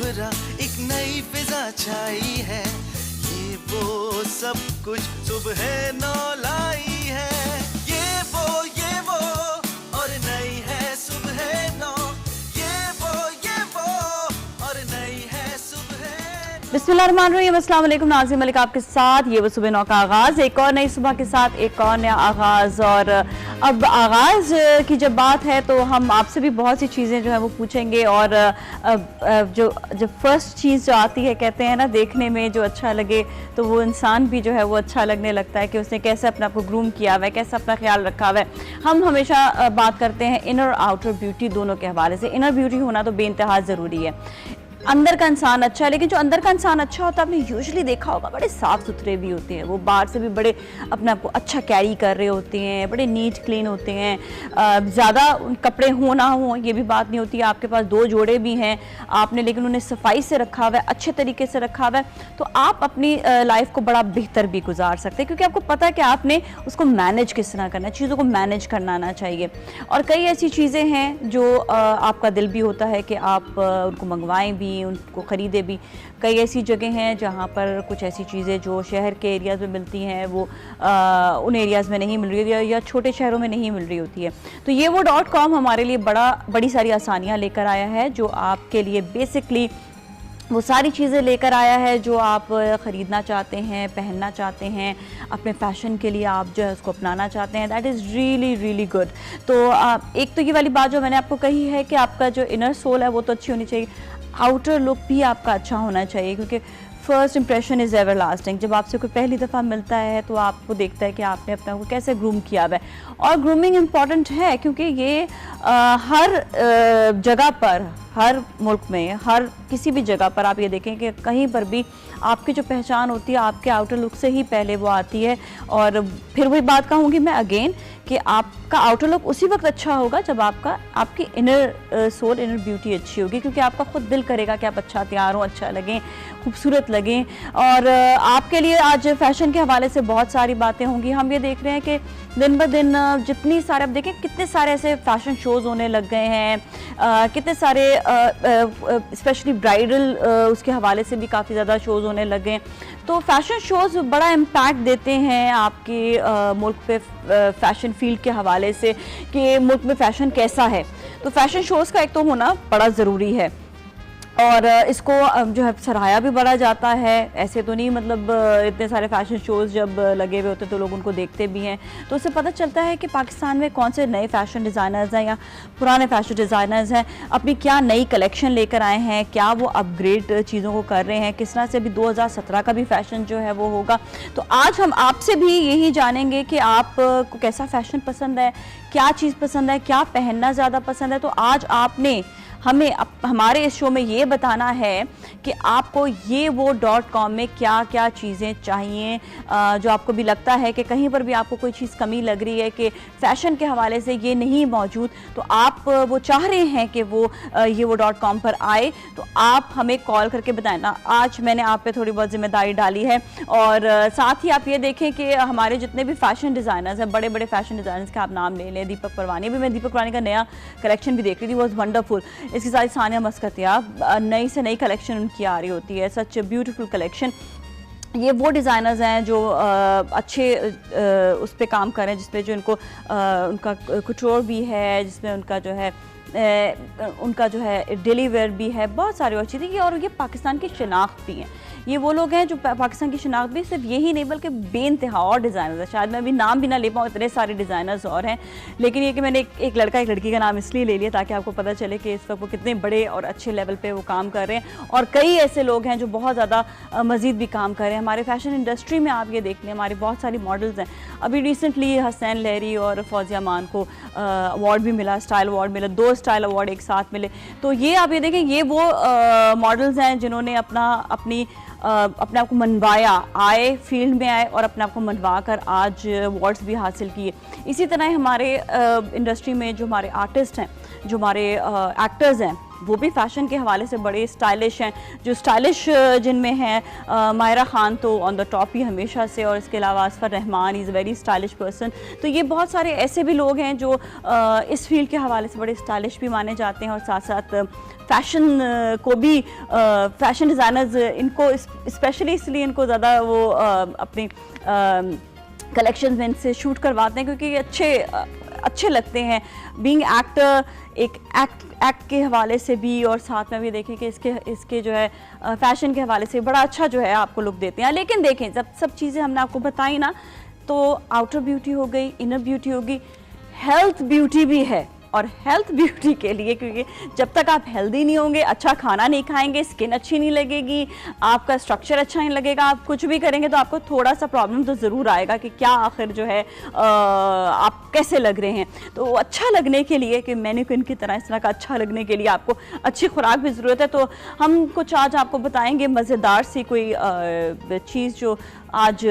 भरा एक नई फिजा छाई है, ये वो सब कुछ सुबह नौ लाई है। ये वो और नई है सुबह नौ, ये वो और नई है सुबह। बिस्मिल्लाहिर्रहमानिर्रहीम, अस्सलाम वालेकुम। नाज़िम मलिक आपके साथ। ये वो सुबह नौ का आगाज़, एक और नई सुबह के साथ एक और नया आगाज़। और अब आगाज़ की जब बात है तो हम आपसे भी बहुत सी चीज़ें जो है वो पूछेंगे। और जो फर्स्ट चीज़ जो आती है, कहते हैं ना, देखने में जो अच्छा लगे तो वो इंसान भी जो है वो अच्छा लगने लगता है कि उसने कैसे अपने आप को ग्रूम किया हुआ है, कैसे अपना ख्याल रखा हुआ है। हम हमेशा बात करते हैं इनर और आउटर ब्यूटी दोनों के हवाले से। इनर ब्यूटी होना तो बेइंतहा ज़रूरी है। अंदर का इंसान अच्छा है, लेकिन जो अंदर का इंसान अच्छा होता है, आपने यूजुअली देखा होगा, बड़े साफ़ सुथरे भी होते हैं। वो बाहर से भी बड़े अपने आप को अच्छा कैरी कर रहे होते हैं, बड़े नीट क्लीन होते हैं। ज़्यादा कपड़े हो ना हो ये भी बात नहीं होती है। आपके पास 2 जोड़े भी हैं आपने, लेकिन उन्हें सफाई से रखा हुआ है, अच्छे तरीके से रखा हुआ है, तो आप अपनी लाइफ को बड़ा बेहतर भी गुजार सकते हैं, क्योंकि आपको पता है कि आपने उसको मैनेज किस तरह करना है, चीज़ों को मैनेज करना आना चाहिए। और कई ऐसी चीज़ें हैं जो आपका दिल भी होता है कि आप उनको मंगवाएं भी, उनको ख़रीदे भी। कई ऐसी जगह हैं जहाँ पर कुछ ऐसी चीज़ें जो शहर के एरियाज़ में मिलती हैं वो उन एरियाज़ में नहीं मिल रही होती, या छोटे शहरों में नहीं मिल रही होती है। तो ये वो .com हमारे लिए बड़ी सारी आसानियाँ लेकर आया है, जो आपके लिए बेसिकली वो सारी चीज़ें लेकर आया है जो आप ख़रीदना चाहते हैं, पहनना चाहते हैं, अपने फ़ैशन के लिए आप जो है उसको अपनाना चाहते हैं। That is really good. तो एक तो ये वाली बात जो मैंने आपको कही है कि आपका जो इनर सोल है वो तो अच्छी होनी चाहिए, आउटर लुक भी आपका अच्छा होना चाहिए, क्योंकि first impression is ever lasting. जब आपसे कोई पहली दफ़ा मिलता है तो आपको देखता है कि आपने अपने को कैसे ग्रूम किया हुआ है। और ग्रूमिंग इम्पॉर्टेंट है, क्योंकि ये हर जगह पर, हर मुल्क में, हर किसी भी जगह पर आप ये देखें कि कहीं पर भी आपकी जो पहचान होती है आपके आउटर लुक से ही पहले वो आती है। और फिर वही बात कहूँगी मैं अगेन कि आपका आउटर लुक उसी वक्त अच्छा होगा जब आपकी इनर सोल, इनर ब्यूटी अच्छी होगी, क्योंकि आपका खुद दिल करेगा कि आप अच्छा तैयार हो, अच्छा लगें, खूबसूरत लगें। और आपके लिए आज फ़ैशन के हवाले से बहुत सारी बातें होंगी। हम ये देख रहे हैं कि दिन ब दिन जितनी सारे, अब देखें कितने सारे ऐसे फ़ैशन शोज़ होने लग गए हैं, कितने सारे स्पेशली ब्राइडल उसके हवाले से भी काफ़ी ज़्यादा शोज़ होने लगे हैं। तो फ़ैशन शोज़ बड़ा इम्पैक्ट देते हैं आपके मुल्क पे फ़ैशन फील्ड के हवाले से कि मुल्क में फ़ैशन कैसा है। तो फ़ैशन शोज़ का एक तो होना बड़ा ज़रूरी है, और इसको जो है सराहा भी बढ़ा जाता है। ऐसे तो नहीं, मतलब इतने सारे फ़ैशन शोज़ जब लगे हुए होते तो लोग उनको देखते भी हैं, तो उससे पता चलता है कि पाकिस्तान में कौन से नए फ़ैशन डिज़ाइनर्स हैं या पुराने फ़ैशन डिज़ाइनर्स हैं, अपनी क्या नई कलेक्शन लेकर आए हैं, क्या वो अपग्रेड चीज़ों को कर रहे हैं, किस तरह से अभी 2017 का भी फ़ैशन जो है वो होगा। तो आज हम आपसे भी यही जानेंगे कि आपको कैसा फ़ैशन पसंद है, क्या चीज़ पसंद है, क्या पहनना ज़्यादा पसंद है। तो आज आपने हमें हमारे इस शो में ये बताना है कि आपको ये वो .com में क्या क्या चीज़ें चाहिए, जो आपको भी लगता है कि कहीं पर भी आपको कोई चीज़ कमी लग रही है कि फ़ैशन के हवाले से ये नहीं मौजूद, तो आप वो चाह रहे हैं कि वो ये वो .com पर आए, तो आप हमें कॉल करके बताएं ना। आज मैंने आप पे थोड़ी बहुत जिम्मेदारी डाली है, और साथ ही आप ये देखें कि हमारे जितने भी फ़ैशन डिज़ाइनर्स हैं, बड़े बड़े फ़ैशन डिज़ाइनर्स के आप नाम ले लें। दीपक परवानी भी, मैं दीपक परवानी का नया कलेक्शन भी देख रही थी, वॉज वंडरफुल। इसके साथ सानिया मस्कतियाब, नई से नई कलेक्शन उनकी आ रही होती है, सच ब्यूटीफुल कलेक्शन। ये वो डिज़ाइनर्स हैं जो अच्छे उस पर काम कर रहे हैं, जिसपे जो इनको उनका कुटोर भी है, जिसमें उनका जो है डेली वेयर भी है, बहुत सारी और चीज़ें। और ये पाकिस्तान की शनाख्त भी हैं। ये वो लोग हैं जो पाकिस्तान की शनाख्त भी, सिर्फ यही नहीं बल्कि बेइंतहा और डिज़ाइनर्स है। शायद मैं अभी नाम भी ना ले पाऊँ, इतने सारे डिज़ाइनर्स और हैं, लेकिन ये कि मैंने एक लड़का एक लड़की का नाम इसलिए ले लिया ताकि आपको पता चले कि इस वक्त वो कितने बड़े और अच्छे लेवल पे वो काम कर रहे हैं। और कई ऐसे लोग हैं जो बहुत ज़्यादा मज़ीद भी काम कर रहे हैं हमारे फ़ैशन इंडस्ट्री में। आप ये देख लें, हमारी बहुत सारी मॉडल्स हैं। अभी रिसेंटली हसनैन लहरी और फौजिया मान को अवार्ड भी मिला, स्टाइल अवार्ड मिला, 2 स्टाइल अवार्ड एक साथ मिले। तो ये आप ये देखें, ये वो मॉडल्स हैं जिन्होंने अपने आप को मनवाया, आए फील्ड में आए और अपने आप को मनवा कर आज अवार्ड्स भी हासिल किए। इसी तरह हमारे इंडस्ट्री में जो हमारे आर्टिस्ट हैं, जो हमारे एक्टर्स हैं, वो भी फैशन के हवाले से बड़े स्टाइलिश हैं, जो स्टाइलिश जिनमें हैं मायरा खान तो ऑन द टॉप ही हमेशा से, और इसके अलावा Asfar Rahman is very stylish person. तो ये बहुत सारे ऐसे भी लोग हैं जो इस फील्ड के हवाले से बड़े स्टाइलिश भी माने जाते हैं, और साथ साथ फैशन को भी फैशन डिज़ाइनर्स इनको स्पेशली इसलिए इनको ज़्यादा वो अपनी कलेक्शन में इनसे शूट करवाते हैं क्योंकि ये अच्छे लगते हैं। बीइंग एक्टर एक एक्ट के हवाले से भी, और साथ में भी देखें कि इसके जो है फैशन के हवाले से बड़ा अच्छा जो है आपको लुक देते हैं। लेकिन देखें जब सब चीज़ें हमने आपको बताई ना, तो आउटर ब्यूटी हो गई, इनर ब्यूटी होगी, हेल्थ ब्यूटी भी है। और हेल्थ ब्यूटी के लिए, क्योंकि जब तक आप हेल्दी नहीं होंगे, अच्छा खाना नहीं खाएंगे, स्किन अच्छी नहीं लगेगी, आपका स्ट्रक्चर अच्छा नहीं लगेगा, आप कुछ भी करेंगे तो आपको थोड़ा सा प्रॉब्लम तो ज़रूर आएगा कि क्या आखिर जो है आप कैसे लग रहे हैं। तो अच्छा लगने के लिए, कि मैनिक्विन की तरह इस तरह का अच्छा लगने के लिए आपको अच्छी खुराक भी ज़रूरत है। तो हम कुछ आज आपको बताएंगे मज़ेदार सी कोई चीज़ जो आज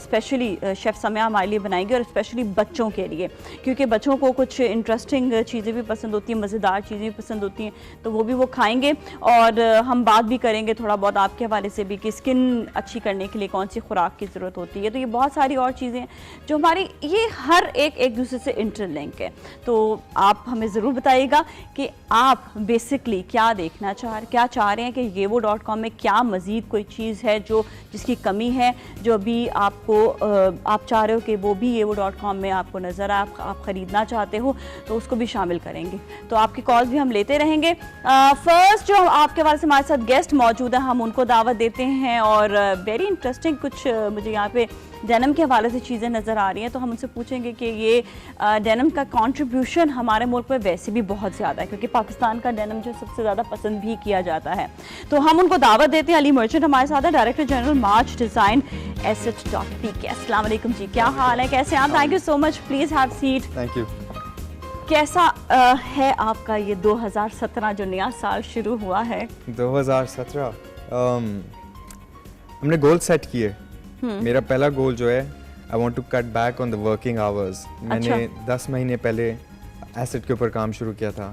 स्पेशली शेफ़ सम्या हमारे लिए बनाएगी, और स्पेशली बच्चों के लिए, क्योंकि बच्चों को कुछ इंटरेस्टिंग चीज़ें भी पसंद होती हैं, मज़ेदार चीज़ें भी पसंद होती हैं, तो वो भी वो खाएंगे। और हम बात भी करेंगे थोड़ा बहुत आपके हवाले से भी कि स्किन अच्छी करने के लिए कौन सी खुराक की ज़रूरत होती है। तो ये बहुत सारी और चीज़ें हैं जो हमारी, ये हर एक दूसरे से इंटरलिंक है। तो आप हमें ज़रूर बताइएगा कि आप बेसिकली क्या देखना क्या चाह रहे हैं, कि yewo.com में क्या मज़ीद कोई चीज़ है जो जिसकी कमी है, जो अभी आपको आप चाह रहे हो कि वो भी yewo.com में आपको नज़र आप ख़रीदना चाहते हो, तो उसको भी शामिल करेंगे। तो आपकी कॉल्स भी हम लेते रहेंगे। फर्स्ट जो आपके हवाले से हमारे साथ गेस्ट मौजूद है, हम उनको दावत देते हैं, और वेरी इंटरेस्टिंग कुछ मुझे यहाँ पे डेनिम के हवाले से चीज़ें नज़र आ रही हैं। तो हम उनसे पूछेंगे कि ये डेनिम का कंट्रीब्यूशन हमारे मुल्क में वैसे भी बहुत ज़्यादा है, क्योंकि पाकिस्तान का डेनिम जो सबसे ज़्यादा पसंद भी किया जाता है। तो हम उनको दावत देते हैं। अली मर्चेंट हमारे साथ है, डायरेक्टर जनरल मार्च डिज़ाइन SH.PK। अस्सलाम वालेकुम जी, क्या हाल है, कैसे हैं आप? Thank you so much, please have seat. Thank you. कैसा है आपका ये 2017 जो नया साल शुरू हुआ है? 2017 हमने गोल सेट किए। मेरा पहला गोल जो है, I want to cut back on the working hours. मैंने 10 महीने पहले एसेट के ऊपर काम शुरू किया था,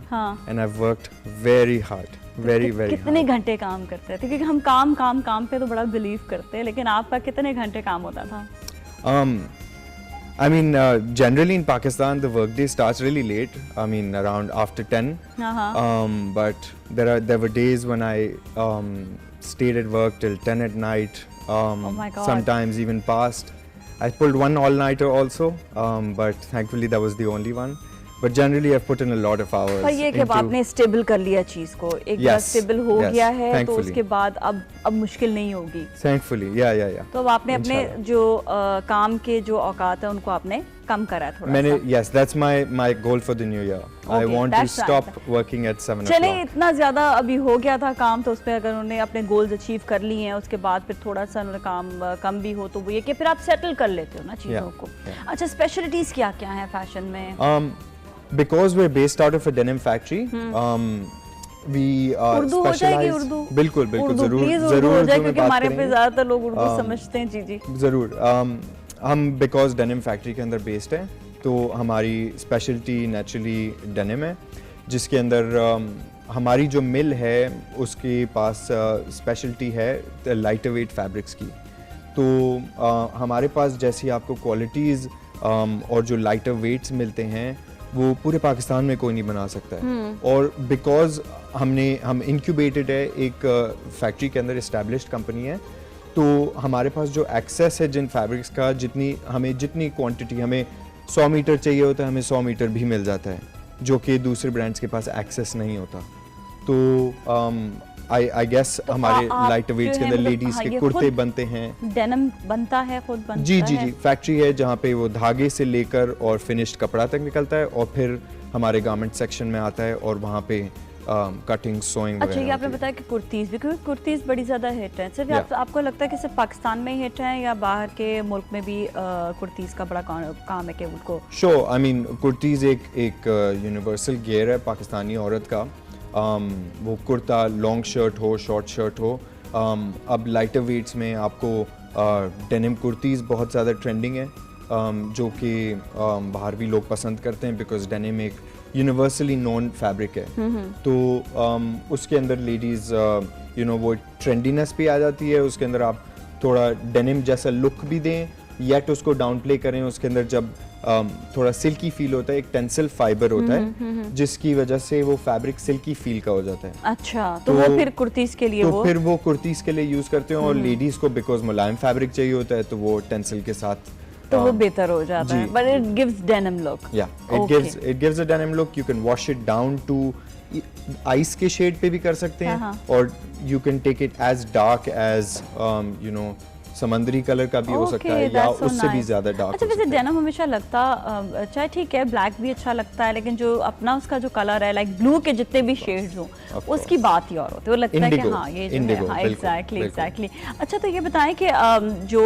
and I worked very hard, very कितने घंटे काम करते थे? क्योंकि हम काम पे तो बड़ा बिलीव करते हैं, लेकिन आपका कितने घंटे काम होता था? I mean, generally in Pakistan, the workday starts really late. I mean, around after 10. But there were days when I stayed at work till 10 at night. Oh my God. Sometimes even past. I pulled one all-nighter also, but thankfully that was the only one. But generally I've put in a lot of hours. पर ये कि आपने stable कर लिया चीज़ को, एक बार stable हो गया है, तो उसके बाद अब मुश्किल नहीं होगी। Thankfully, yeah. तो अब आपने अपने जो काम के जो औकात है उनको आपने कम करा है थोड़ा मैंने, सा। yes, that's my goal for the new year. I want to stop working at 7 o'clock. चले, इतना ज़्यादा अभी हो गया था काम, तो उस पर अगर उन्होंने अपने गोल्स अचीव कर लिए हैं, उसके बाद फिर थोड़ा सा उन्होंने काम कम भी हो, तो वो ये कि फिर आप सेटल कर लेते हो ना चीज़ों को। अच्छा, स्पेशलिटीज़ क्या क्या हैं फैशन में? Because we're based out of a denim factory, we Urdu हो जाएगी? उर्दू बिल्कुल जरूर हो जाए, क्योंकि हमारे पे ज़्यादातर लोग उर्दू समझते हैं। जी ज़रूर। हम बिकॉज डेनिम फैक्ट्री के अंदर बेस्ड हैं, तो हमारी स्पेशलिटी नेचुरली डेनिम है, जिसके अंदर हमारी जो मिल है उसके पास स्पेशलिटी है लाइटर वेट फैब्रिक्स की। तो हमारे पास जैसी आपको क्वालिटीज़ और जो लाइटर वेट्स मिलते हैं, वो पूरे पाकिस्तान में कोई नहीं बना सकता है। और बिकॉज हम इंक्यूबेटेड है, एक फैक्ट्री के अंदर इस्टेब्लिश्ड कंपनी है, तो हमारे पास जो एक्सेस है जिन फैब्रिक्स का, जितनी क्वांटिटी हमें 100 मीटर चाहिए होता है, हमें 100 मीटर भी मिल जाता है, जो कि दूसरे ब्रांड्स के पास एक्सेस नहीं होता। तो आई गेस हमारे लाइट वेट्स के अंदर लेडीज के कुर्ते बनते हैं, डेनिम बनता है, खुद बनता जी है। जी फैक्ट्री है जहाँ पे वो धागे से लेकर और फिनिश्ड कपड़ा तक निकलता है, और फिर हमारे गारमेंट सेक्शन में आता है, और वहाँ पे कटिंग सोइंग। अच्छा, ये आपने बताया कि कुर्तीज़ भी, क्योंकि कुर्तीज़ बड़ी ज़्यादा हिट है, सिर्फ आपको लगता है कि सिर्फ पाकिस्तान में ही हिट है, या बाहर के मुल्क में भी कुर्तीज़ का बड़ा काम है कि उनको? शो आई मीन कुर्तीज़ एक यूनिवर्सल गियर है पाकिस्तानी औरत का। वो कुर्ता लॉन्ग शर्ट हो, शॉर्ट शर्ट हो। अब लाइटर वेट्स में आपको डेनिम कुर्तीज़ बहुत ज़्यादा ट्रेंडिंग है, जो कि बाहर भी लोग पसंद करते हैं, बिकॉज डेनिम एक यूनिवर्सली नोन फैब्रिक है, तो उसके अंदर लेडीज़ यू नो वो ट्रेंडीनेस भी आ जाती है, उसके अंदर आप थोड़ा डेनिम जैसा लुक भी दें येट उसको डाउन प्ले करें, उसके अंदर जब थोड़ा सिल्की फील होता है, एक टेंसिल फाइबर होता है जिसकी वजह से वो फैब्रिक सिल्की फील का हो जाता है। अच्छा, तो वो फिर कुर्तीज के लिए फिर वो कुर्तीज के लिए यूज करते हैं, और लेडीज को बिकॉज मुलायम फैब्रिक चाहिए होता है तो वो टेंसिल के साथ तो वो बेहतर हो जाता है, but it gives denim look. या it gives a denim look. You can wash it down to ice के शेड पे भी कर सकते हैं, और you can take it as dark as you know समंदरी कलर का भी हो सकता है, या उससे भी ज्यादा डार्क। अच्छा, वैसे डेनिम हमेशा लगता, चाहे ठीक है ब्लैक भी अच्छा लगता है, लेकिन जो अपना उसका जो कलर है लाइक ब्लू के जितने भी शेड्स हो उसकी बात ही और होती है, वो लगता है कि हाँ ये जो है, हाँ एग्जैक्टली। अच्छा, तो ये बताएं कि जो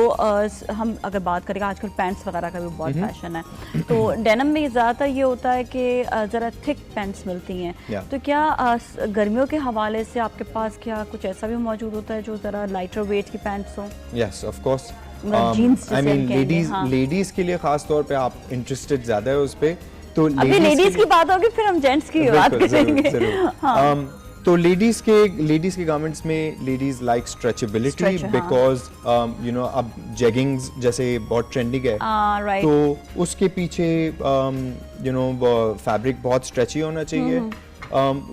हम अगर बात करें आजकल पैंट्स वगैरह का भी बहुत फैशन है, तो डेनिम में ज़्यादातर ये होता है कि ज़रा थिक पैंट्स मिलती हैं, तो क्या गर्मियों के हवाले से आपके पास क्या कुछ ऐसा भी मौजूद होता है जो ज़रा लाइटर वेट की पैंट्स हो? Yes, of course. Jeans I mean, ladies के लिए खास तौर पे आप इंटरेस्टेड ज्यादा है उस पे, तो अभी लेडीज की बात होगी फिर हम जेंट्स की बात करेंगे। हाँ। तो लेडीज के गारमेंट्स में ladies like stretchability because you know अब जेगिंग्स जैसे बहुत ट्रेंडिंग है, तो उसके पीछे यू नो फैब्रिक बहुत स्ट्रेची होना चाहिए।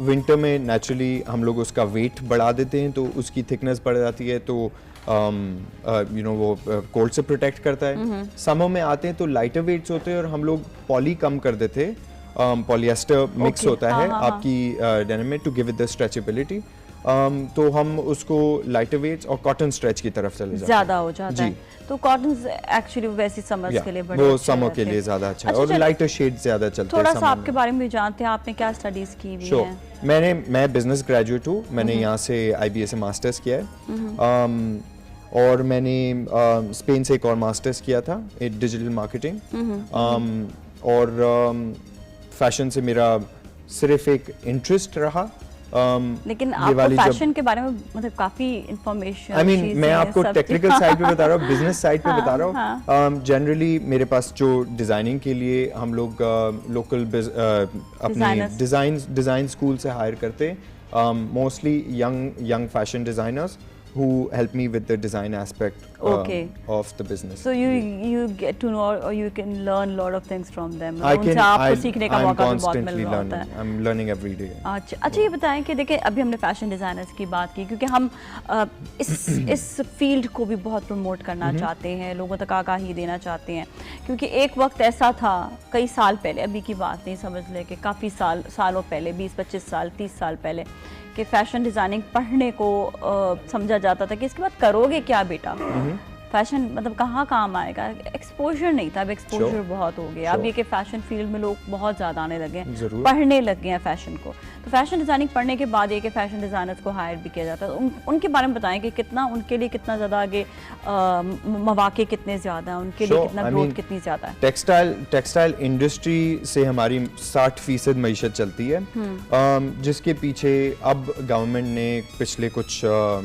विंटर में नेचुरली हम लोग उसका वेट बढ़ा देते हैं, तो उसकी थिकनेस बढ़ जाती है, तो यू नो वो कोल्ड से प्रोटेक्ट करता है। समर में आते हैं तो लाइटर वेट्स होते हैं, और हम लोग पॉली कम कर देते हैं, पॉलिएस्टर मिक्स होता है आपकी डेनिम में to give it the stretchability, तो हम उसको लाइटर वेट्स और कॉटन स्ट्रेच की तरफ चले जाते हैं, ज्यादा हो जाता है, तो कॉटन एक्चुअली वैसी समर के लिए बड़े वो समर के लिए ज्यादा अच्छा है, और लाइटर शेड ज्यादा चलते हैं। थोड़ा सा आपके बारे में भी जानते हैं, आपने क्या स्टडीज की हुई है? मैं बिजनेस ग्रेजुएट हूँ, मैंने यहाँ से IBA से मास्टर्स किया है, और मैंने स्पेन से एक और मास्टर्स किया था डिजिटल मार्केटिंग, और फैशन से मेरा सिर्फ एक इंटरेस्ट रहा। लेकिन आपको फैशन के बारे में मतलब काफी इंफॉर्मेशन, आई मीन मैं आपको टेक्निकल साइड पे बता रहा हूँ, बिजनेस साइड पे बता रहा हूँ। जनरली मेरे पास जो डिजाइनिंग के लिए हम लोग लोकल अपने डिजाइन स्कूल से हायर करते, mostly young fashion designers who help me with the design aspect of the business. So you get to know, or you can learn a lot of things from them. आपको सीखने का मौका भी बहुत मिल रहा होता है। I'm learning every day. अच्छा, ये बताएं कि देखिए अभी हमने फैशन डिजाइनर्स की बात की, क्योंकि हम इस फील्ड को भी बहुत प्रमोट करना चाहते हैं, लोगों तक आगाही देना चाहते हैं, क्योंकि एक वक्त ऐसा था कई साल पहले, अभी की बात नहीं, समझ ले कि काफ़ी सालों पहले, 20-25 साल 30 साल पहले, कि फैशन डिज़ाइनिंग पढ़ने को समझा जाता था कि इसके बाद करोगे क्या बेटा, फैशन मतलब कहाँ काम आएगा, एक्सपोजर नहीं था, अब एक्सपोजर बहुत हो गया। अब ये कि फैशन फील्ड में लोग बहुत ज़्यादा आने लगे हैं, पढ़ने लग गए हैं फैशन को, तो फैशन डिज़ाइनिंग पढ़ने के बाद ये कि फैशन डिज़ाइनर्स को हायर भी किया जाता है, उनके बारे में बताएं कि कितना उनके लिए कितना ज़्यादा आगे मौके कितने ज़्यादा हैं, उनके लिए कितना ग्रोथ कितनी ज़्यादा है। टेक्सटाइल इंडस्ट्री से हमारी 60% मईशत चलती है, जिसके पीछे अब गवर्नमेंट ने पिछले कुछ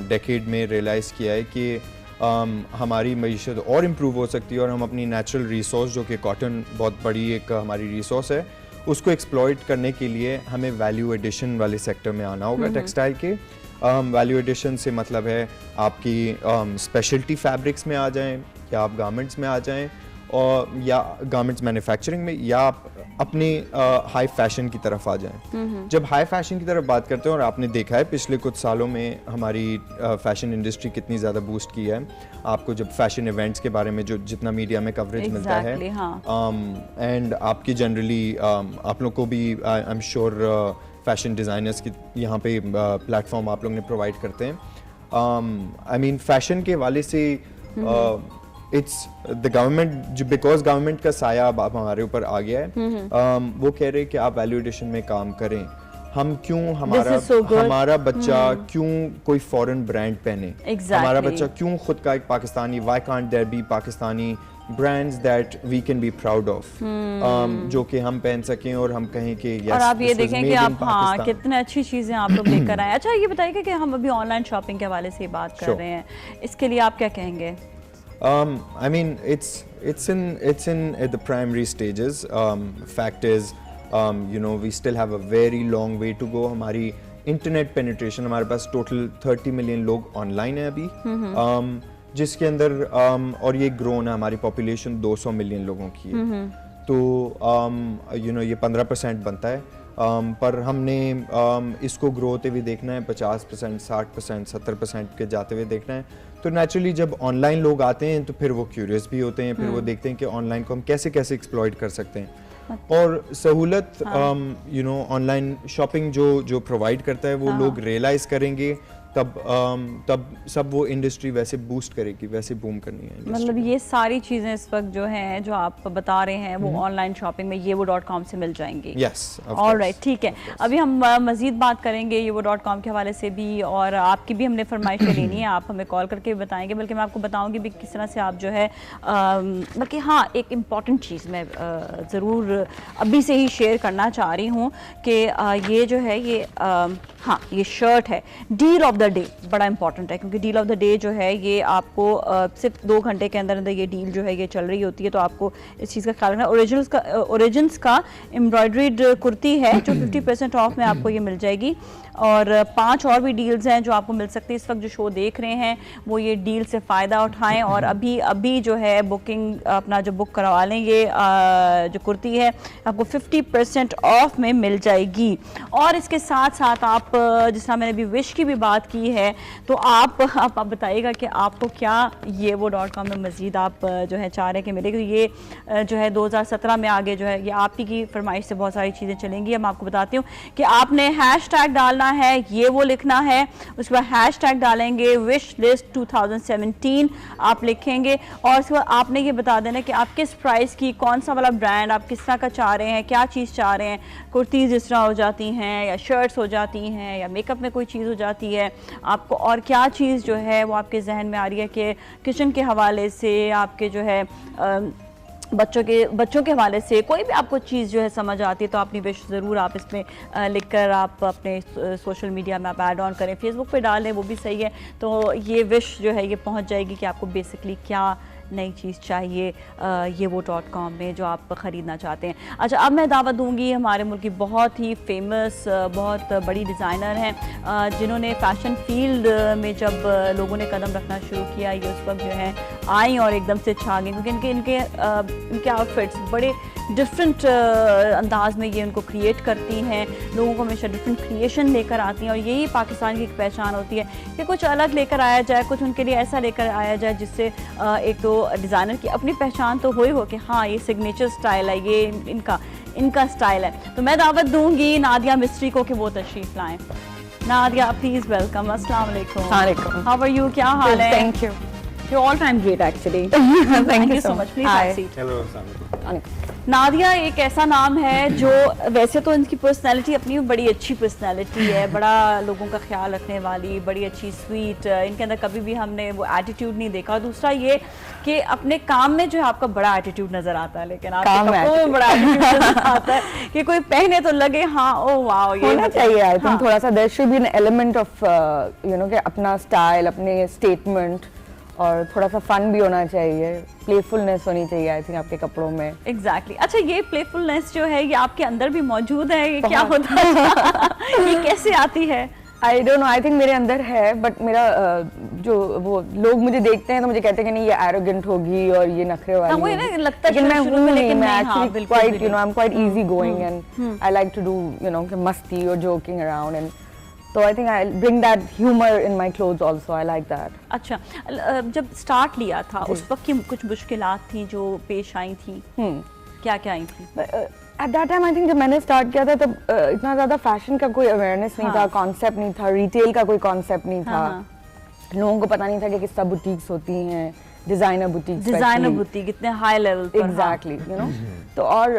डेकेड में रियलाइज़ किया है कि हमारी मईशत और इम्प्रूव हो सकती है, और हम अपनी नेचुरल रिसोर्स जो कि कॉटन बहुत बड़ी एक हमारी रिसोर्स है, उसको एक्सप्लॉइट करने के लिए हमें वैल्यू एडिशन वाले सेक्टर में आना होगा। टेक्सटाइल के वैल्यू एडिशन से मतलब है आपकी स्पेशलिटी फैब्रिक्स में आ जाएं, या आप गारमेंट्स में आ जाएं, और या गारमेंट्स मैन्युफैक्चरिंग में, या आप अपने हाई फैशन की तरफ आ जाएं। जब हाई फैशन की तरफ बात करते हैं, और आपने देखा है पिछले कुछ सालों में हमारी फैशन इंडस्ट्री कितनी ज़्यादा बूस्ट की है, आपको जब फैशन इवेंट्स के बारे में जो जितना मीडिया में कवरेज मिलता है, एंड आपकी जनरली आप लोग को भी I am sure fashion designers की यहाँ पे प्लेटफॉर्म आप लोग ने प्रोवाइड करते हैं। आई मीन फैशन के हवाले से इट्स द गवर्नमेंट, जो बिकॉज गवर्नमेंट का साया अब हमारे ऊपर आ गया है, वो कह रहे हैं कि आप वैल्यू एडिशन में काम करें, हम क्यों हमारा बच्चा क्यों कोई फॉरेन ब्रांड पहने, हमारा बच्चा क्यों खुद का एक Pakistani, why can't there be Pakistani brands that we can be proud of, जो कि हम पहन सकें और हम कहें कि yes, और आप ये देखें कि आप हाँ कितने अच्छी चीज़ें आप लोग लेकर आए। अच्छा, ये बताइए कि हम अभी ऑनलाइन शॉपिंग के हवाले से बात कर रहे हैं, इसके लिए आप क्या कहेंगे? I mean it's in the primary stages. Fact is you know we still have a very long way to go. हमारी इंटरनेट पेनिट्रेशन, हमारे पास टोटल 30 मिलियन लोग ऑनलाइन है अभी, जिसके अंदर और ये ग्रोन है, हमारी पॉपुलेशन 200 मिलियन लोगों की है. तो यू नो ये 15% बनता है, पर हमने इसको ग्रो होते हुए देखना है, 50%, 60%, 70% के जाते हुए देखना है. तो नेचुरली जब ऑनलाइन लोग आते हैं तो फिर वो क्यूरियस भी होते हैं, फिर वो देखते हैं कि ऑनलाइन को हम कैसे कैसे एक्सप्लॉइट कर सकते हैं. और सहूलत यू नो ऑनलाइन शॉपिंग जो प्रोवाइड करता है वो लोग रियलाइज़ करेंगे, तब सब वो इंडस्ट्री वैसे बूस्ट करेगी, वैसे बूम करनी है. मतलब ये सारी चीज़ें इस वक्त जो हैं, जो आप बता रहे हैं, वो ऑनलाइन शॉपिंग में yewo.com से मिल जाएंगी. यस, ऑलराइट, ठीक है. अभी हम मज़ीद बात करेंगे yewo.com के हवाले से भी, और आपकी भी हमने फरमाइशें लेनी है, आप हमें कॉल करके भी बताएंगे. बल्कि मैं आपको बताऊंगी भी किस तरह से आप जो है, बल्कि हाँ, एक इम्पॉर्टेंट चीज़ मैं ज़रूर अभी से ही शेयर करना चाह रही हूँ कि ये जो है, ये हाँ, ये शर्ट है डील ऑफ द डे, बड़ा इंपॉर्टेंट है, क्योंकि डील ऑफ द डे जो है ये आपको सिर्फ 2 घंटे के अंदर अंदर ये डील जो है ये चल रही होती है. तो आपको इस चीज़ का ख्याल रखना. ओरिजिन्स का एम्ब्रॉयड्रीड कुर्ती है जो 50% ऑफ में आपको ये मिल जाएगी, और 5 और भी डील्स हैं जो आपको मिल सकती है. इस वक्त जो शो देख रहे हैं वो ये डील से फ़ायदा उठाएं, और अभी जो है बुकिंग अपना जो बुक करवा लें, ये जो कुर्ती है आपको 50% ऑफ में मिल जाएगी. और इसके साथ साथ आप, जिस तरह मैंने अभी विश की भी बात की है, तो आप बताइएगा कि आपको क्या yewo.com में मज़ीद आप जो है चाह रहे हैं कि मिले. ये जो है 2017 में आगे जो है ये आप ही की फरमाइश से बहुत सारी चीज़ें चलेंगी. हम आपको बताती हूँ कि आपने हैशटैग डालना है, ये वो लिखना है, उसके बाद हैशटैग डालेंगे विश लिस्ट 2017 आप लिखेंगे, और उसके बाद आपने ये बता देना कि आप किस प्राइस की, कौन सा वाला ब्रांड आप किस तरह का चाह रहे हैं, क्या चीज़ चाह रहे हैं. कुर्तीज़ जिस तरह हो जाती हैं, या शर्ट्स हो जाती हैं, या मेकअप में कोई चीज़ हो जाती है आपको, और क्या चीज़ जो है वो आपके जहन में आ रही है कि किचन के हवाले से, आपके जो है बच्चों के हवाले से कोई भी आपको चीज़ जो है समझ आती है, तो अपनी विश ज़रूर आप इसमें लिखकर आप अपने सोशल मीडिया में आप ऐड ऑन करें, फेसबुक पे डालें, वो भी सही है. तो ये विश जो है ये पहुंच जाएगी कि आपको बेसिकली क्या नई चीज़ चाहिए yewo.com में जो आप ख़रीदना चाहते हैं. अच्छा, अब मैं दावत दूंगी हमारे मुल्क की बहुत ही फेमस, बहुत बड़ी डिज़ाइनर हैं, जिन्होंने फ़ैशन फील्ड में जब लोगों ने कदम रखना शुरू किया, ये उस वक्त जो है आई और एकदम से छा गई, क्योंकि इनके आउटफिट्स बड़े डिफरेंट अंदाज में ये उनको क्रिएट करती हैं. लोगों को हमेशा डिफरेंट क्रिएशन लेकर आती हैं, और यही पाकिस्तान की एक पहचान होती है कि कुछ अलग लेकर आया जाए, कुछ उनके लिए ऐसा लेकर आया जाए जिससे एक तो डिज़ाइनर की अपनी पहचान तो हो कि हाँ ये सिग्नेचर स्टाइल है, ये इनका स्टाइल है. तो मैं दावत दूंगी नादिया मिस्ट्री को कि वो तशरीफ़ लाएं. Nadia, please welcome. अस्सलाम वालेकुम. हाउ आर यू, क्या हाल है? Thank you. You're all time great actually. Thank you so much. Please have a seat. Hello. Nadia एक ऐसा नाम है जो, वैसे तो इनकी पर्सनैलिटी अपनी बड़ी अच्छी पर्सनैलिटी है, बड़ा लोगों का ख्याल रखने वाली, बड़ी अच्छी स्वीट, इनके अंदर कभी भी हमने वो एटीट्यूड नहीं देखा. दूसरा ये कि अपने काम में जो है आपका बड़ा एटीट्यूड नजर आता है, लेकिन आपके कपड़ों में बड़ा एटीट्यूड नजर आता है कि कोई पहने तो लगे हाँ ओ वाओ, ये होना चाहिए. आई थिंक थोड़ा सा there should be an element of you know कि अपना स्टाइल, अपने स्टेटमेंट, और थोड़ा सा फन भी होना चाहिए, प्लेफुलनेस होनी चाहिए आई थिंक आपके कपड़ों में. एग्जैक्टली. अच्छा, ये प्लेफुलनेस जो है ये आपके अंदर भी मौजूद है, ये क्या होता है? ये कैसे आती है? I don't know, I think मेरे अंदर है, बट मेरा जो वो लोग मुझे देखते हैं तो मुझे कहते हैं कि नहीं ये एरोगेंट होगी और ये नखरे वाली. मुझे ना लगता है लेकिन मैं हूँ नहीं, मैं actually quite you know I am quite easy going, and I like to do you know मस्ती और joking around, and so I think I'll bring that humor in my clothes also. I like that. अच्छा, जब start लिया था उस वक्त की कुछ मुश्किलात थी जो पेश आई थी, क्या क्या आई थी? At that time I think जब मैंने स्टार्ट किया था तब इतना ज़्यादा फैशन का कोई अवेयरनेस नहीं था, कॉन्सेप्ट नहीं था, रिटेल का कोई कॉन्सेप्ट नहीं था, लोगों को पता नहीं था कि किस तरह बुटीक्स होती हैं, डिजाइनर बुटीक इतने हाई लेवल पर. Exactly, you know. तो और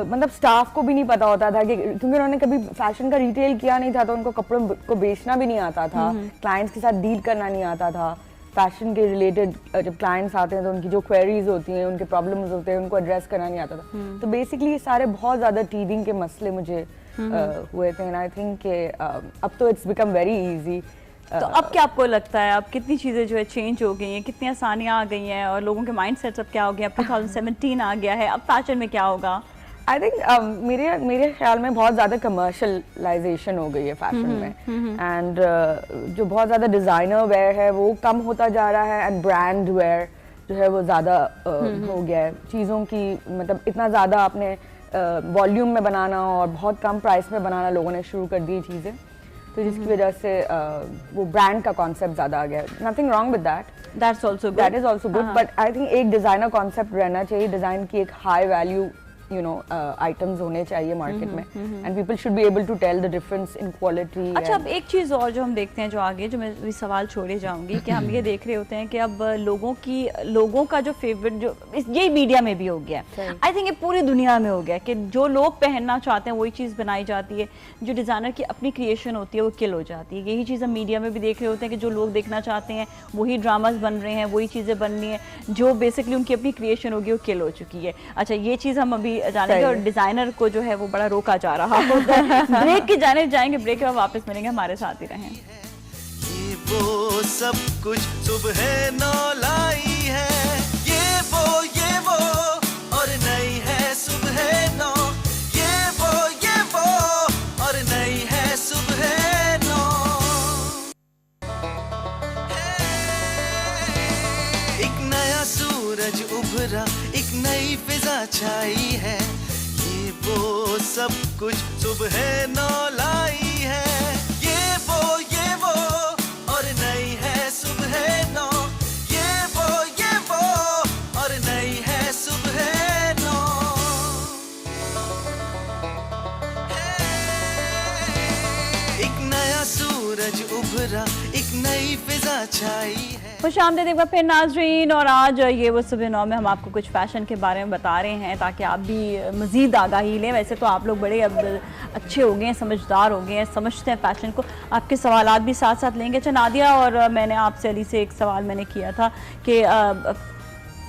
मतलब स्टाफ को भी नहीं पता होता था कि, क्योंकि उन्होंने कभी फैशन का रिटेल किया नहीं था, तो उनको कपड़ों को बेचना भी नहीं आता था, क्लाइंट्स के साथ डील करना नहीं आता था. फैशन के रिलेटेड जब क्लाइंट्स आते हैं तो उनकी जो क्वेरीज होती हैं, उनके प्रॉब्लम्स होते हैं, उनको एड्रेस करना नहीं आता था. तो बेसिकली ये सारे बहुत ज़्यादा टीदिंग के मसले मुझे हुए थे, एंड आई थिंक कि अब तो इट्स बिकम वेरी ईजी. तो अब क्या आपको लगता है, अब कितनी चीज़ें जो है चेंज हो गई हैं, कितनी आसानियाँ आ गई हैं, और लोगों के माइंड सेट्स अब क्या हो गया, 2017 आ गया है, अब फैशन में क्या होगा? आई थिंक मेरे ख्याल में बहुत ज़्यादा कमर्शलाइजेशन हो गई है फैशन में, एंड जो बहुत ज़्यादा डिज़ाइनर वेयर है वो कम होता जा रहा है, एंड ब्रांड वेयर जो है वो ज़्यादा हो गया है। चीज़ों की मतलब इतना ज़्यादा आपने वॉल्यूम में बनाना और बहुत कम प्राइस में बनाना लोगों ने शुरू कर दी चीज़ें, तो जिसकी वजह से वो ब्रांड का कॉन्सेप्ट ज़्यादा आ गया। Nothing wrong with that, that is also good, but I think एक डिज़ाइनर कॉन्सेप्ट रहना चाहिए, डिज़ाइन की एक हाई वैल्यू आइटम्स होने चाहिए मार्केट में, and people should be able to tell the difference in quality. अच्छा, अब एक चीज़ और जो हम देखते हैं, जो आगे जो मैं भी सवाल छोड़े जाऊंगी कि हम ये देख रहे होते हैं कि अब लोगों का जो फेवरेट जो यही मीडिया में भी हो गया है, आई थिंक ये पूरी दुनिया में हो गया कि जो लोग पहनना चाहते हैं वही चीज़ बनाई जाती है, जो डिज़ाइनर की अपनी क्रिएशन होती है वो किल हो जाती है। यही चीज़ हम मीडिया में भी देख रहे होते हैं कि जो लोग देखना चाहते हैं वही ड्रामाज बन रहे हैं, वही चीज़ें बन रही हैं, जो बेसिकली उनकी अपनी क्रिएशन होगी वो किल हो चुकी है। अच्छा, ये चीज़ हम अभी जानेंगे, और डिजाइनर को जो है वो बड़ा रोका जा रहा होता है। ब्रेक की जाने जाएंगे, ब्रेक के बाद वापस मिलेंगे, हमारे साथ ही रहें। ये वो सब कुछ सुबह 9 लाई है, ये वो और नई है सुबह 9, ये वो और नई है सुबह 9। एक नया सूरज उभरा, एक नई फिजा छाई है, ये वो सब कुछ सुबह 9 लाई है, ये वो और नई है सुबह 9, ये वो और नई है सुबह 9। एक नया सूरज उभरा, एक नई फिजा छाई है। खुशामदीद एक बार फिर नाज़रीन, और आज ये वो सुबह 9 में हम आपको कुछ फ़ैशन के बारे में बता रहे हैं ताकि आप भी मज़ीद आगाही लें। वैसे तो आप लोग बड़े अब अच्छे हो गए हैं, समझदार हो गए हैं, समझते हैं फ़ैशन को। आपके सवालात भी साथ साथ लेंगे। अच्छा नादिया, और मैंने आपसे अली से एक सवाल मैंने किया था कि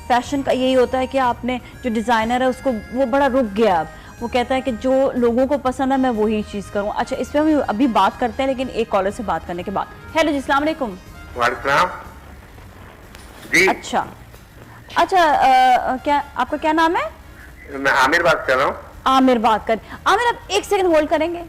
फ़ैशन का यही होता है कि आपने जो डिज़ाइनर है उसको वो बड़ा रुक गया, अब वो कहता है कि जो लोगों को पसंद है मैं वही चीज़ करूँ। अच्छा, इस पर हम अभी बात करते हैं, लेकिन एक कॉलर से बात करने के बाद। हेलो जी, अस्सलाम वालेकुम। जी। अच्छा, क्या आपका क्या नाम है? मैं आमिर बात कर रहा हूँ। आमिर बात कर। आमिर, आप एक सेकंड होल्ड करेंगे?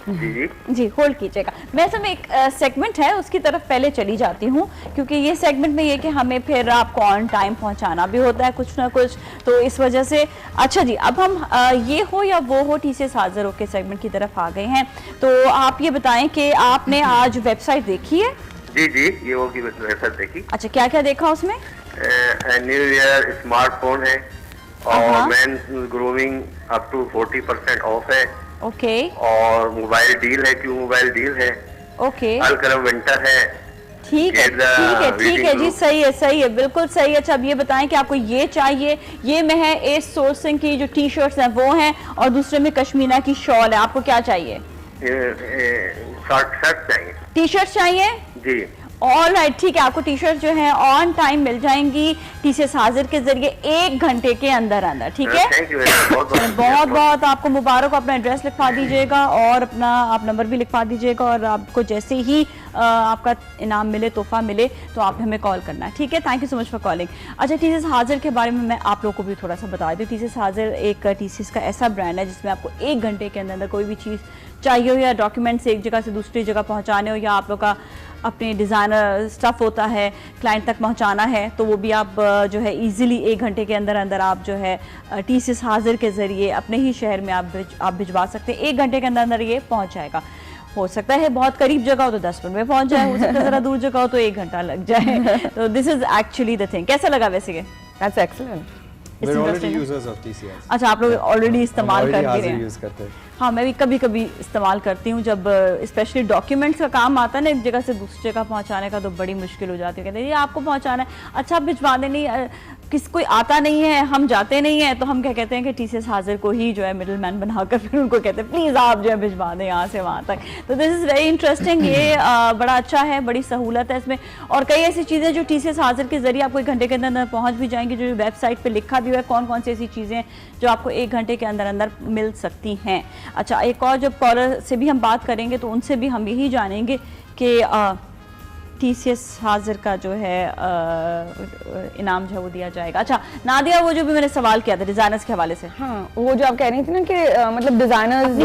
जी जी, होल्ड कीजिएगा। मैं सब एक सेगमेंट है उसकी तरफ पहले चली जाती हूँ, क्योंकि ये सेगमेंट में ये कि हमें फिर आपको ऑन टाइम पहुँचाना भी होता है कुछ ना कुछ, तो इस वजह से। अच्छा जी, अब हम ये हो या वो हो टीसीएस हाजिर हो के सेगमेंट की तरफ आ गए हैं। तो आप ये बताएं कि आपने आज वेबसाइट देखी है? जी, ये वो की वेबसाइट देखी। अच्छा, क्या क्या देखा उसमें? न्यू ईयर स्मार्टफोन है और men's grooming up to 40% off है। ओके। और मोबाइल डील है, क्यों मोबाइल डील है। ओके। अलकरम विंटर है। ठीक है जी, सही है, बिल्कुल सही है। अच्छा, अब ये बताएं कि आपको ये चाहिए, ये में है एस सोर्सिंग की जो टी शर्ट्स हैं वो हैं, और दूसरे में कश्मीना की शॉल है। आपको क्या चाहिए? शर्ट चाहिए। टी शर्ट चाहिए जी। ऑल राइट, ठीक है, आपको टी शर्ट जो है ऑन टाइम मिल जाएंगी टीसीएस हाजिर के जरिए 1 घंटे के अंदर अंदर। ठीक है, बहुत बहुत आपको मुबारक। अपना एड्रेस लिखवा दीजिएगा और अपना आप नंबर भी लिखवा दीजिएगा, और आपको जैसे ही आपका इनाम मिले, तोहफा मिले, तो आप हमें कॉल करना है। ठीक है, thank you so much for calling. अच्छा, टीसीएस हाजिर के बारे में मैं आप लोगों को भी थोड़ा सा बता दूँ। टीसीएस हाजिर एक टीसीएस का ऐसा ब्रांड है जिसमें आपको 1 घंटे के अंदर कोई भी चीज़ चाहिए हो, या डॉक्यूमेंट्स एक जगह से दूसरी जगह पहुंचाने हो, या आप लोग का अपने डिज़ाइनर स्टफ़ होता है क्लाइंट तक पहुंचाना है, तो वो भी आप जो है इजीली 1 घंटे के अंदर अंदर आप जो है टीसीएस हाजिर के ज़रिए अपने ही शहर में आप भिजवा सकते हैं। 1 घंटे के अंदर अंदर ये पहुंच जाएगा। हो सकता है बहुत करीब जगह हो तो 10 मिनट में पहुंच जाए, हो सकता है ज़रा दूर जगह हो तो 1 घंटा लग जाए। तो this is actually the thing. कैसा लगा वैसे? ये दैट्स एक्सीलेंट। अच्छा, आप लोग ऑलरेडी इस्तेमाल कर रहे हैं। हाँ, मैं भी कभी कभी इस्तेमाल करती हूँ, जब स्पेशली डॉक्यूमेंट्स का काम आता है ना एक जगह से दूसरी जगह पहुँचाने का, तो बड़ी मुश्किल हो जाती है। कहते हैं ये आपको पहुँचाना है, अच्छा भिजवा दें, नहीं कोई आता नहीं है, हम जाते नहीं हैं, तो हम क्या कहते हैं कि टीसीएस हाजिर को ही जो है मिडल मैन बनाकर फिर उनको कहते हैं प्लीज़ आप जो है भिजवा दें यहाँ से वहाँ तक। तो दिस इज़ वेरी इंटरेस्टिंग। ये बड़ा अच्छा है, बड़ी सहूलत है इसमें, और कई ऐसी चीज़ें जो टीसीएस हाजिर के जरिए आपको 1 घंटे के अंदर पहुँच भी जाएंगी, जो वेबसाइट पर लिखा भी हुआ है कौन कौन सी ऐसी चीज़ें जो आपको 1 घंटे के अंदर अंदर मिल सकती हैं। अच्छा, एक और जब कॉलर से भी हम बात करेंगे तो उनसे भी हम यही जानेंगे कि TCS हाजिर का जो है इनाम जो है वो दिया जाएगा। अच्छा नादिया, वो जो भी मैंने सवाल किया था डिजाइनर्स के हवाले से, हाँ वो जो आप कह रही थी ना कि मतलब डिजाइनर्स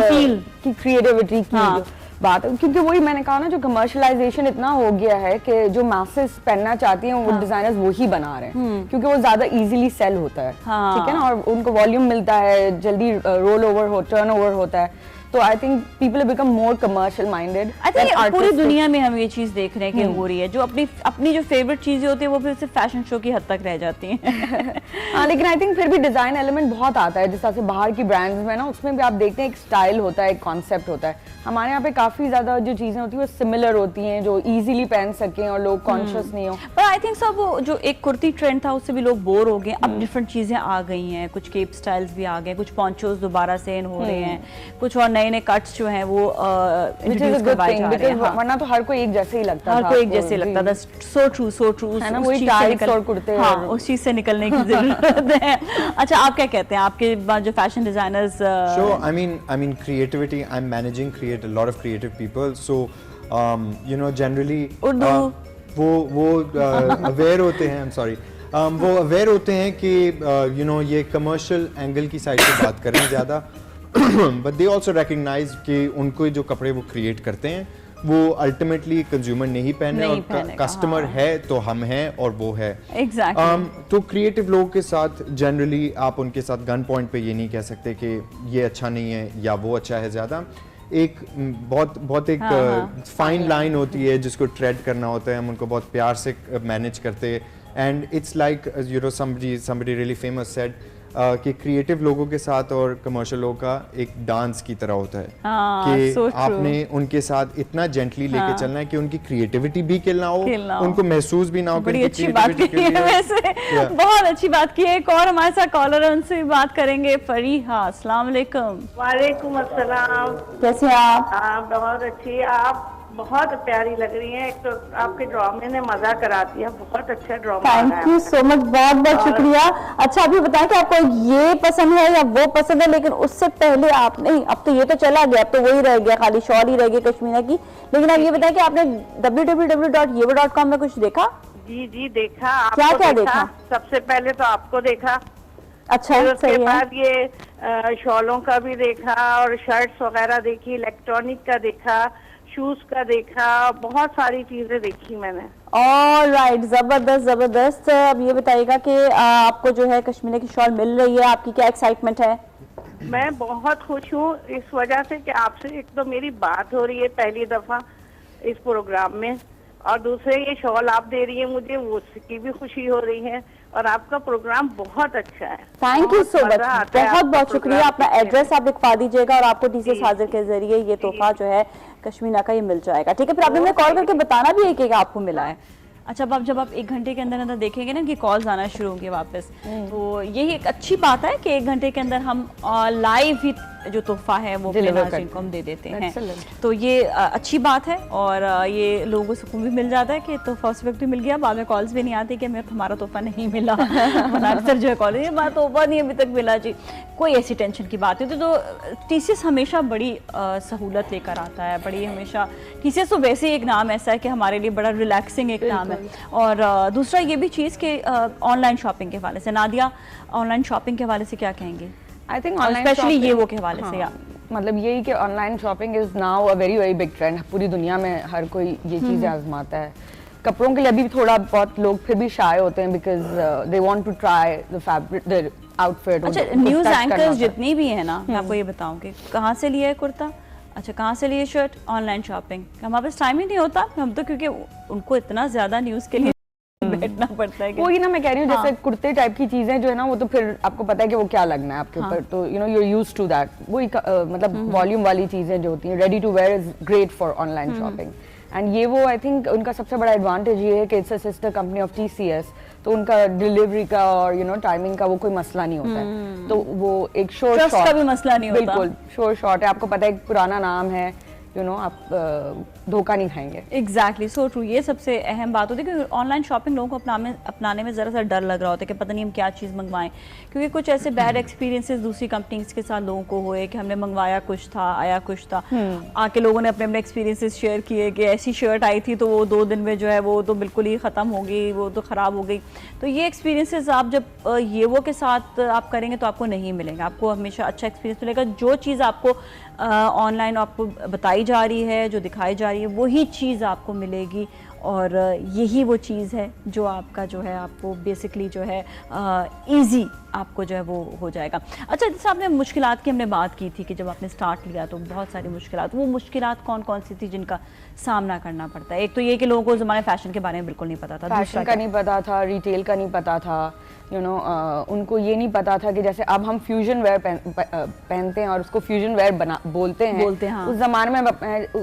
की क्रिएटिविटी की हाँ। जो बात है, क्योंकि वही मैंने कहा ना, जो कमर्शलाइजेशन इतना हो गया है कि जो मैसेस पहनना चाहती हैं वो डिजाइनर्स वही बना रहे हैं, क्योंकि वो ज्यादा इजीली सेल होता है, हाँ। ठीक है ना, और उनको वॉल्यूम मिलता है, जल्दी रोल ओवर टर्न ओवर होता है, तो I think people have become more commercial minded. I think पूरी दुनिया में हम ये चीज देख रहे हैं कि हो रही है, जो अपनी जो फेवरेट चीजें होती है वो फिर सिर्फ फैशन शो की हद तक रह जाती हैं। हाँ, लेकिन आई थिंक फिर भी डिजाइन एलिमेंट बहुत आता है, जिस तरह से बाहर की ब्रांड्स में ना, उसमें भी आप देखते हैं एक स्टाइल होता है, एक कॉन्सेप्ट होता है। हमारे यहाँ पे काफी ज्यादा जो चीजें होती है वो सिमिलर होती हैं, जो इजीली पहन सकें और लोग कॉन्शियस नहीं हो। पर आई थिंक सब वो जो एक कुर्ती ट्रेंड था उससे भी लोग बोर हो गए, अब डिफरेंट चीजें आ गई हैं, कुछ केप स्टाइल्स भी आ गए, कुछ पॉन्चोस दोबारा से इन हो रहे हैं, कुछ और नए नए कट्स जो हैं वो इंट्रोड्यूस करवाए जा रहे हैं। हाँ। वरना तो हर कोई एक जैसे ही लगता था, हर कोई एक जैसे लगता था। सो ट्रू है ना, वही टाइट्स और कुर्ते। हाँ, उस चीज से निकलने की जरूरत है। अच्छा आप क्या कहते हैं, आपके बाद जो fashion designers? So I mean creativity. I'm managing a lot of creative people. So you know generally Urdu वो aware होते हैं. I'm sorry. वो aware होते हैं कि you know ये commercial angle की साइड से बात कर रहे हैं ज़्यादा. But they also recognize कि उनको जो कपड़े वो create करते हैं वो अल्टीमेटली कंज्यूमर नहीं पहने और कस्टमर है तो हम हैं और वो है। Exactly. तो क्रिएटिव लोगों के साथ जनरली आप उनके साथ गन पॉइंट पे ये नहीं कह सकते कि ये अच्छा नहीं है या वो अच्छा है। ज़्यादा एक बहुत एक फाइन लाइन होती है जिसको ट्रेड करना होता है, हम उनको बहुत प्यार से मैनेज करते हैं। And it's like you know somebody really famous said कि क्रिएटिव लोगों के साथ और कमर्शियल लोगों का एक डांस की तरह होता है कि आपने उनके साथ इतना जेंटली लेके चलना है कि उनकी क्रिएटिविटी भी किल ना हो, उनको महसूस भी ना हो। बड़ी अच्छी बात की है वैसे, बहुत अच्छी बात की है। एक और हमारे साथ कॉलर है, उनसे भी बात करेंगे। फरीहा, अस्सलाम वालेकुम। वालेकुम अस्सलाम। कैसे हैं आप? बहुत अच्छी, आप बहुत प्यारी लग रही हैं। एक तो आपके ड्रामे ने मजा करा दिया, बहुत अच्छा drama. Thank you so much, बहुत बहुत शुक्रिया। अच्छा अभी बताएं कि आपको ये पसंद है या वो पसंद है, लेकिन उससे पहले आपने, अब तो ये तो चला गया, अब तो वही रह गया, खाली शॉल ही रह गई कश्मीरा की। लेकिन आप ये बताएं कि आपने www.yevo.com में कुछ देखा? जी जी देखा। क्या देखा? सबसे पहले तो आपको देखा। अच्छा, उसके बाद ये शॉलों का भी देखा और शर्ट्स वगैरह देखी, इलेक्ट्रॉनिक का देखा, शूज का देखा, बहुत सारी चीजें देखी मैंने। ऑलराइट, जबरदस्त जबरदस्त। अब ये बताइएगा कि आपको जो है कश्मीर की शॉल मिल रही है, आपकी क्या एक्साइटमेंट है? मैं बहुत खुश हूँ इस वजह से कि आपसे एक तो मेरी बात हो रही है पहली दफा इस प्रोग्राम में, और दूसरे ये शॉल आप दे रही है मुझे, वो उसकी भी खुशी हो रही है। और आपका प्रोग्राम बहुत अच्छा है। थैंक यू सो मच, बहुत बहुत शुक्रिया। अपना एड्रेस आप लिखवा दीजिएगा और आपको TCS हाजिर के जरिए ये तोहफा जो है कश्मीरा का ये मिल जाएगा। ठीक है, फिर आपने मुझे कॉल करके बताना भी है कि आपको मिला है। अच्छा, अब जब आप 1 घंटे के अंदर अंदर देखेंगे ना कि कॉल्स आना शुरू होंगे वापस, तो यही एक अच्छी बात है कि 1 घंटे के अंदर हम लाइव ही जो तोहफा है वो अपने नाज़रीन को हम दे देते हैं। तो ये अच्छी बात है और ये लोगों को सुकून भी मिल जाता है कि तोहफा उस वक्त भी मिल गया, बाद में कॉल्स भी नहीं आती कि मेरा हमारा तोहफा नहीं मिला। अक्सर जो है कॉल, ये बात तोहफा नहीं अभी तक मिला जी, कोई ऐसी टेंशन की बात नहीं। तो TCS हमेशा बड़ी सहूलत लेकर आता है, बड़ी हमेशा। TCS तो वैसे ही एक नाम ऐसा है कि हमारे लिए बड़ा रिलैक्सिंग एक नाम है। और दूसरा ये भी चीज़ कि ऑनलाइन शॉपिंग के हवाले से, नादिया ऑनलाइन शॉपिंग के हवाले से क्या कहेंगे? आई थिंक स्पेशली ये वो के हवाले से, मतलब यही कि online shopping is now a very very big trend. पूरी दुनिया में हर कोई ये चीजें आजमाता है। कपड़ों के लिए अभी थोड़ा बहुत लोग फिर भी शाय होते हैं because they want to try the fabric, the outfit. अच्छा, न्यूज़ एंकर्स जितनी भी है ना, मैं आपको ये बताऊं कि कहाँ से लिया है कुर्ता, अच्छा कहाँ से लिए शर्ट, ऑनलाइन शॉपिंग। हमारे पास टाइम ही नहीं होता, हम तो क्योंकि उनको इतना ज़्यादा न्यूज़ के लिए बैठना पड़ता है। वही ना मैं कह रही हूँ, जैसे कुर्ते टाइप की चीजें जो है ना, वो तो फिर आपको पता है कि वो क्या लगना है आपके ऊपर, तो you know you are used to that. वही मतलब वॉल्यूम वाली चीजें जो होती हैं, ready to wear is great for online shopping. And ये वो आई थिंक उनका सबसे बड़ा एडवांटेज ये है कि it's a sister company of TCS, तो उनका डिलीवरी का और यू नो टाइमिंग का वो कोई मसला नहीं होता है। तो वो एक शोर शॉट का भी मसला नहीं होता, बिल्कुल शोर शॉट है। आपको पता है पुराना नाम है, आप धोखा नहीं खाएंगे। Exactly, so true. ये सबसे अहम बात होती है कि ऑनलाइन शॉपिंग लोगों को अपनाने में ज़रा सा डर लग रहा होता है कि पता नहीं हम क्या चीज़ मंगवाएं, क्योंकि कुछ ऐसे बैड एक्सपीरियंसेस दूसरी कंपनीज के साथ लोगों को हुए कि हमने मंगवाया कुछ था, आया कुछ था। आके लोगों ने अपने अपने एक्सपीरियंसेस शेयर किए कि ऐसी शर्ट आई थी तो वो 2 दिन में जो है वो तो बिल्कुल ही ख़त्म हो गई, वो तो ख़राब हो गई। तो ये एक्सपीरियंसेस आप जब ये वो के साथ आप करेंगे तो आपको नहीं मिलेगा, आपको हमेशा अच्छा एक्सपीरियंस मिलेगा। जो चीज़ आपको ऑनलाइन आपको बताई जा रही है, जो दिखाई जा रही है, वही चीज़ आपको मिलेगी और यही वो चीज़ है जो आपका जो है आपको बेसिकली जो है इजी आपको जो है वो हो जाएगा। अच्छा, जैसे आपने मुश्किलात की हमने बात की थी कि जब आपने स्टार्ट लिया तो बहुत सारी मुश्किलात, वो मुश्किलात कौन कौन सी थी जिनका सामना करना पड़ता है? एक तो ये कि लोगों को ज़माने फ़ैशन के बारे में बिल्कुल नहीं पता था, फैशन का नहीं पता था, रिटेल का नहीं पता था, उनको ये नहीं पता था कि जैसे अब हम फ्यूजन वेयर पहनते हैं और उसको फ्यूजन वेयर बोलते हैं। हाँ। उस जमाने में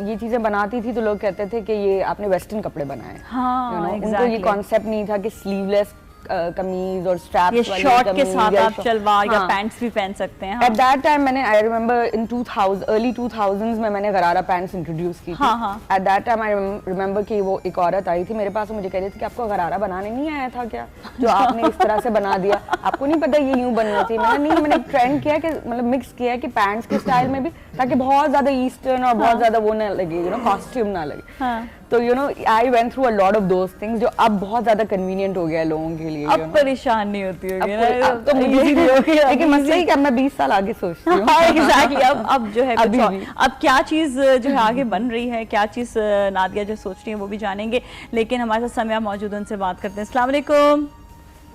ये चीज़ें बनाती थी तो लोग कहते थे कि ये आपने वेस्टर्न कपड़े बनाए। हाँ, उनको ये कॉन्सेप्ट नहीं था कि स्लीवलेस कमीज और स्ट्रैप्स वाली शॉर्ट के कमीज साथ या आप शलवार या हाँ। पैंट्स भी पहन सकते हैं। एट दैट टाइम मैंने I remember in early 2000s में मैंने गरारा पैंट्स इंट्रोड्यूस की थी। At that time I remember कि वो एक औरत आई थी मेरे पास और मुझे कह रही थी कि आपको गरारा बनाने नहीं आया था क्या, जो आपने इस तरह से बना दिया, आपको नहीं पता ये यूं बनना चाहिए। मैंने ट्रेंड किया कि मतलब मिक्स किया कि पैंट्स के स्टाइल में भी, ताकि बहुत ज्यादा ईस्टर्न और बहुत ज्यादा वो ना लगे, कॉस्ट्यूम ना लगे। तो I went through a lot of those things जो अब बहुत ज्यादा कन्वीनियंट हो गया है लोगों के लिए। अब परेशान नहीं होती होगी ना? अब तो मुझे भी लेकिन मसला ही कि अब मैं 20 साल आगे सोचती हूँ। एग्जैक्टली, अब जो है कुछ अभी और। भी। अब क्या चीज़ जो है आगे बन रही है, क्या चीज़ नादिया जो सोच रही है वो भी जानेंगे, लेकिन हमारे साथ समिया मौजूद है, उनसे बात करते हैं। अस्सलाम वालेकुम।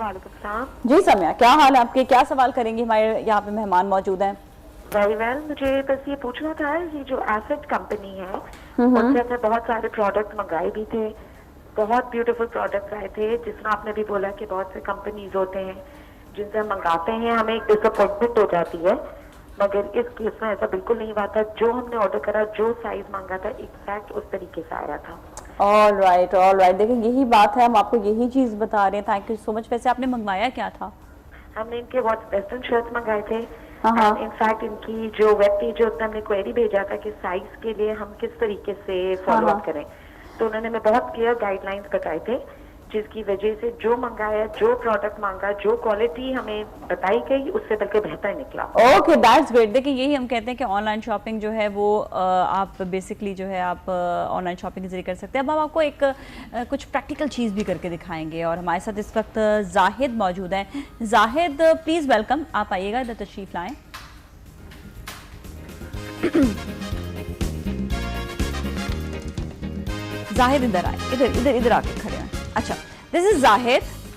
वालेकुम सलाम। जी समिया, क्या हाल है आपके? क्या सवाल करेंगे? हमारे यहाँ पे मेहमान मौजूद हैं। वेरी वेल, मुझे बस ये पूछना था, ये जो एसेट कंपनी है उनसे हमने बहुत सारे प्रोडक्ट मंगाए भी थे, बहुत ब्यूटीफुल प्रोडक्ट्स आए थे। जिस तरह आपने भी बोला कि बहुत से कंपनीज होते हैं जिनसे हम मंगाते हैं हमें एक डिसअपॉइंटमेंट हो जाती है, मगर इस केस में ऐसा बिल्कुल नहीं हुआ था। जो हमने ऑर्डर करा, जो साइज मांगा था, एग्जैक्ट उस तरीके से आया था। All right. देखिए यही बात है, हम आपको यही चीज़ बता रहे हैं। Thank you so much. वैसे आपने मंगवाया क्या था? हमने इनके वेस्टर्न शर्ट्स मंगाए थे। इनफैक्ट इनकी जो वेब पेज है उसमें हमने क्वेरी भेजा था कि साइज के लिए हम किस तरीके से फॉलो अप करें, तो उन्होंने हमें बहुत क्लियर गाइडलाइंस बताए थे, जिसकी वजह से जो मंगाया, जो प्रोडक्ट मांगा, जो क्वालिटी हमें बताई गई उससे बल्कि बेहतर निकला। Okay, that's great. देखिए यही हम कहते हैं कि ऑनलाइन शॉपिंग जो है वो आप बेसिकली जो है आप ऑनलाइन शॉपिंग के जरिए कर सकते हैं। अब हम आपको एक कुछ प्रैक्टिकल चीज़ भी करके दिखाएंगे और हमारे साथ इस वक्त जाहिद मौजूद हैं। जाहिद प्लीज़ वेलकम, आप आइएगा, इधर तशरीफ लाएँ। जाहिद इधर आए, इधर आके खड़े हैं। अच्छा, दिस इज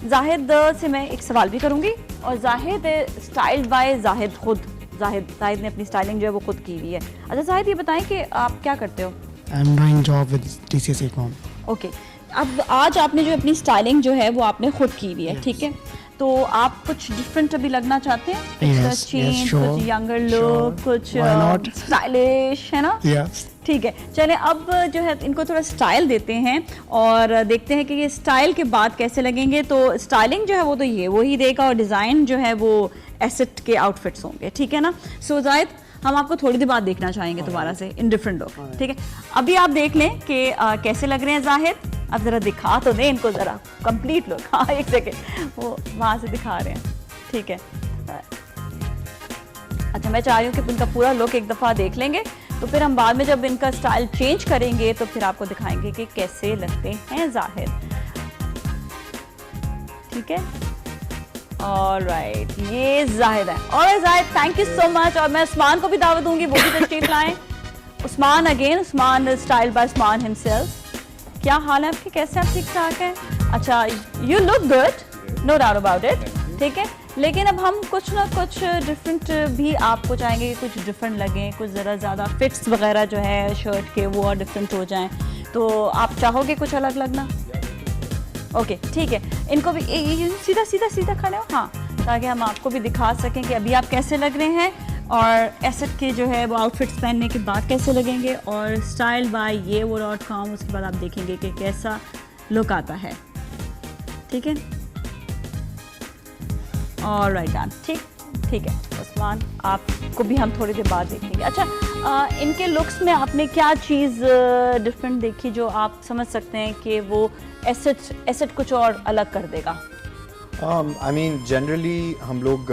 जाहिद से मैं एक सवाल भी करूंगी और जाहिद स्टाइल्ड बाय जाहिद खुद। जाहिद ने अपनी स्टाइलिंग जो है वो खुद की हुई है। अच्छा जाहिद, ये बताएं कि आप क्या करते हो? I am doing job with TCS ecom। Okay, अब आज आपने जो अपनी स्टाइलिंग जो है वो आपने खुद की हुई है, ठीक है? तो आप कुछ डिफरेंट अभी लगना चाहते हैं? Yes, चेंज, sure, कुछ यंगर लुक, कुछ Why not? स्टाइलिश, है ना? Yes. ठीक है, चले अब जो है इनको थोड़ा स्टाइल देते हैं और देखते हैं कि ये स्टाइल के बाद कैसे लगेंगे। तो स्टाइलिंग जो है वो तो ये वो ही देगा और डिज़ाइन जो है वो एसेट के आउटफिट्स होंगे, ठीक है ना? सो जाहिद, हम आपको थोड़ी देर बाद देखना चाहेंगे दोबारा से इन डिफरेंट लुक, ठीक है? अभी आप देख लें कि कैसे लग रहे हैं जाहिद। अब ज़रा दिखा तो दें इनको ज़रा कंप्लीट लुक। हाँ, एक सेकेंड, वो वहाँ से दिखा रहे हैं, ठीक है? अच्छा, मैं चाह रही हूँ कि इनका पूरा लुक एक दफ़ा देख लेंगे, तो फिर हम बाद में जब इनका स्टाइल चेंज करेंगे तो फिर आपको दिखाएंगे कि कैसे लगते हैं जाहिद, ठीक है? ऑलराइट, ये जाहिद है। Alright Zahid, thank you so much. और मैं उस्मान को भी दावत दूंगी, वो भी तशरीफ लाएं। Usman again, Usman style by Usman himself. क्या हाल है आपके? कैसे आप? ठीक ठाक हैं? अच्छा, you look good, no doubt about it, ठीक है? लेकिन अब हम कुछ ना कुछ डिफरेंट भी आपको चाहेंगे कि कुछ डिफरेंट लगें, कुछ ज़रा ज़्यादा फिट्स वगैरह जो है शर्ट के वो और डिफरेंट हो जाएं, तो आप चाहोगे कुछ अलग लगना? ओके, ठीक है। इनको भी सीधा खड़े हो, हाँ, ताकि हम आपको भी दिखा सकें कि अभी आप कैसे लग रहे हैं और एसेट के जो है वो आउटफिट्स पहनने के बाद कैसे लगेंगे। और स्टाइल बाय yewo.com, उसके बाद आप देखेंगे कि कैसा लुक आता है, ठीक है? ऑलराइट डन, ठीक। ठीक है उस्मान, आपको भी हम थोड़ी देर बाद देखेंगे। अच्छा, इनके लुक्स में आपने क्या चीज़ डिफरेंट देखी जो आप समझ सकते हैं कि वो एसेट कुछ और अलग कर देगा? आई मीन जनरली हम लोग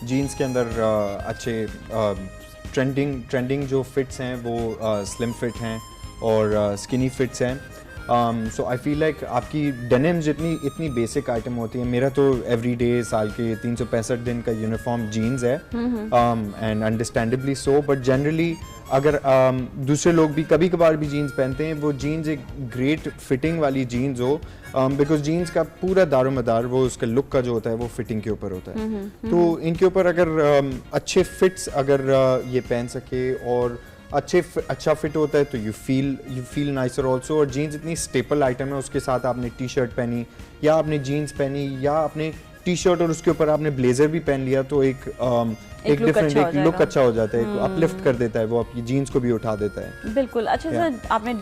जीन्स के अंदर अच्छे ट्रेंडिंग जो फिट्स हैं वो स्लिम फिट हैं और स्किनी फिट्स हैं। सो आई फील लाइक आपकी डेनिम जितनी इतनी बेसिक आइटम होती है, मेरा तो एवरीडे साल के 365 दिन का यूनिफॉर्म जीन्स है and understandably so, but generally अगर दूसरे लोग भी कभी कभार भी जीन्स पहनते हैं, वो जीन्स एक ग्रेट फिटिंग वाली जीन्स हो, बिकॉज जीन्स का पूरा दारोमदार वो उसका लुक का जो होता है वो फिटिंग के ऊपर होता है। तो इनके ऊपर अगर अच्छे फिट्स अगर ये पहन सके और अच्छा फिट होता है तो यू फील नाइसर ऑल्सो। और जीन्स इतनी स्टेपल आइटम है, उसके साथ आपने टी शर्ट पहनी या आपने जीन्स पहनी या आपने टी शर्ट और उसके ऊपर आपने ब्लेजर भी पहन लिया तो एक डिफरेंट एक लुक अच्छा हो जाता है, एक अपलिफ्ट कर देता है, वो आपकी जीन्स को भी उठा देता है। बिल्कुल। अच्छा सर, आपने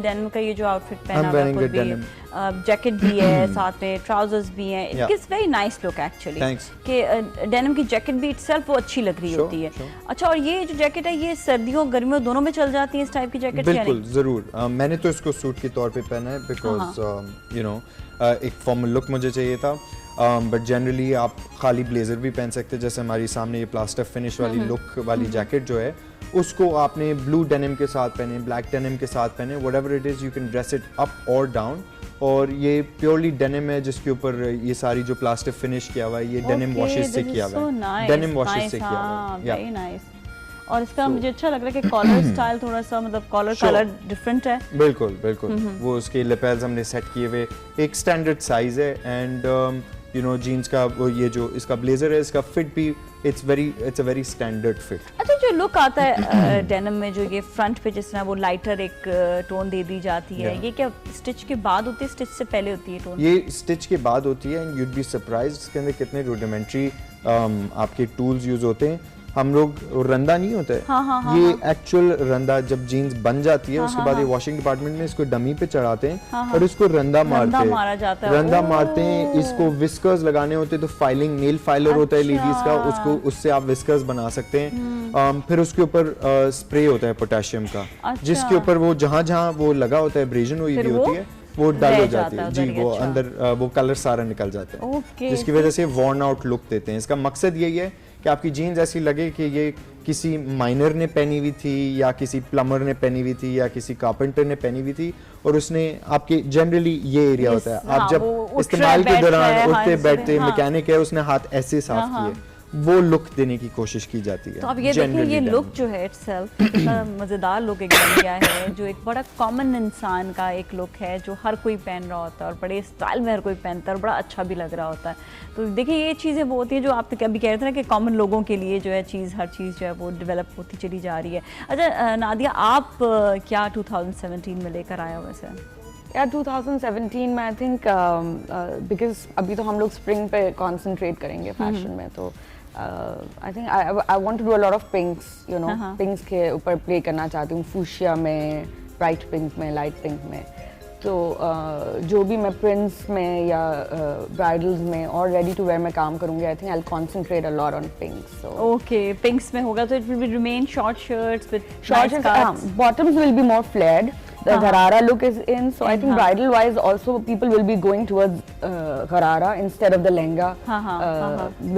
डेनिम का ये जो आउटफिट पहना हुआ है, जैकेट भी है, साथ में ट्राउजर्स भी हैं, it is very nice look actually, कि डेनिम की जैकेट भी इटसेल्फ वो अच्छी लग रही होती है। अच्छा, और ये जो जैकेट है ये सर्दियों गर्मियों दोनों में चल जाती है इस टाइप की जैकेट? बिल्कुल जरूर, मैंने तो इसको सूट के तौर पे पहना है बिकॉज यू नो एक फॉर्मल लुक मुझे चाहिए था, बट जनरली आप खाली ब्लेजर भी पहन सकते हैं। जैसे हमारी सामने ये प्लास्टर फिनिश वाली लुक वाली जैकेट जो है उसको आपने ब्लू डेनिम के साथ पहने, ब्लैक डेनिम के साथ पहने, whatever it is you can dress it up और डाउन। और ये प्योरली डेनिम है जिसके ऊपर ये सारी जो प्लास्टर फिनिश किया हुआ है ये डेनिम वॉशेस से किया हुआ है, डेनिम वॉशेस से किया हुआ है। Very nice. और इसका मुझे अच्छा लग रहा है कि कॉलर स्टाइल थोड़ा सा मतलब कॉलर डिफरेंट है। बिल्कुल बिल्कुल, वो उसके लेपेल्स हमने सेट किए हुए, एक स्टैंडर्ड साइज है एंड यू नो जीन्स का वो ये जो इसका ब्लेजर है इसका फिट भी it's a very standard fit. अच्छा, जो लुक आता है डेनिम में जो ये फ्रंट पे जिस तरह वो लाइटर एक टोन दे दी जाती है, ये क्या स्टिच के बाद होती है, स्टिच से पहले होती है टोन? ये स्टिच के बाद होती है एंड यूड बी सरप्राइज्ड इसके अंदर कितने रूडिमेंट्री आपके टूल्स यूज होते हैं। हम लोग रंदा नहीं होता है, ये एक्चुअल रंदा जब जीन्स बन जाती है उसके बाद ये वॉशिंग डिपार्टमेंट में इसको डमी पे चढ़ाते हैं और इसको रंदा मारते हैं। इसको विस्कर्स लगाने होते हैं तो फाइलिंग नेल फाइलर होता है लेडीज का, उससे आप विस्कर्स बना सकते हैं। फिर उसके ऊपर स्प्रे होता है पोटेशियम का, जिसके ऊपर वो जहाँ वो लगा होता है एब्रेजन हुई भी होती है वो डल हो जाती है जी, वो अंदर वो कलर सारा निकल जाता है, जिसकी वजह से वॉर्न आउट लुक देते हैं। इसका मकसद यही है कि आपकी जीन्स ऐसी लगे कि ये किसी माइनर ने पहनी हुई थी या किसी प्लम्बर ने पहनी हुई थी या किसी कारपेंटर ने पहनी हुई थी और उसने आपके जनरली ये एरिया होता है आप जब इस्तेमाल के दौरान उठते बैठते मैकेनिक है उसने हाथ ऐसे साफ किए, वो लुक देने की कोशिश की जाती है। तो अब ये देखिए ये लुक जो है इटसेल्फ मज़ेदार लुक एक बन गया है, जो एक बड़ा कॉमन इंसान का एक लुक है जो हर कोई पहन रहा होता है और बड़े स्टाइल में हर कोई पहनता है और बड़ा अच्छा भी लग रहा होता है। तो देखिए ये चीज़ें वो होती हैं जो आप अभी कह रहे थे ना कि कॉमन लोगों के लिए जो है हर चीज़ जो है वो डेवलप होती चली जा रही है। अच्छा नादिया, आप क्या 2017 में लेकर आए हो वैसे? यार 2017 में आई थिंक बिकॉज अभी तो हम लोग स्प्रिंग पे कॉन्सेंट्रेट करेंगे फैशन में, तो I think I want to do a lot of pinks, you know, pinks के ऊपर प्ले करना चाहती हूँ, फूशिया में, ब्राइट पिंक में, लाइट पिंक में। तो जो भी मैं प्रिंट्स में या ब्राइडल्स में और रेडी टू वेयर में काम करूँगी, आई think I will concentrate a lot on पिंक्स। So okay, पिंक्स में होगा तो it will be remain short shirts with bottoms will be more flared. The Gharara look is in, so I think bridal wise also people will be going towards Gharara instead of the lehenga,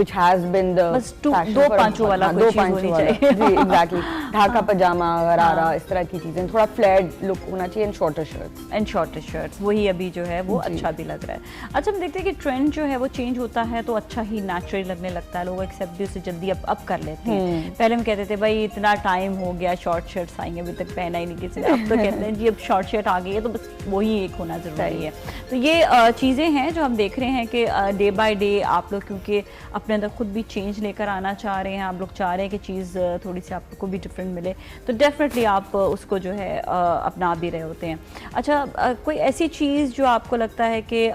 which has been the fashion दो पांचों वाला कोई चीज होनी चाहिए। जी exactly, Dhaka पजामा, Gharara, इस तरह की चीजें, थोड़ा flared look होना चाहिए, and shorter shirts, वही अभी जो है वो अच्छा भी लग रहा है। अच्छा, हम देखते हैं कि ट्रेंड जो है वो चेंज होता है तो अच्छा ही नेचुरल लगने लगता है, लोग एक्सेप्ट भी उसे जल्दी अब कर लेते हैं। पहले हम कहते थे भाई इतना टाइम हो गया शॉर्ट शर्ट्स आएंगे अभी तक पहना ही नहीं किसी ने, अब तो कहते हैं जी शॉर्ट शर्ट आ गई है तो बस वही एक होना ज़रूरी है। तो ये चीज़ें हैं जो हम देख रहे हैं कि डे बाय डे आप लोग क्योंकि अपने अंदर खुद भी चेंज लेकर आना चाह रहे हैं, आप लोग चाह रहे हैं कि चीज़ थोड़ी सी आपको भी डिफरेंट मिले, तो डेफिनेटली आप उसको जो है अपना भी रहे होते हैं। अच्छा, कोई ऐसी चीज़ जो आपको लगता है कि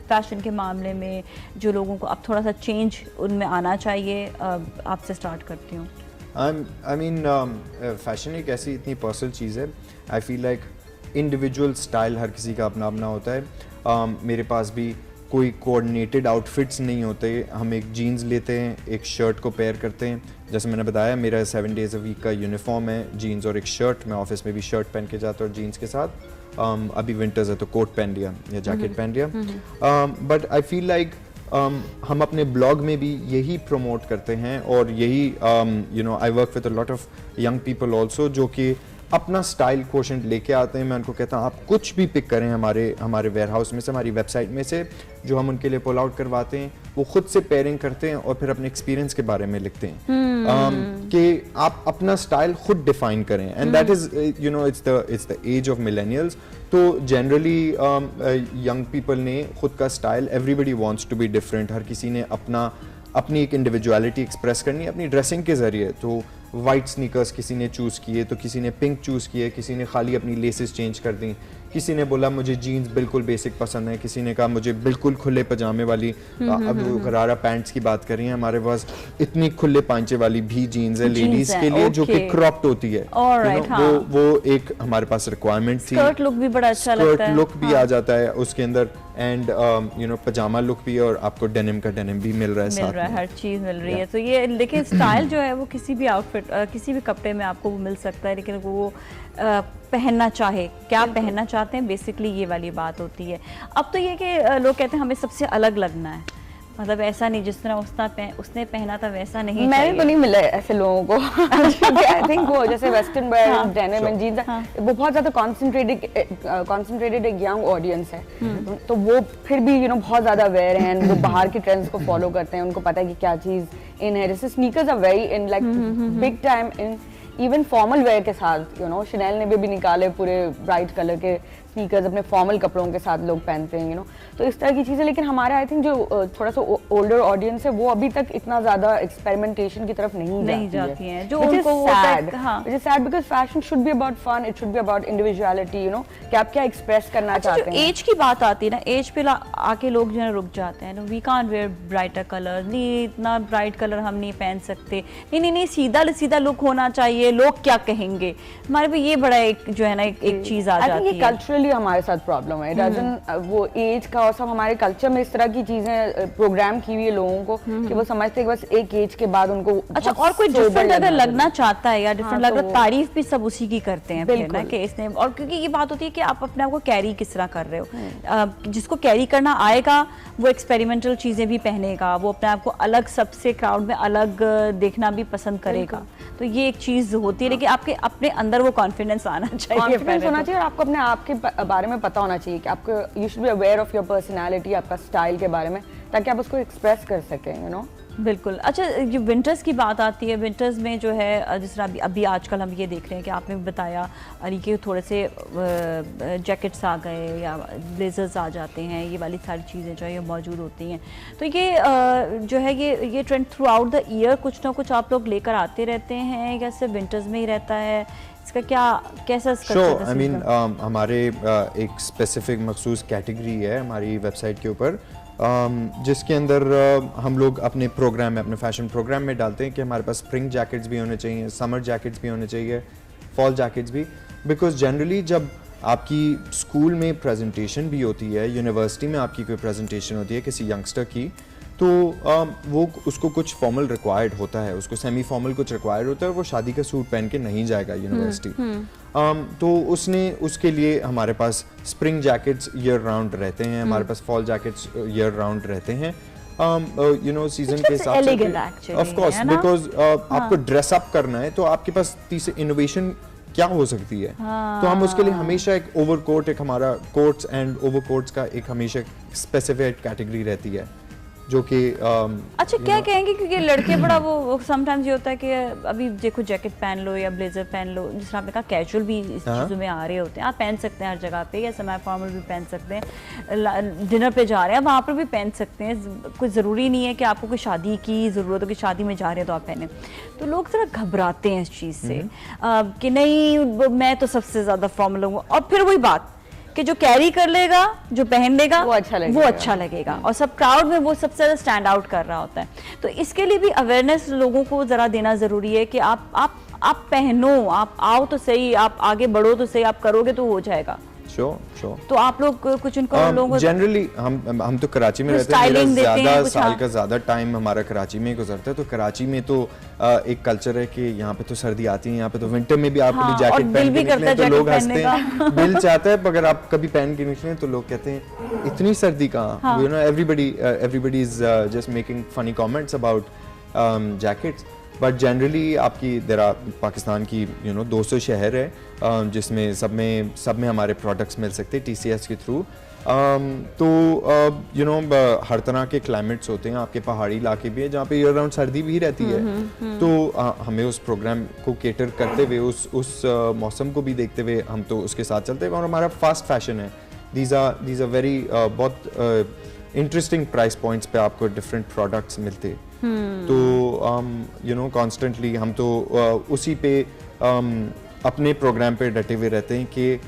फैशन के मामले में जो लोगों को अब थोड़ा सा चेंज उनमें आना चाहिए, आपसे स्टार्ट करती हूँ। आई मीन फैशन एक ऐसी इतनी पर्सनल चीज़ है, I feel like individual style हर किसी का अपना अपना होता है। मेरे पास भी कोई कोऑर्डिनेटेड आउटफिट्स नहीं होते। हम एक जीन्स लेते हैं, एक शर्ट को पेयर करते हैं। जैसे मैंने बताया, मेरा 7 डेज़ अ वीक का यूनिफॉर्म है, जीन्स और एक शर्ट। मैं ऑफिस में भी शर्ट पहन के जाता हूँ और जीन्स के साथ। अभी विंटर्स है तो कोट पहन लिया या जैकेट पहन लिया। बट आई फील लाइक हम अपने ब्लॉग में भी यही प्रमोट करते हैं और यही you know I work with a lot of young people also जो कि अपना स्टाइल कोशेंट लेके आते हैं। मैं उनको कहता हूँ आप कुछ भी पिक करें हमारे वेयर हाउस में से, हमारी वेबसाइट में से, जो हम उनके लिए पुल आउट करवाते हैं, वो खुद से पेयरिंग करते हैं और फिर अपने एक्सपीरियंस के बारे में लिखते हैं कि आप अपना स्टाइल खुद डिफाइन करें। And that is you know it's the age of millennials. तो जनरली यंग पीपल ने खुद का style, everybody wants to be different. हर किसी ने अपनी एक इंडिविजुअलिटी एक्सप्रेस करनी है अपनी ड्रेसिंग के ज़रिए। तो वाइट स्नीकर्स किसी ने चूज़ किए, तो किसी ने पिंक चूज़ किए, किसी ने खाली अपनी लेसेस चेंज कर दी, किसी ने बोला मुझे जीन्स बिल्कुल बेसिक पसंद है, किसी ने कहा मुझे बिल्कुल खुले पजामे वाली। अब गरारा पैंट्स की बात कर रही हैं, हमारे पास इतनी खुले पांचे वाली भी जीन्स है लेडीज के लिए जो कि क्रॉप्ड होती है। वो एक हमारे पास रिक्वायरमेंट थी। स्कर्ट लुक भी बड़ा अच्छा लगता है, स्कर्ट लुक भी आ जाता है उसके अंदर, एंड यू नो पजामा लुक भी, और आपको डेनिम का डेनिम भी मिल रहा है साथ में। हर चीज मिल रही है। तो ये लेकिन स्टाइल जो है वो किसी भी आउटफिट किसी भी कपड़े में आपको वो मिल सकता है, लेकिन वो पहनना चाहे, क्या पहनना चाहते हैं, बेसिकली ये वाली बात होती है। अब तो ये कि लोग कहते हैं हमें सबसे अलग लगना है, मतलब ऐसा नहीं जिस तरह उसने पहना था वैसा नहीं। मैंने तो नहीं मिला है ऐसे लोगों को। आई थिंक वो जैसे western wear, denim and jeans, वो बहुत ज्यादा कॉन्सेंट्रेटेड एक यंग ऑडियंस है। तो वो फिर भी बहुत ज्यादा अवेयर हैं, वो बाहर की ट्रेंड्स को फॉलो करते हैं, उनको पता है कि क्या चीज इन है। जैसे sneakers are very in like big time in even formal wear के साथ। शनेल ने भी निकाले पूरे ब्राइट कलर के स्नीकर्स अपने फॉर्मल कपड़ों के साथ लोग पहनते हैं। तो इस तरह की चीज़ें। लेकिन हमारे आई थिंक जो थोड़ा सा ओल्डर ऑडियंस है वो अभी तक इतना ज़्यादा एक्सपेरिमेंटेशन की तरफ नहीं जाती है, जो उनको sad because fashion should be about fun, it should be about individuality, कि आप क्या एक्सप्रेस करना चाहते हैं। एज की बात आती है ना, एज पे आके लोग जो है रुक जाते हैं। We can't wear brighter colour, नहीं इतना ब्राइट कलर हम नहीं पहन सकते, नहीं सीधा लुक होना चाहिए, लोग क्या कहेंगे। हमारे पे ये बड़ा एक जो है ना एक चीज आ जाती है। कल्चरली हमारे साथ प्रॉब्लम है। वो एज का और सब हमारे कल्चर में इस तरह की चीजें प्रोग्राम की हुई है लोगों को कि वो समझते हैं कि बस एक एज के बाद उनको अच्छा और कोई डिफरेंट अगर लगना चाहता है या डिफरेंट लग रहा, तारीफ भी सब उसी की करते हैं फिर ना कि इसने। और क्योंकि ये बात होती है कि आप अपने आप को कैरी किस तरह कर रहे हो। जिसको कैरी करना आएगा वो एक्सपेरिमेंटल चीजें भी पहनेगा, वो अपने आप को अलग सबसे क्राउड में अलग देखना भी पसंद करेगा। तो ये एक चीज होती है, लेकिन आपके अपने अंदर वो कॉन्फिडेंस आना चाहिए, कॉन्फिडेंस होना चाहिए, और आपको अपने आप के बारे में पता होना चाहिए कि आपको you should be aware of your personality, आपका स्टाइल के बारे में, ताकि आप उसको एक्सप्रेस कर सकें। बिल्कुल। अच्छा, जो विंटर्स की बात आती है, विंटर्स में जो है जिस तरह अभी आजकल हम ये देख रहे हैं कि आपने बताया अली के थोड़े से जैकेट्स आ गए या ब्लेजर्स आ जाते हैं, ये वाली सारी चीज़ें जो है ये मौजूद होती हैं। तो ये जो है ये trend through out the year कुछ ना कुछ आप लोग लेकर आते रहते हैं या सिर्फ विंटर्स में ही रहता है? इसका कैसा आई मीन हमारे एक स्पेसिफिक मखसूस कैटेगरी है हमारी वेबसाइट के ऊपर, जिसके अंदर हम लोग अपने प्रोग्राम में, अपने फैशन प्रोग्राम में डालते हैं कि हमारे पास स्प्रिंग जैकेट्स भी होने चाहिए, समर जैकेट्स भी होने चाहिए, फॉल जैकेट्स भी। बिकॉज जनरली जब आपकी स्कूल में प्रेजेंटेशन भी होती है, यूनिवर्सिटी में आपकी कोई प्रेजेंटेशन होती है किसी यंगस्टर की, तो वो उसको कुछ फॉर्मल रिक्वायर्ड होता है, उसको सेमी फॉर्मल कुछ रिक्वायर्ड होता है, वो शादी का सूट पहन के नहीं जाएगा यूनिवर्सिटी। तो उसके लिए हमारे पास स्प्रिंग जैकेट्स ईयर राउंड रहते हैं, हमारे पास फॉल जैकेट्स ईयर राउंड रहते हैं, सीजन के हिसाब से। ऑफ कोर्स, बिकॉज आपको ड्रेस अप करना है तो आपके पास तीसरी इनोवेशन क्या हो सकती है। तो हम उसके लिए हमेशा एक ओवरकोट, एक हमारा कोट्स एंड ओवरकोट्स का एक हमेशा स्पेसिफिक कैटेगरी रहती है जो कि अच्छा क्या कहेंगे, क्योंकि लड़के बड़ा वो समटाइम्स ये होता है कि अभी देखो जैकेट पहन लो या ब्लेजर पहन लो, जिस तरह आपने कहा कैजुअल भी इस चीज़ों में आ रहे होते हैं, आप पहन सकते हैं हर जगह पे, या सेमी फॉर्मल भी पहन सकते हैं, डिनर पे जा रहे हैं वहाँ पर भी पहन सकते हैं, कोई ज़रूरी नहीं है कि आपको कोई शादी की ज़रूरत हो कि शादी में जा रहे हैं तो आप पहने। तो लोग ज़रा घबराते हैं इस चीज़ से कि नहीं मैं तो सबसे ज़्यादा फॉर्मल हूँ, और फिर वही बात कि जो कैरी कर लेगा, जो पहन लेगा वो अच्छा लगेगा और सब क्राउड में वो सबसे ज़्यादा स्टैंड आउट कर रहा होता है। तो इसके लिए भी अवेयरनेस लोगों को ज़रा देना ज़रूरी है कि आप पहनो, आप आओ तो सही, आप आगे बढ़ो तो सही, आप करोगे तो हो जाएगा। श्योर। तो आप लोग कुछ उनको लोगों को जनरली हम तो कराची में रहते हैं, styling मेरा देते हैं ज़्यादा कुछ, साल हाँ। का ज़्यादा टाइम हमारा कराची में ही गुजरता है। तो कराची में तो एक कल्चर है कि यहाँ पे तो सर्दी आती है, यहाँ पे तो विंटर में भी आप हाँ, कभी और जैकेट दिल पहन भी के करता है निकलें तो लोग जैकेट हंसते पहनने हैं, दिल चाहता है, अगर आप कभी पहन के निकलें तो लोग कहते हैं इतनी सर्दी कहाँ, you know everybody is just making funny comments about jackets, but generally आपकी पाकिस्तान की 200 शहर है जिसमें सब में हमारे प्रोडक्ट्स मिल सकते हैं TCS के थ्रू। तो हर तरह के क्लाइमेट्स होते हैं, आपके पहाड़ी इलाके भी है जहाँ पे ईयर राउंड सर्दी भी रहती है। तो हमें उस प्रोग्राम को केटर करते हुए उस मौसम को भी देखते हुए हम तो उसके साथ चलते हैं। और हमारा फास्ट फैशन है, दीज आर वेरी बहुत इंटरेस्टिंग प्राइस पॉइंट्स पे आपको डिफरेंट प्रोडक्ट्स मिलते हैं। तो कॉन्स्टेंटली हम तो उसी पे अपने प्रोग्राम पे डटे हुए रहते हैं कि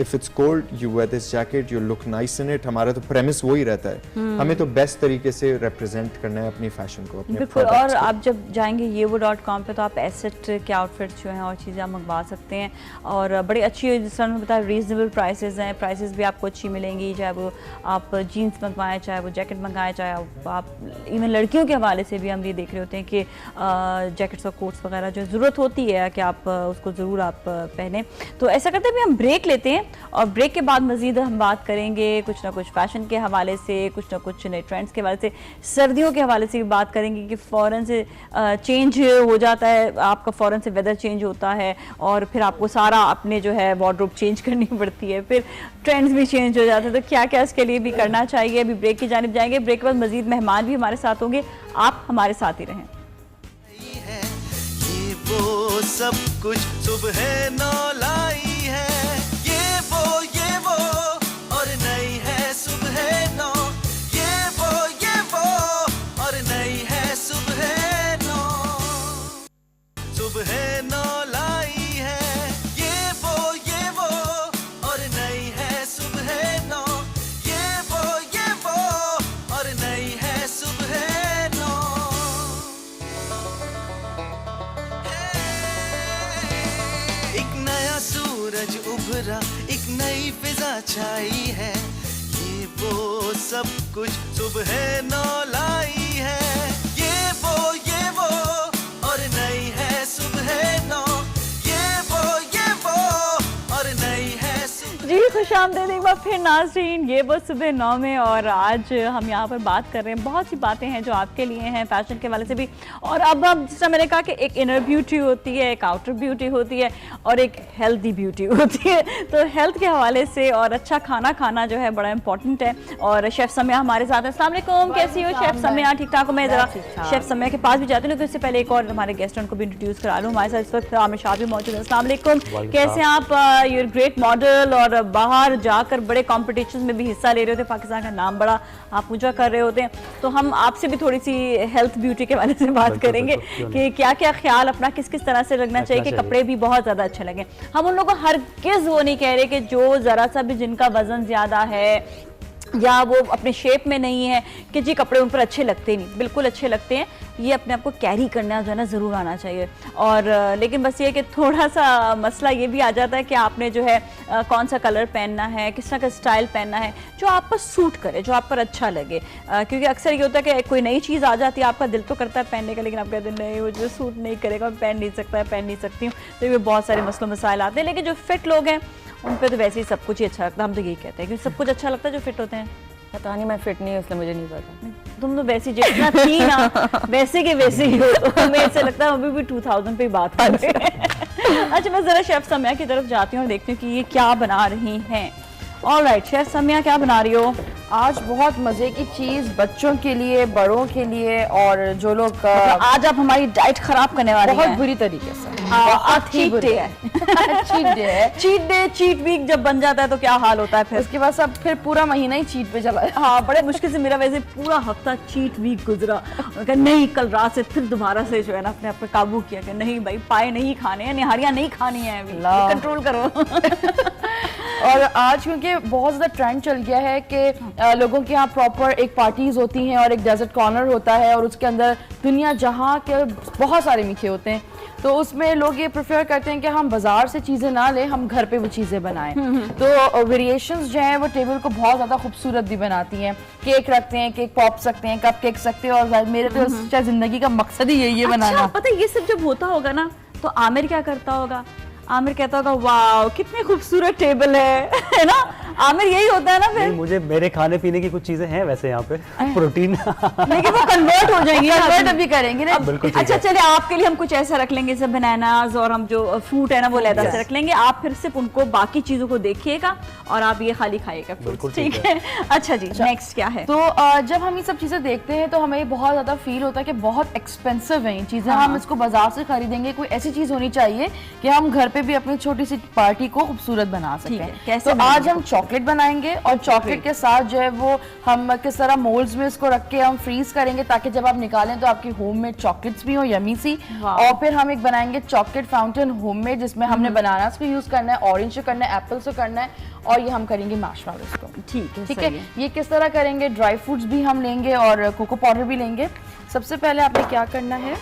if it's cold you wear this jacket, you look nice in it। हमारा तो प्रेमिस वही रहता है, हमें तो बेस्ट तरीके से रिप्रेजेंट करना है अपनी फैशन को, अपने बिल्कुल। products और को। आप जब जाएंगे yewo.com पे तो आप एसेट के आउटफिट्स जो हैं और चीज़ें आप मंगवा सकते हैं, और बड़ी अच्छी, जिस तरह बताया, रीजनेबल प्राइसेस हैं, प्राइसेस भी आपको अच्छी मिलेंगी, चाहे वो आप जीन्स मंगवाएं, चाहे वो जैकेट मंगवाएं, चाहे आप इवन लड़कियों के हवाले से भी हम ये देख रहे होते हैं कि जैकेट्स और कोट्स वगैरह जो ज़रूरत होती है कि आप उसको ज़रूर आप पहने। तो ऐसा करते हैं, हम ब्रेक लेते हैं और ब्रेक के बाद मज़ीद हम बात करेंगे कुछ ना कुछ फैशन के हवाले से, कुछ ना कुछ नए ट्रेंड्स के हवाले से, सर्दियों के हवाले से भी बात करेंगे कि फ़ौरन से चेंज हो जाता है, आपका फ़ौरन से वेदर चेंज होता है और फिर आपको सारा अपने जो है वार्डरोब चेंज करनी पड़ती है, फिर ट्रेंड्स भी चेंज हो जाते हैं। तो क्या क्या इसके लिए भी करना चाहिए। अभी ब्रेक की जानिब जाएंगे, ब्रेक के बाद मज़ीद मेहमान भी हमारे साथ होंगे, आप हमारे साथ ही रहें। ये वो सब कुछ सुबह 9 लाई है, ये वो और नई है सुबह 9, ये वो और नई है सुबह 9, सुबह 9 लाई है, ये वो और नई है सुबह 9, ये वो और नई है सुबह 9। एक नया सूरज उभरा, एक नई फिजा छाई है, ये वो सब कुछ सुबह 9 लाई है, ये वो और नई है सुबह 9, ये वो और नई है सुबह। जी खुशामदीद एक बार फिर नाज़रीन, ये वो सुबह 9 में, और आज हम यहाँ पर बात कर रहे हैं, बहुत सी बातें हैं जो आपके लिए हैं फैशन के वाले से भी। और अब जिस तरह मैंने कहा कि एक इनर ब्यूटी होती है, एक आउटर ब्यूटी होती है और एक हेल्दी ब्यूटी होती है। तो हेल्थ के हवाले से और अच्छा खाना खाना जो है बड़ा इंपॉर्टेंट है। और शेफ़ समिया हमारे साथ है। अस्सलाम वालेकुम, कैसी हो शेफ़ समिया? ठीक ठाक हो? मैं ज़रा शेफ़ समिया के पास भी जाती हूँ, तो इससे पहले एक और हमारे गेस्ट उनको भी इंट्रोड्यूस करा लूँ। हमारे साथ इस वक्त आमिर शाह भी मौजूद है। अस्सलाम वालेकुम, कैसे हैं आप? यूर ग्रेट मॉडल, और बाहर जाकर बड़े कॉम्पिटिशन में भी हिस्सा ले रहे होते हैं, पाकिस्तान का नाम बड़ा आप ऊंचा कर रहे होते हैं। तो हम आपसे भी थोड़ी सी हेल्थ ब्यूटी के बारे से बात करेंगे कि क्या क्या ख्याल अपना किस किस तरह से रखना चाहिए कि कपड़े भी बहुत ज़्यादा अच्छे लगें। हम उन लोगों को हरगिज़ वो नहीं कह रहे कि जो ज़रा सा भी जिनका वज़न ज़्यादा है या वो अपने शेप में नहीं है कि जी कपड़े उन पर अच्छे लगते ही नहीं, बिल्कुल अच्छे लगते हैं। ये अपने आप को कैरी करना जो है ना ज़रूर आना चाहिए। और लेकिन बस ये कि थोड़ा सा मसला ये भी आ जाता है कि आपने जो है कौन सा कलर पहनना है, किस तरह का स्टाइल पहनना है जो आप पर सूट करे, जो आप पर अच्छा लगे। क्योंकि अक्सर ये होता है कि कोई नई चीज़ आ जाती है, आपका दिल तो करता है पहनने का, लेकिन आप कहते हैं नहीं मुझे सूट नहीं करेगा, मैं पहन नहीं सकता, पहन नहीं सकती हूँ। तो ये बहुत सारे मसलों मसाइल आते हैं। लेकिन जो फिट लोग हैं उन पर तो वैसे ही सब कुछ ही अच्छा लगता है। हम तो यही कहते हैं कि सब कुछ अच्छा लगता है जो फिट होते हैं। पता नहीं, मैं फिट नहीं हूँ इसलिए मुझे नहीं पता। तुम तो वैसी जितना थी ना वैसे के वैसे ही हो, तो हमें ऐसे लगता है अभी भी 2000 पे बात कर रहे हैं। अच्छा, मैं ज़रा शेफ़ समिया की तरफ जाती हूँ और देखती हूँ कि ये क्या बना रही हैं। ऑलराइट शेफ़ समिया, क्या बना रही हो? आज बहुत मज़े की चीज़ बच्चों के लिए, बड़ों के लिए, और जो लोग आज आप हमारी डाइट खराब करने वाली हैं बहुत बुरी तरीके से। आज चीट डे है। चीट डे है। चीट वीक जब बन जाता है तो क्या हाल होता है फिर? उसके बाद सब फिर पूरा महीना ही चीट पे चला है। हाँ, बड़े मुश्किल से मेरा वैसे पूरा हफ्ता चीट वीक गुजरा। नहीं, कल रात से फिर दोबारा से जो है ना अपने आप पे काबू किया कि नहीं भाई, पाए नहीं खाने हैं, निहारियाँ नहीं खानी है, कंट्रोल करो। और आज क्योंकि बहुत ज़्यादा ट्रेंड चल गया है कि लोगों के यहाँ प्रॉपर एक पार्टीज होती हैं और एक डेजर्ट कॉर्नर होता है और उसके अंदर दुनिया जहाँ के बहुत सारे मीठे होते हैं। तो उसमें लोग ये प्रेफर करते हैं कि हम बाजार से चीजें ना लें, हम घर पे वो चीजें बनाएं। तो वेरिएशंस जो हैं वो टेबल को बहुत ज्यादा खूबसूरत भी बनाती हैं। केक रखते हैं, केक पॉप्स रखते हैं, कप केक्स रखते हैं, और मेरे तो शायद जिंदगी का मकसद ही यही है बनाना। अच्छा, पता है ये सब जब होता होगा ना तो आमिर क्या करता होगा? आमिर कहता होगा वाह कितनी खूबसूरत टेबल है ना? आमिर यही होता है ना फिर? मुझे मेरे खाने पीने की कुछ चीजें हैं वैसे यहाँ पे प्रोटीन लेकिन वो कन्वर्ट हो जाएंगी, कन्वर्ट अभी करेंगे ना। बिल्कुल ठीक अच्छा है। चलिए, आपके लिए हम कुछ ऐसा रख लेंगे जैसे बनानास, और हम जो फ्रूट है ना वो लैदा से रख लेंगे। आप फिर सिर्फ उनको बाकी चीजों को देखिएगा और आप ये खाली खाइएगा बिल्कुल फ्रूट्स, ठीक है? अच्छा जी, नेक्स्ट क्या है? तो जब हम ये सब चीजें देखते हैं तो हमें बहुत ज्यादा फील होता है कि बहुत एक्सपेंसिव है ये चीजें। हम इसको बाजार से खरीदेंगे, कोई ऐसी चीज होनी चाहिए कि हम घर पे भी अपनी छोटी सी पार्टी को खूबसूरत बना ठीक सकें। है, कैसे तो आज हम चॉकलेट बनाएंगे, और चॉकलेट के साथ जो है वो हम किस तरह मोल्ड्स में इसको रख के हम फ्रीज करेंगे ताकि जब आप निकालें तो आपकी होममेड चॉकलेट्स भी हो, यमी सी। और फिर हम एक बनाएंगे चॉकलेट फाउंटेन होममेड, जिसमें हमने बनानास को यूज करना है, ऑरेंज को करना है, एप्पल को करना है, और ये हम करेंगे मार्शमेलोस को। ठीक है, ठीक सही है। ये किस तरह करेंगे? ड्राई फ्रूट्स भी हम लेंगे और कोको पाउडर भी लेंगे। सबसे पहले आपने क्या करना है,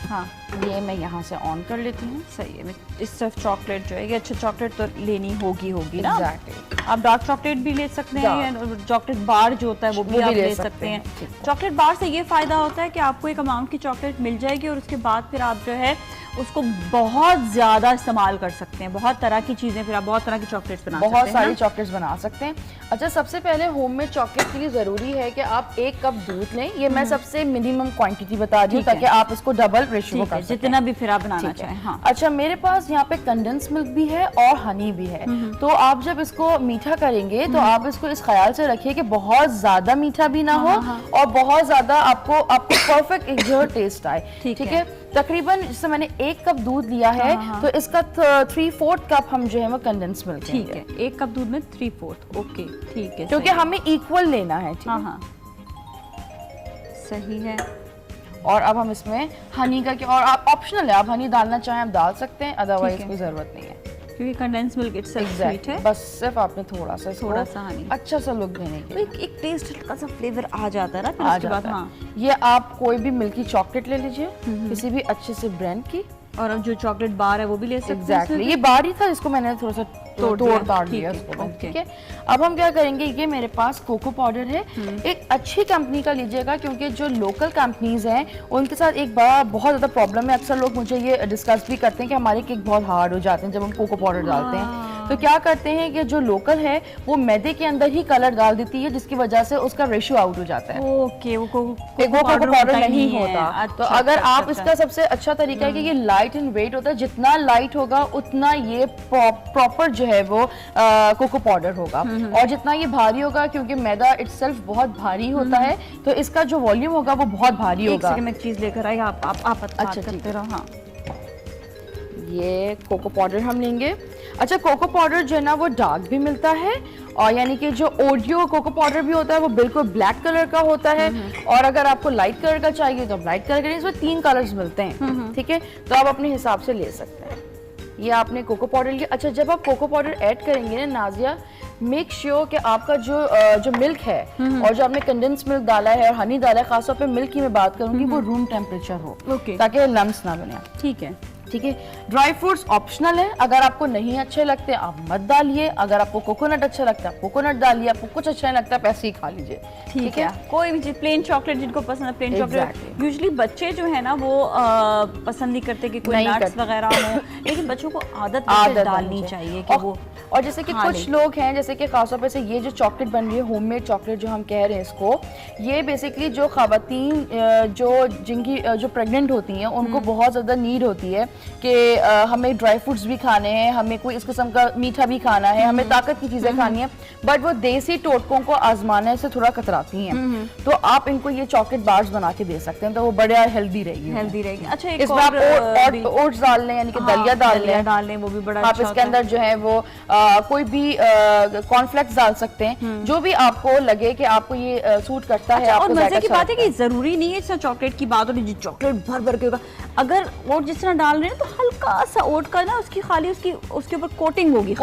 हाँ ये मैं यहाँ से ऑन कर लेती हूँ। सही है। इस तरफ चॉकलेट जो है ये अच्छा चॉकलेट तो लेनी होगी ना? Exactly. आप डार्क चॉकलेट भी ले सकते हैं, या चॉकलेट बार जो होता है वो भी आप ले सकते हैं। चॉकलेट बार से ये फायदा होता है कि आपको एक अमाउंट की चॉकलेट मिल जाएगी और उसके बाद फिर आप जो है उसको बहुत ज्यादा इस्तेमाल कर सकते हैं। बहुत तरह की चीजें, फिर आप बहुत तरह की चॉकलेट्स बना सकते हैं, बहुत सारी चॉकलेट्स बना सकते हैं। अच्छा, सबसे पहले होममेड चॉकलेट के लिए जरूरी है कि आप 1 कप दूध लें। ये मैं सबसे मिनिमम क्वांटिटी बता दी हूँ ताकि आप इसको डबल रेशियो कर सकें, जितना भी फिर आप बनाना चाहें। हाँ। अच्छा, मेरे पास यहाँ पे कंडेंस मिल्क भी है और हनी भी है। तो आप जब इसको मीठा करेंगे तो आप इसको इस ख्याल से रखिए कि बहुत ज्यादा मीठा भी ना हो और बहुत ज्यादा आपको परफेक्ट एक जो टेस्ट आए। ठीक है। तकरीबन जैसे मैंने 1 कप दूध लिया है तो इसका 3/4 कप हम जो है वो कंडेंस मिल्क। ठीक है, 1 कप दूध में 3/4। ओके, ठीक है, क्योंकि हमें इक्वल लेना है। ठीक है। हाँ, सही है। और अब हम इसमें हनी का, और आप ऑप्शनल है, आप हनी डालना चाहें आप डाल सकते हैं, अदरवाइज कोई जरूरत नहीं है क्योंकि कंडेंस मिल्क इटसेल्फ स्वीट है। बस सिर्फ आपने थोड़ा सा हनी, अच्छा सा लुक देने के लिए। एक टेस्ट हल्का सा फ्लेवर आ जाता है ना फिर उसके बाद। हाँ, ये आप कोई भी मिल्की चॉकलेट ले लीजिए, किसी भी अच्छे से ब्रांड की, और अब जो चॉकलेट बार है वो भी ले सकते हैं। एग्जैक्टली, ये बार ही था जिसको मैंने थोड़ा सा तोड़ दिया इसको। ठीक है। अब हम क्या करेंगे, ये मेरे पास कोको पाउडर है, एक अच्छी कंपनी का लीजिएगा, क्योंकि जो लोकल कंपनीज हैं उनके साथ एक बहुत ज्यादा प्रॉब्लम है। अक्सर लोग मुझे ये डिस्कस भी करते हैं कि हमारे केक बहुत हार्ड हो जाते हैं जब हम कोको पाउडर डालते हैं। तो क्या करते हैं कि जो लोकल है वो मैदे के अंदर ही कलर डाल देती है, जिसकी वजह से उसका रेशियो आउट हो जाता है। ओके, वो कोको पाउडर नहीं होता। अच्छा, तो अगर आप इसका सबसे अच्छा तरीका है कि ये लाइट इन वेट होता है, जितना लाइट होगा उतना ये प्रॉपर जो है वो कोको पाउडर होगा, और जितना ये भारी होगा, क्योंकि मैदा इटसेल्फ बहुत भारी होता है, तो इसका जो वॉल्यूम होगा वो बहुत भारी होगा। एक सेकंड, मैं चीज लेकर आई, आप अच्छा करते रहो। हाँ, ये कोको पाउडर हम लेंगे। अच्छा, कोको पाउडर जो है ना वो डार्क भी मिलता है, और यानी कि जो ओरियो कोको पाउडर भी होता है वो बिल्कुल ब्लैक कलर का होता है, और अगर आपको लाइट कलर का चाहिए तो लाइट कलर का, इसमें 3 कलर्स मिलते हैं। ठीक है, तो आप अपने हिसाब से ले सकते हैं। ये आपने कोको पाउडर लिया। अच्छा, जब आप कोको पाउडर ऐड करेंगे ना नाजिया, मेक श्योर कि आपका जो मिल्क है और जो आपने कंडेंस मिल्क डाला है और हनी डाला है, खासतौर पे मिल्क की मैं बात करूंगी, वो रूम टेम्परेचर हो, ताकि लम्स ना बने। ठीक है। ठीक है। ड्राई फ्रूट्स ऑप्शनल है, अगर आपको नहीं अच्छे लगते आप मत डालिए, अगर आपको कोकोनट अच्छा लगता है कोकोनट डालिए, आपको कुछ अच्छा नहीं लगता पैसे ही खा लीजिए। ठीक है। कोई भी चीज, प्लेन चॉकलेट जिनको पसंद है प्लेन चॉकलेट। यूजुअली बच्चे जो है ना वो पसंद नहीं करते कि कोई नट्स वगैरह हो, लेकिन बच्चों को आदत डालनी चाहिए कि वो। और जैसे कि कुछ लोग हैं, जैसे कि खासतौर पे से ये जो चॉकलेट बन रही है होममेड चॉकलेट जो हम कह रहे हैं इसको, ये बेसिकली जो खवातीन जिनकी जो प्रेग्नेंट होती हैं उनको बहुत ज़्यादा नीड होती है कि हमें ड्राई फ्रूट्स भी खाने हैं, हमें कोई इस किस्म का मीठा भी खाना है, हमें ताकत की चीज़ें खानी है, बट वो देसी टोटकों को आजमाने से थोड़ा कतराती हैं। तो आप इनको ये चॉकलेट बार्स बना के दे सकते हैं, तो वो बड़ा हेल्दी रहेगी। अच्छा, इसमें आप ओट्स डाल लें, यानी कि दलिया डाल लें, वो भी बड़ा आप इसके अंदर जो है वो कोई भी कॉर्नफ्लेक्स डाल सकते हैं, जो भी आपको लगे कि आपको ये सूट करता है। और मजे की बात है कि जरूरी नहीं है जैसे चॉकलेट की बात हो रही है चॉकलेट भर भर के होगा, अगर ओट जिस तरह डाल रहे हैं तो हल्का सा ओट का ना उसकी खाली उसके ऊपर कोटिंग होगी,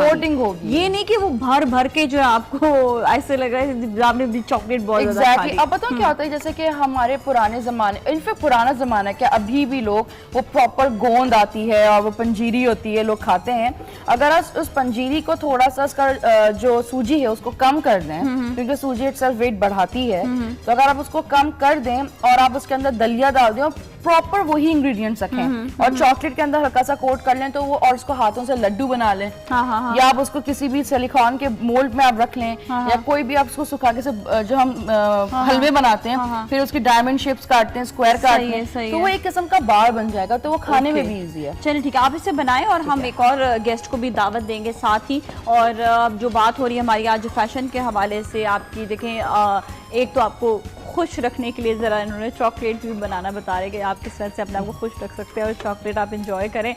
ये नहीं कि वो भर भर के जो है आपको ऐसे लग रहा है आपने भी चॉकलेट बहुत ज्यादा खा ली। अब पता क्या होता है, जैसे कि हमारे पुराने जमाने, इनफैक्ट पुराना जमाना क्या अभी भी लोग वो प्रॉपर गोंद आती है और वो पंजीरी होती है लोग खाते हैं, अगर आप उस पंजीरी को थोड़ा सा उसका जो सूजी है उसको कम कर दें, क्योंकि सूजी इटसेल्फ वेट बढ़ाती है, तो अगर आप उसको कम कर दें और आप उसके अंदर दलिया डाल दें और प्रॉपर वही इंग्रेडिएंट्स रखें और चॉकलेट के अंदर हल्का सा कोट कर लें तो वो, और उसको हाथों से लड्डू बना लें, या आप उसको किसी भी सिलिकॉन के मोल्ड में आप रख लें, या कोई भी आप उसको सुखा के जो हम हलवे बनाते हैं फिर उसकी डायमंड शेप्स काटते हैं, स्क्वायर काटते हैं, तो वो एक किस्म का बार बन जाएगा, तो वो खाने में भी इजी है। चलिए ठीक है, आप इसे बनाएं और हम एक और गेस्ट को भी दावत देंगे साथ ही। और जो बात हो रही है हमारी आज फैशन के हवाले से, आपकी देखें एक तो आपको खुश रखने के लिए ज़रा इन्होंने चॉकलेट भी बनाना बता रहे कि आप किस तरह से अपने आप को खुश रख सकते हैं और चॉकलेट आप इंजॉय करें।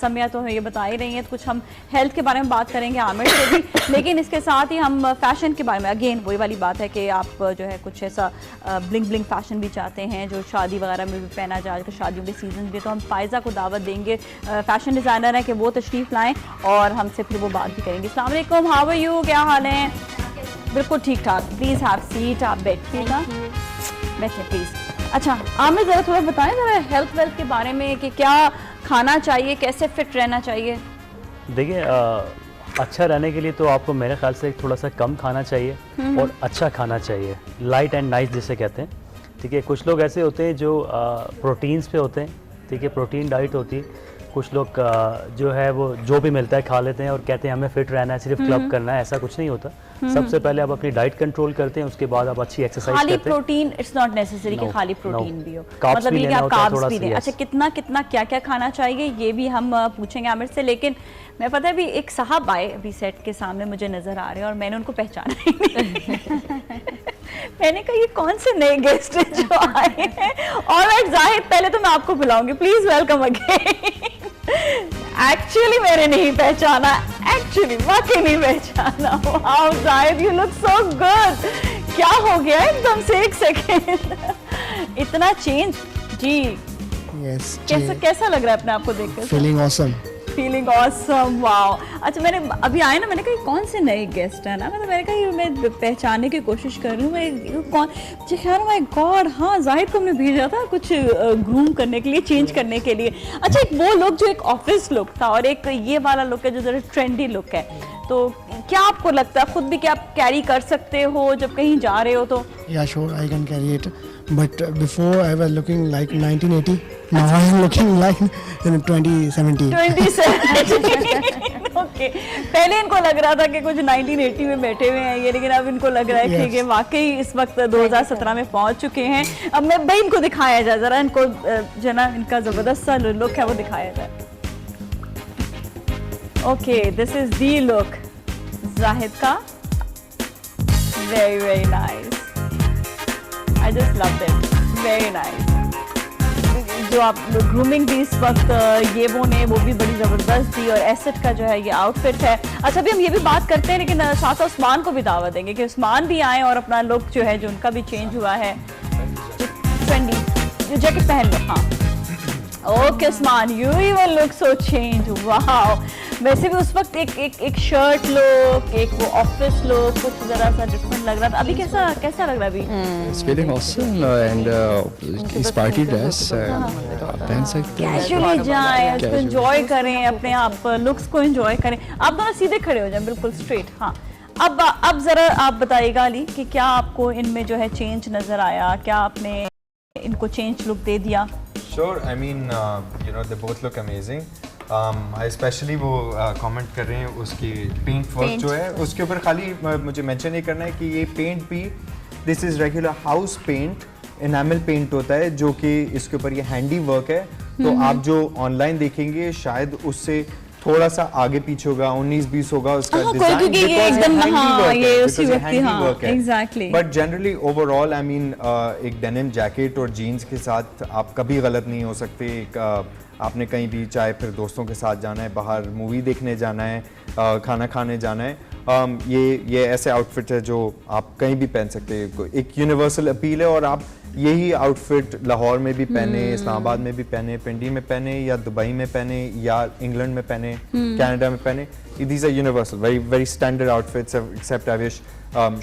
समय तो ये बता ही रही हैं, तो कुछ हम हेल्थ के बारे में बात करेंगे आमिर से भी, लेकिन इसके साथ ही हम फैशन के बारे में, अगेन वही वाली बात है कि आप जो है कुछ ऐसा ब्लिंग ब्लिंग फैशन भी चाहते हैं जो शादी वगैरह में भी पहना जाए, आजकल शादियों के सीजन भी, तो हम फायज़ा को दावत देंगे, फैशन डिज़ाइनर है, कि वो तशरीफ़ लाएँ और हमसे फिर वो बात भी करेंगे। अस्सलाम वालेकुम, हाउ आर यू, क्या हाल है? बिल्कुल ठीक ठाक, प्लीज़ हैव सीट, आप बैठिएगा, बैठे प्लीज़। अच्छा आमिर, ज़रा थोड़ा बताएं ज़रा हेल्थ वेल्थ के बारे में कि क्या खाना चाहिए, कैसे फिट रहना चाहिए? देखिए अच्छा रहने के लिए तो आपको मेरे ख्याल से थोड़ा सा कम खाना चाहिए और अच्छा खाना चाहिए, लाइट एंड नाइस जिसे कहते हैं, ठीक है। कुछ लोग ऐसे होते हैं जो प्रोटीन्स पे होते हैं, ठीक है, प्रोटीन डाइट होती है, कुछ लोग जो है वो जो भी मिलता है खा लेते हैं और कहते हैं हमें फिट रहना है, सिर्फ क्लब करना है, ऐसा कुछ नहीं होता। सबसे पहले आप अपनी डाइट कंट्रोल करते हैं, उसके बाद आप अच्छी एक्सरसाइज करते हैं। खाली प्रोटीन इट्स नॉट नेसेसरी कि खाली प्रोटीन भी हो, मतलब ये कि आप कार्ब्स भी दें। अच्छा कितना कितना क्या क्या खाना चाहिए ये भी हम पूछेंगे आमिर से, लेकिन मैं पता है अभी एक साहब आए अभी सेट के सामने मुझे नजर आ रहे हैं और मैंने उनको पहचाना ही नहीं मैंने कहा ये कौन से नए गेस्ट हैं जो आए हैं। और जाहिद पहले तो मैं आपको बुलाऊंगी, प्लीज वेलकम अगेन। एक्चुअली मैंने नहीं पहचाना, एक्चुअली वाकई नहीं पहचाना। Wow Zahid you look so good, क्या हो गया एकदम से, एक सेकेंड इतना चेंज जी। Yes, कैसा लग रहा है अपने आप को देखकर? feeling awesome. Feeling awesome, wow. अच्छा मैंने अभी आए ना, मैंने कहा कौन से नए गेस्ट हैं ना, मतलब मैंने कहा ये मैं पहचानने की कोशिश कर रही हूँ, मैं कौन, ख्याल माय गॉड, हाँ जाहिद को हमने भेजा था कुछ ग्रूम करने के लिए, चेंज करने के लिए। अच्छा एक वो लुक जो एक ऑफिस लुक था और एक ये वाला लुक है जो जरा ट्रेंडी लुक है, तो क्या आपको लगता है खुद भी कि आप कैरी कर सकते हो जब कहीं जा रहे हो तो? Yeah, sure, I can carry it. But before I was looking like 1980. Now I am looking like in 2017. 2017 okay. पहले इनको लग रहा था कि कुछ 1980 में बैठे हुए हैं ये, लेकिन अब इनको लग रहा है कि वाकई इस वक्त 2017 में पहुंच चुके हैं। अब मैं भाई इनको दिखाया जाए जरा, इनको जो ना इनका जबरदस्त सा लुक है वो दिखाया जाए। Okay this is the look Zahid का, very very nice, I just loved it, very nice. जो आप ग्रूमिंग भी इस वक्त ये वो ने वो भी बड़ी ज़बरदस्त थी, और एसेट का जो है ये आउटफिट है। अच्छा अभी हम ये भी बात करते हैं, लेकिन साथ उस्मान को भी दावत देंगे कि उस्मान भी आए और अपना लुक जो है जो उनका भी चेंज हुआ है, ट्रेंडी जो जैकेट पहन लो। हाँ okay Usman, you even look so change, wow. वैसे भी उस वक्त एक शर्ट लुक, एक वो ऑफिस लुक कुछ जरा सा डिफरेंट लग रहा था, अभी कैसा लग रहा है अभी? It's feeling awesome and it's party dress, पहन सकते हैं, कैजुअली जाएं, उसको एंजॉय करें, अपने आप लुक्स को एंजॉय करें। आप दोनों सीधे खड़े हो जाएं, बिल्कुल स्ट्रेट। हाँ अब जरा आप बताइएगा अली कि क्या आपको इनमें जो है चेंज नजर आया, क्या आपने इनको चेंज लुक दे दिया? Sure, I mean, you know, they both look amazing. Specially वो कमेंट कर रहे हैं उसकी पेंट वर्क जो है उसके ऊपर, खाली मुझे मेंशन नहीं करना है कि ये पेंट भी this is regular house paint, enamel paint होता है जो कि इसके ऊपर ये हैंडी वर्क है, तो आप जो ऑनलाइन देखेंगे शायद उससे थोड़ा सा आगे पीछे होगा, 19-20 होगा उसका हाँ, डिजाइन, क्योंकि ये एकदम हाँ ये उसी वक्त की हाँ exactly. But generally overall I mean एक डेनिम जैकेट और जीन्स के साथ आप कभी गलत नहीं हो सकते। आपने कहीं भी, चाहे फिर दोस्तों के साथ जाना है, बाहर मूवी देखने जाना है, खाना खाने जाना है, ये ऐसे आउटफिट है जो आप कहीं भी पहन सकते हैं। एक यूनिवर्सल अपील है और आप यही आउटफिट लाहौर में भी पहने, इस्लामाबाद में भी पहने, पिंडी में पहने या दुबई में पहने या इंग्लैंड में पहने, कनाडा में पहने, these are universal very very standard outfits except I wish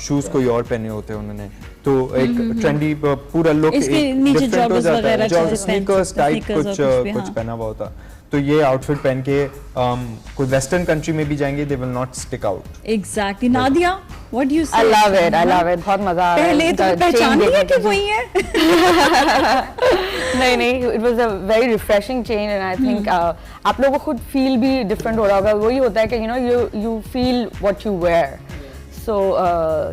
shoes कोई और पहने होते हैं उन्होंने। तो एक ट्रेंडी पूरा लुक डिफरेंट हो जाता है, जो स्नीकर्स टाइप कुछ पहना हुआ होता। तो ये आउटफिट पहन के कोई वेस्टर्न कंट्री में भी जाएंगे, they will not stick out. Exactly. Nadia, what do you say? I love it, बहुत मजा आ रहा है। पहले तो पहचान लिया कि वही है। नहीं, it was a very refreshing change and I think आप लोगों को खुद फील भी डिफरेंट हो रहा होगा। वही होता है कि you feel what you wear. So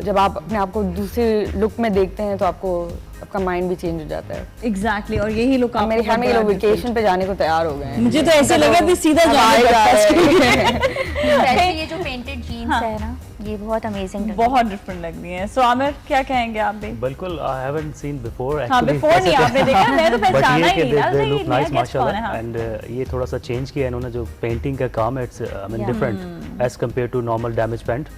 जब आप अपने आप को दूसरे लुक में देखते हैं तो आपका माइंड भी चेंज हो जाता है। एग्जैक्टली। और यही लोग मेरे ख्याल में ये लोग वेकेशन पे जाने को तैयार हो गए हैं। मुझे तो ऐसे लगा कि सीधा ये जो पेंटेड जीन्स है ना, ये बहुत अमेजिंग, बहुत डिफरेंट लग रही है। सो आमिर क्या कहेंगे आप भी? बिल्कुल, आई हैवंट सीन बिफोर हां, बिफोर नहीं आपने देखा, मैं तो पहचाना ही नहीं। दे लुक नाइस माशाल्लाह। एंड ये थोड़ा सा चेंज किया इन्होंने, जो पेंटिंग का काम है, it's I mean different as compare to normal damage paint.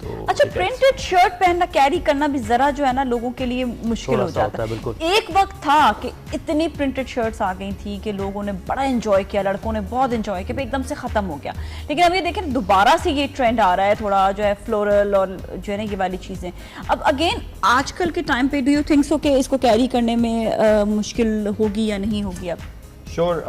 अच्छा, प्रिंटेड शर्ट पहनना, कैरी करना भी जरा जो है ना लोगों के लिए मुश्किल हो जाता है। एक वक्त था कि इतनी प्रिंटेड शर्ट्स आ गई थी कि लोगों ने बड़ा एंजॉय किया, लड़कों ने बहुत एंजॉय किया, एकदम से खत्म हो गया। लेकिन अब ये देखें दोबारा से ये ट्रेंड आ रहा है, थोड़ा जो है फ्लोरल और जो है ना ये वाली चीजें। अब अगेन आजकल के टाइम पे डू यू थिंक सो कि इसको कैरी करने में मुश्किल होगी या नहीं होगी? अब श्योर,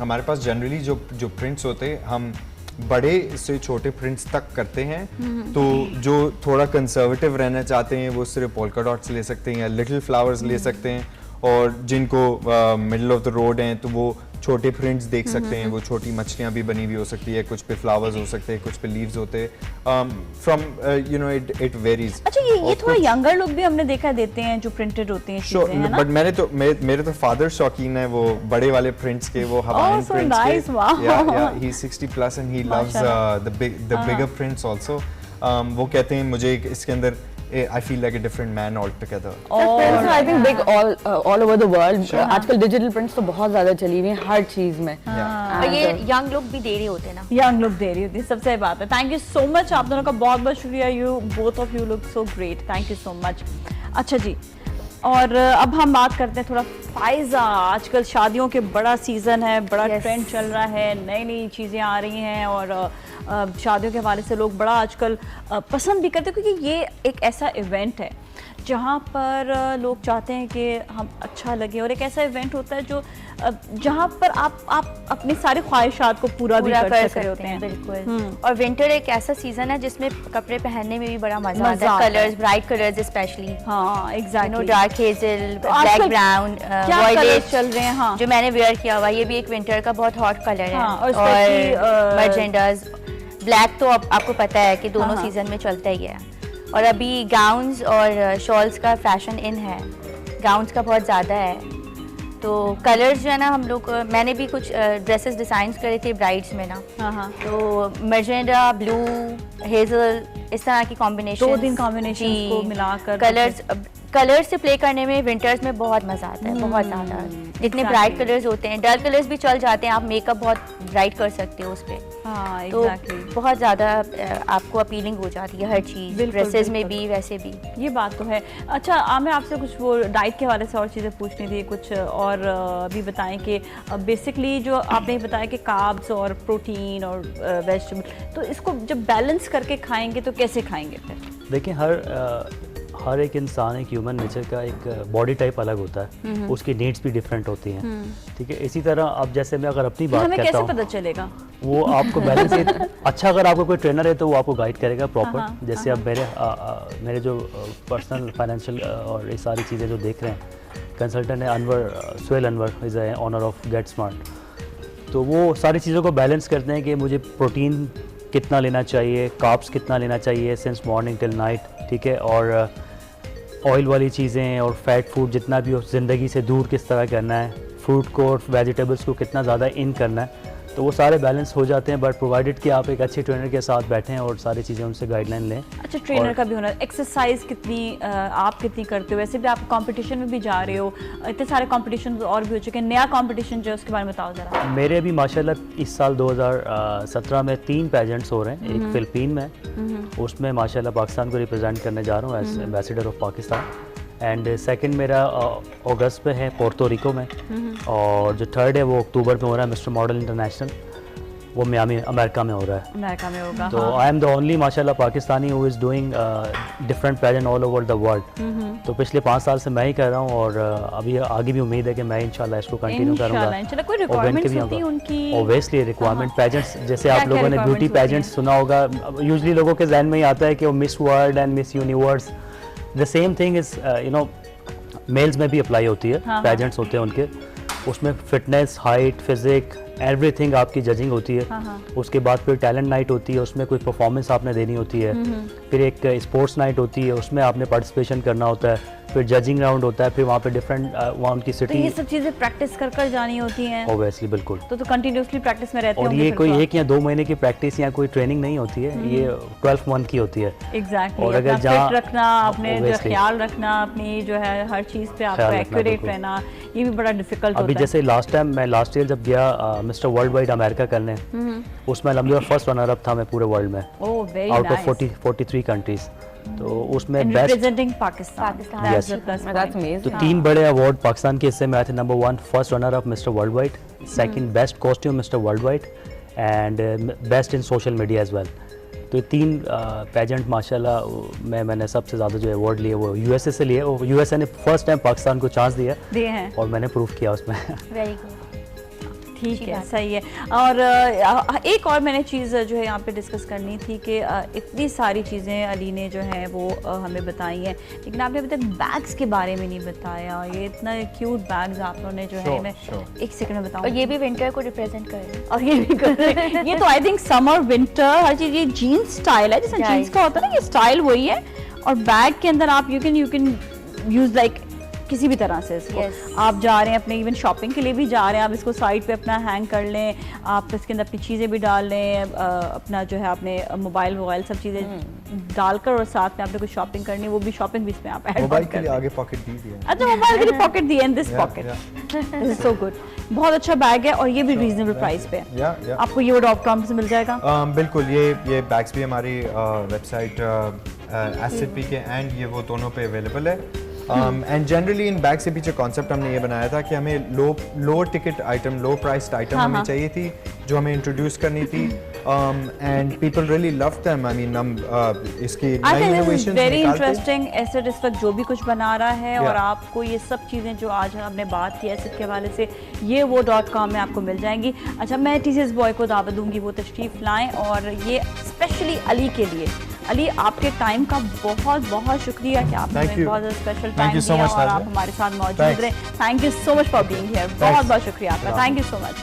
हमारे पास जनरली जो प्रिंट्स होते हैं, हम बड़े से छोटे प्रिंट्स तक करते हैं। तो जो थोड़ा कंजर्वेटिव रहना चाहते हैं वो सिर्फ पोल्का डॉट्स ले सकते हैं या लिटिल फ्लावर्स ले सकते हैं, और जिनको मिडल ऑफ द रोड हैं तो वो छोटे प्रिंट्स देख सकते हैं। वो छोटी मछलियाँ भी बनी हुई हो सकती है, कुछ पे फ्लावर्स हो सकते हैं, कुछ पे लीव्स होते हैं। From you know it varies. अच्छा, ये थोड़ा यंगर लोग भी हमने देखा देते हैं जो प्रिंटेड होते हैं चीजें, है ना? बट मेरे तो फादर शौकीन है वो बड़े वाले प्रिंट्स के, वो हवाईन प्रिंट्स के। या ही 60+ and he loves the bigger prints also. वो कहते हैं मुझे इसके अंदर I feel like a different man altogether. Prints I think big all over the world. आजकल डिजिटल प्रिंट्स तो बहुत ज्यादा चली हुई हैं हर चीज में। और ये यंग लोग भी दे रहे होते हैं ना, यंग लोग दे रही होती है, सबसे बात है। थैंक यू सो मच, आप दोनों का बहुत बहुत शुक्रिया। You both of you look so great, thank you so much. अच्छा जी, और अब हम बात करते हैं थोड़ा फायजा। आजकल शादियों के बड़ा सीजन है, बड़ा ट्रेंड चल रहा है, नई नई चीज़ें आ रही हैं और शादियों के हवाले से लोग बड़ा आजकल पसंद भी करते हैं, क्योंकि ये एक ऐसा इवेंट है जहाँ पर लोग चाहते हैं कि हम अच्छा लगे, और एक ऐसा इवेंट होता है जो जहाँ पर आप अपनी सारी ख्वाहिशात को पूरा भी कर सकते होते हैं। बिल्कुल। और विंटर एक ऐसा सीजन है जिसमें कपड़े पहनने में भी बड़ा मजा आता है। Colours, bright colours specially. हाँ exactly. Dark hazel, black brown, violet चल रहे हैं। हाँ, जो मैंने वेयर किया हुआ, ये भी एक विंटर का बहुत हॉट कलर है। और मजेंडास, ब्लैक तो आपको पता है कि दोनों सीजन में चलता ही है। और अभी गाउन्स और शॉल्स का फैशन इन है, गाउन्स का बहुत ज़्यादा है। तो कलर्स जो है ना, हम लोग मैंने भी कुछ ड्रेसेस डिज़ाइंस करे थे ब्राइड्स में ना। तो मजेंडा, ब्लू, हेजल, इस तरह की कॉम्बिनेशन, 2 कॉम्बिनेशन को मिलाकर कलर्स से प्ले करने में विंटर्स में बहुत मजा आता है, बहुत ज़्यादा। जितने ब्राइट कलर्स होते हैं, डार्क कलर्स भी चल जाते हैं, आप मेकअप बहुत ब्राइट कर सकते हो उस पर। हाँ, तो बहुत ज़्यादा आपको अपीलिंग हो जाती है हर चीज़, ड्रेसेस में भी, वैसे भी। ये बात तो है। अच्छा, मैं आपसे कुछ वो डाइट के हवाले से और चीज़ें पूछनी थी कुछ, और भी बताएं कि बेसिकली जो आपने बताया कि कार्ब्स और प्रोटीन और वेजिटेबल, तो इसको जब बैलेंस करके खाएंगे तो कैसे खाएंगे फिर? देखिए, हर एक इंसान, एक ह्यूमन नेचर का एक बॉडी टाइप अलग होता है, उसकी नीड्स भी डिफरेंट होती हैं। ठीक है, इसी तरह अब जैसे मैं अगर अपनी बात करता हूँ, कैसे पता चलेगा वो आपको बैलेंस अच्छा, अगर आपको कोई ट्रेनर है तो वो आपको गाइड करेगा प्रॉपर। जैसे अब मेरे जो पर्सनल फाइनेंशियल और ये सारी चीज़ें जो देख रहे हैं, कंसल्टेंट है Suhail Anwar, is a owner of Get Smart. तो वो सारी चीज़ों को बैलेंस करते हैं कि मुझे प्रोटीन कितना लेना चाहिए, कार्ब्स कितना लेना चाहिए सिंस मॉर्निंग टिल नाइट, ठीक है, और ऑयल वाली चीज़ें और फैट फूड जितना भी हो ज़िंदगी से दूर किस तरह करना है, फ्रूट को और वेजिटेबल्स को कितना ज़्यादा इन करना है। तो वो सारे बैलेंस हो जाते हैं, बट प्रोवाइडेड कि आप एक अच्छे ट्रेनर के साथ बैठें और सारी चीज़ें उनसे गाइडलाइन लें। अच्छा, ट्रेनर का भी होना, एक्सरसाइज कितनी आप कितनी करते हो? वैसे भी आप कंपटीशन में भी जा रहे हो, इतने सारे कंपटीशन और भी हो चुके हैं, नया कंपटीशन जो है उसके बारे में बताओ ज़रा। मेरे अभी माशाल्लाह इस साल 2017 में 3 पेजेंट्स हो रहे हैं, एक फ़िलिपीन में, उसमें माशाल्लाह पाकिस्तान को रिप्रेजेंट करने जा रहा हूँ as ambassador of Pakistan, and second मेरा अगस्त में है पोर्टो रिको में, और जो थर्ड है वो अक्टूबर में हो रहा है मिस्टर मॉडल इंटरनेशनल, वो मियामी अमेरिका में हो रहा है। अमेरिका में होगा। तो आई एम द ओनली माशाल्लाह Pakistani who is doing different pageant all over the world. तो पिछले 5 साल से मैं ही कर रहा हूँ, और अभी आगे भी उम्मीद है कि मैं इंशाल्लाह इसको कंटिन्यू करूँगा। कोई रिक्वायरमेंट्स होती है उनकी? ऑब्वियसली रिक्वायरमेंट पेजेंट्स, जैसे आप लोगों ने ब्यूटी पेजेंट्स सुना होगा, यूजली लोगों के जहन में ही आता है कि वो Miss World and Miss Universe, the same thing is you know males में भी अप्लाई होती है। पेजेंट्स होते हैं उनके, उसमें फिटनेस, हाइट, फिजिक, एवरीथिंग आपकी जजिंग होती है। उसके बाद फिर टैलेंट नाइट होती है, उसमें कोई परफॉर्मेंस आपने देनी होती है। फिर एक स्पोर्ट्स नाइट होती है, उसमें आपने पार्टिसिपेशन करना होता है। फिर जजिंग राउंड होता है, फिर वहाँ पे डिफरेंट वहाँ उनकी सिटी। तो ये सब चीज़ें प्रैक्टिस कर कर जानी होती हैं? ऑब्वियसली, बिल्कुल। तो कंटिन्यूसली प्रैक्टिस में रहते हैं। और ये कोई 1 या 2 महीने की प्रैक्टिस या कोई ट्रेनिंग नहीं होती है, ये 12 मंथ की होती है। एग्जैक्टली। और अगर जहाँ फिट रखना, अपने जो ख्याल रखना, अपनी जो है हर चीज़ पे आपको एक्यूरेट रहना, ये भी बड़ा डिफिकल्ट होता है। अभी जैसे लास्ट ईयर जब गया मिस्टर वर्ल्ड वाइड अमेरिका करने, उसमें अल्हम्दुलिल्लाह फर्स्ट रनर अप था मैं पूरे वर्ल्ड में, आउट ऑफ 43 कंट्रीज। तो उसमें बेस्ट रिप्रेजेंटिंग पाकिस्तान। तो 3 बड़े अवार्ड पाकिस्तान के हिस्से में आए थे। Number 1 first runner up Mister World Wide, second best costume Mister World Wide, and best in social media as well. तो 3 पेजेंट माशाल्लाह मैंने सबसे ज़्यादा जो अवार्ड लिए वो यूएसए से लिए। यूएसए ने फर्स्ट टाइम पाकिस्तान को चांस दिए हैं और मैंने प्रूव किया उसमें। वेरी गुड, ठीक है, सही है। और एक और मैंने चीज़ जो है यहाँ पे डिस्कस करनी थी कि इतनी सारी चीज़ें अली ने जो है वो हमें बताई हैं, लेकिन आपने अभी तक बैग्स के बारे में नहीं बताया। ये इतना क्यूट बैग्स आप लोगों ने जो है, मैं एक सेकंड में बताऊँ। और ये भी विंटर को रिप्रेजेंट कर रहे हैं, और ये भी कर रहे हैं। ये तो आई थिंक समर विंटर हर चीज़, ये जीन्स स्टाइल है, जैसे जीन्स का होता है ना, ये स्टाइल वही है। और बैग के अंदर आप यू कैन यूज़ लाइक किसी भी तरह से इसको। आप जा रहे हैं अपने इवन शॉपिंग के लिए भी जा रहे हैं, आप इसको साइड पे अपना हैंग कर लें, आप इसके अंदर अपनी चीज़ें भी डाल लें, अपना जो है आपने मोबाइल सब चीज़ें डालकर, और साथ में आपने कुछ शॉपिंग करनी, वो भी शॉपिंग भी इसमें आप ऐड मोबाइल के लिए आगे पॉकेट दी है। अच्छा, मोबाइल के लिए पॉकेट दी है, in this pocket, this is so good. बहुत अच्छा बैग है, और ये भी रीजनेबल प्राइस पे है। आपको ये .com से मिल जाएगा। बिल्कुल, ये बैग्स भी हमारी वेबसाइट एसएपी के एंड ये वो दोनों पे अवेलेबल है। एंड जनरली इन बैग से पीछे कॉन्सेप्ट हमने ये बनाया था कि हमें लो टिकट आइटम, लो प्राइस्ड आइटम हमें चाहिए थी, जो हमें इंट्रोड्यूस करनी थी, and people really love them. I mean हम इसकी नई इनोवेशंस वेरी इंटरेस्टिंग। एसेट इस वक्त जो भी कुछ बना रहा है, और आपको ये सब चीज़ें जो आज हमने बात की एसेट के हवाले से, ये वो .com में आपको मिल जाएंगी। अच्छा, मैं टीसीएस बॉय को दावत दूंगी वो तशरीफ़ लाएँ, और ये स्पेशली अली के लिए। अली, आपके टाइम का बहुत बहुत शुक्रिया कि आपने बहुत ज़्यादा स्पेशल टाइम दिया और आप हमारे साथ मौजूद रहे। Thank you so much for being here. बहुत बहुत शुक्रिया आपका, thank you so much.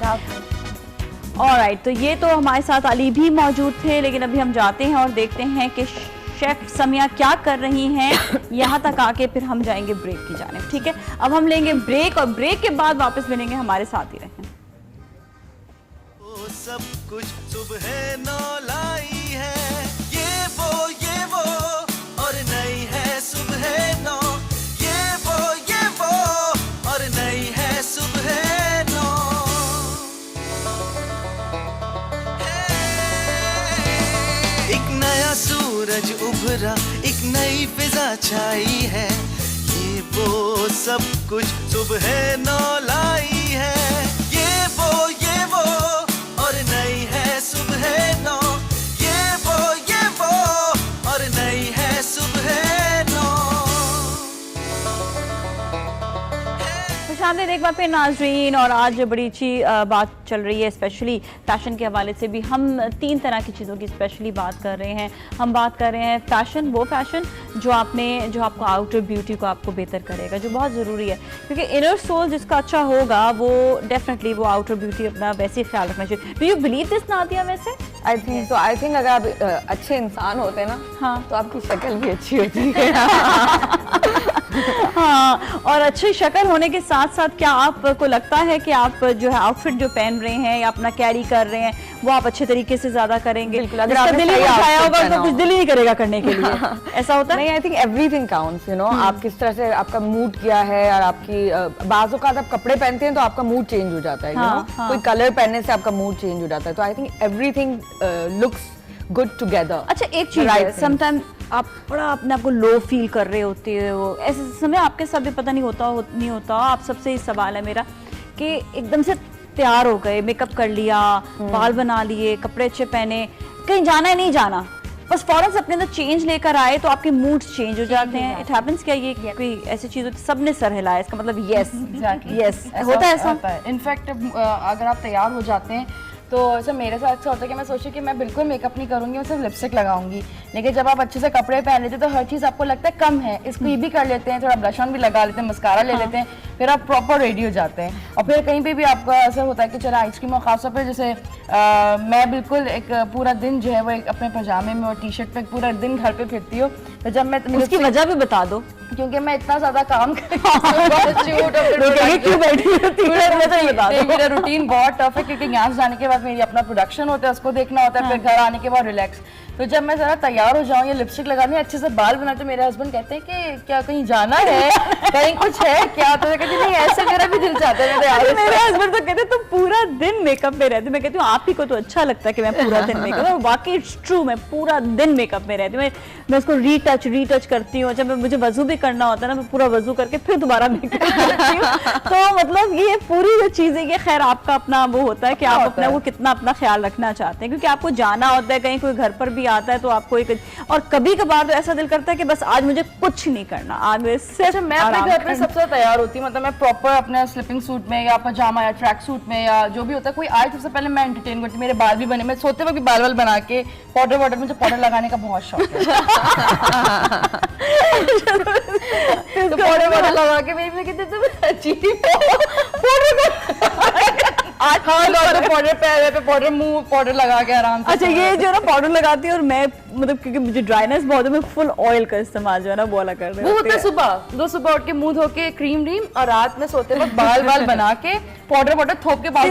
Alright, तो ये तो हमारे साथ अली भी मौजूद थे, लेकिन अभी हम जाते हैं और देखते हैं कि शेफ समिया क्या कर रही हैं। यहाँ तक आके फिर हम जाएंगे ब्रेक की जाने। ठीक है, अब हम लेंगे ब्रेक, और ब्रेक के बाद वापस मिलेंगे। हमारे साथ ही रहें। सब कुछ सुबह 9 लाई है, ये वो और नई है सुबह 9, ये वो और नई है सुबह 9। एक नया सूरज उभरा, एक नई फिजा छाई है, ये वो सब कुछ सुबह 9 लाई है, ये वो और नई है सुबह 9, ये वो और नई है सुबह 9। खुशामदीद एक बार फिर नाजरीन, और आज बड़ी अच्छी बात चल रही है, स्पेशली फैशन के हवाले से भी। हम 3 तरह की चीज़ों की स्पेशली बात कर रहे हैं। हम बात कर रहे हैं फैशन, वो फैशन जो आपको आउटर ब्यूटी को आपको बेहतर करेगा, जो बहुत ज़रूरी है, क्योंकि इनर सोल जिसका अच्छा होगा वो डेफिनेटली वो आउटर ब्यूटी अपना वैसे ही ख्याल रखना चाहिए। Do you believe this Nadia? वैसे आई थिंक अगर आप अच्छे इंसान होते हैं ना, हाँ, तो आपकी शक्ल भी अच्छी होती है। हाँ, और अच्छी शक्ल होने के साथ साथ क्या आपको लगता है कि आप जो है आउटफिट जो पहन रहे हैं या अपना कैरी कर रहे हैं वो आप अच्छे तरीके से ज्यादा करेंगे? अगर जिसका आपने दिल ही सही उठाया outfit होगा पहना तो कुछ हो। दिल ही नहीं करेगा करने के लिए, ऐसा होता है? नहीं, I think everything counts, you know, आप किस तरह से आपका मूड क्या है, और आपकी बाज़ औक़ात आप कपड़े पहनते हैं तो आपका मूड चेंज हो जाता है, हाँ, you know? हाँ। कोई कलर पहनने से आपका मूड चेंज हो जाता है, तो I think everything looks good together. अच्छा एक चीज है, समटाइम आप बड़ा अपने आप को लो फील कर रहे होते हो, ऐसे समय आपके साथ भी पता नहीं होता आप सबसे ही सवाल है मेरा कि एकदम से तैयार हो गए, मेकअप कर लिया, बाल बना लिए, कपड़े अच्छे पहने, कहीं जाना है नहीं जाना, बस फौरन से अपने अंदर चेंज लेकर आए तो आपके मूड चेंज हो जाते हैं। इट हैपेंस क्या ये कोई ऐसी चीज होती है सबने सर हिलाया इसका मतलब यस यस होता है ऐसा? इनफैक्ट अगर आप तैयार हो जाते हैं तो ऐसा मेरे साथ अच्छा होता है कि मैं सोचती कि मैं बिल्कुल मेकअप नहीं करूंगी, मैं सिर्फ लिपस्टिक लगाऊंगी, लेकिन जब आप अच्छे से कपड़े पहन लेते हैं तो हर चीज़ आपको लगता है कम है, इसको ये भी कर लेते हैं, थोड़ा ब्लश ऑन भी लगा लेते हैं, मस्कारा ले लेते हैं, फिर आप प्रॉपर रेडी हो जाते हैं। और फिर कहीं पे भी आपका ऐसा होता है कि चलो आइसक्रीम, और खासतौर पर जैसे मैं बिल्कुल एक पूरा दिन जो है वो एक अपने पजामे में और टी शर्ट पे पूरा दिन घर पे फिरती हूँ, तो जब मैं उसकी वजह भी बता दो। क्योंकि मैं इतना ज्यादा काम मेरा रूटीन बहुत टफ है, क्योंकि यहाँ से जाने के बाद मेरी अपना प्रोडक्शन होता है, उसको देखना होता है, फिर घर आने के बाद रिलैक्स। तो जब मैं जरा तैयार हो जाऊँ या लिपस्टिक लगानी, अच्छे से बाल बनाते, तो मेरे हस्बैंड कहते हैं कि क्या कहीं जाना है, कहीं कुछ है क्या? तो मैं कहती नहीं, ऐसे मेरा भी दिल चाहता है। मेरे हस्बैंड तो कहते तुम पूरा दिन मेकअप में रहती, मैं कहती हूँ आप ही को तो अच्छा लगता है कि मैं पूरा दिन मेकअप, और वाकई इट्स ट्रू, मैं पूरा दिन मेकअप में रहती हूँ, मैं उसको रीटच करती हूँ, जब मुझे वजू भी करना होता है ना, मैं पूरा वजू करके फिर दोबारा मेकअप करती हूँ। तो मतलब ये पूरी जो चीज़ है, ये खैर आपका अपना वो होता है कि आप अपना वो कितना अपना ख्याल रखना चाहते हैं, क्योंकि आपको जाना होता है कहीं, कोई घर पर भी आता है तो आपको एक, और कभी कभार तो ऐसा दिल करता है कि बस आज मुझे कुछ नहीं करना, आज मैं सिर्फ मैं अपने घर पे सबसे तैयार होती हूँ, मतलब मैं प्रॉपर अपने स्लीपिंग सूट में या पजामा या ट्रैक सूट में या जो भी होता है, कोई आए सबसे पहले मैं एंटरटेन करती हूँ, मेरे बाल भी बने, मैं सोते वक्त भी बाल बना के पाउडर, मुझे पाउडर लगाने का बहुत शौक है। तो पाउडर लगा के मेरी कहते तुम अजीब पाउडर पैर पे पाउडर, मुंह पाउडर लगा के आराम से। अच्छा ये जो ना पाउडर लगाती है, और मैं मतलब क्योंकि मुझे ड्राइनेस बहुत है, मैं फुल ऑयल का इस्तेमाल जो है ना वो वाला कर रही हूँ। वो होता है सुबह उठ के मुंह धो के क्रीम और रात में सोते वक्त बाल बना के पाउडर थोप के बाल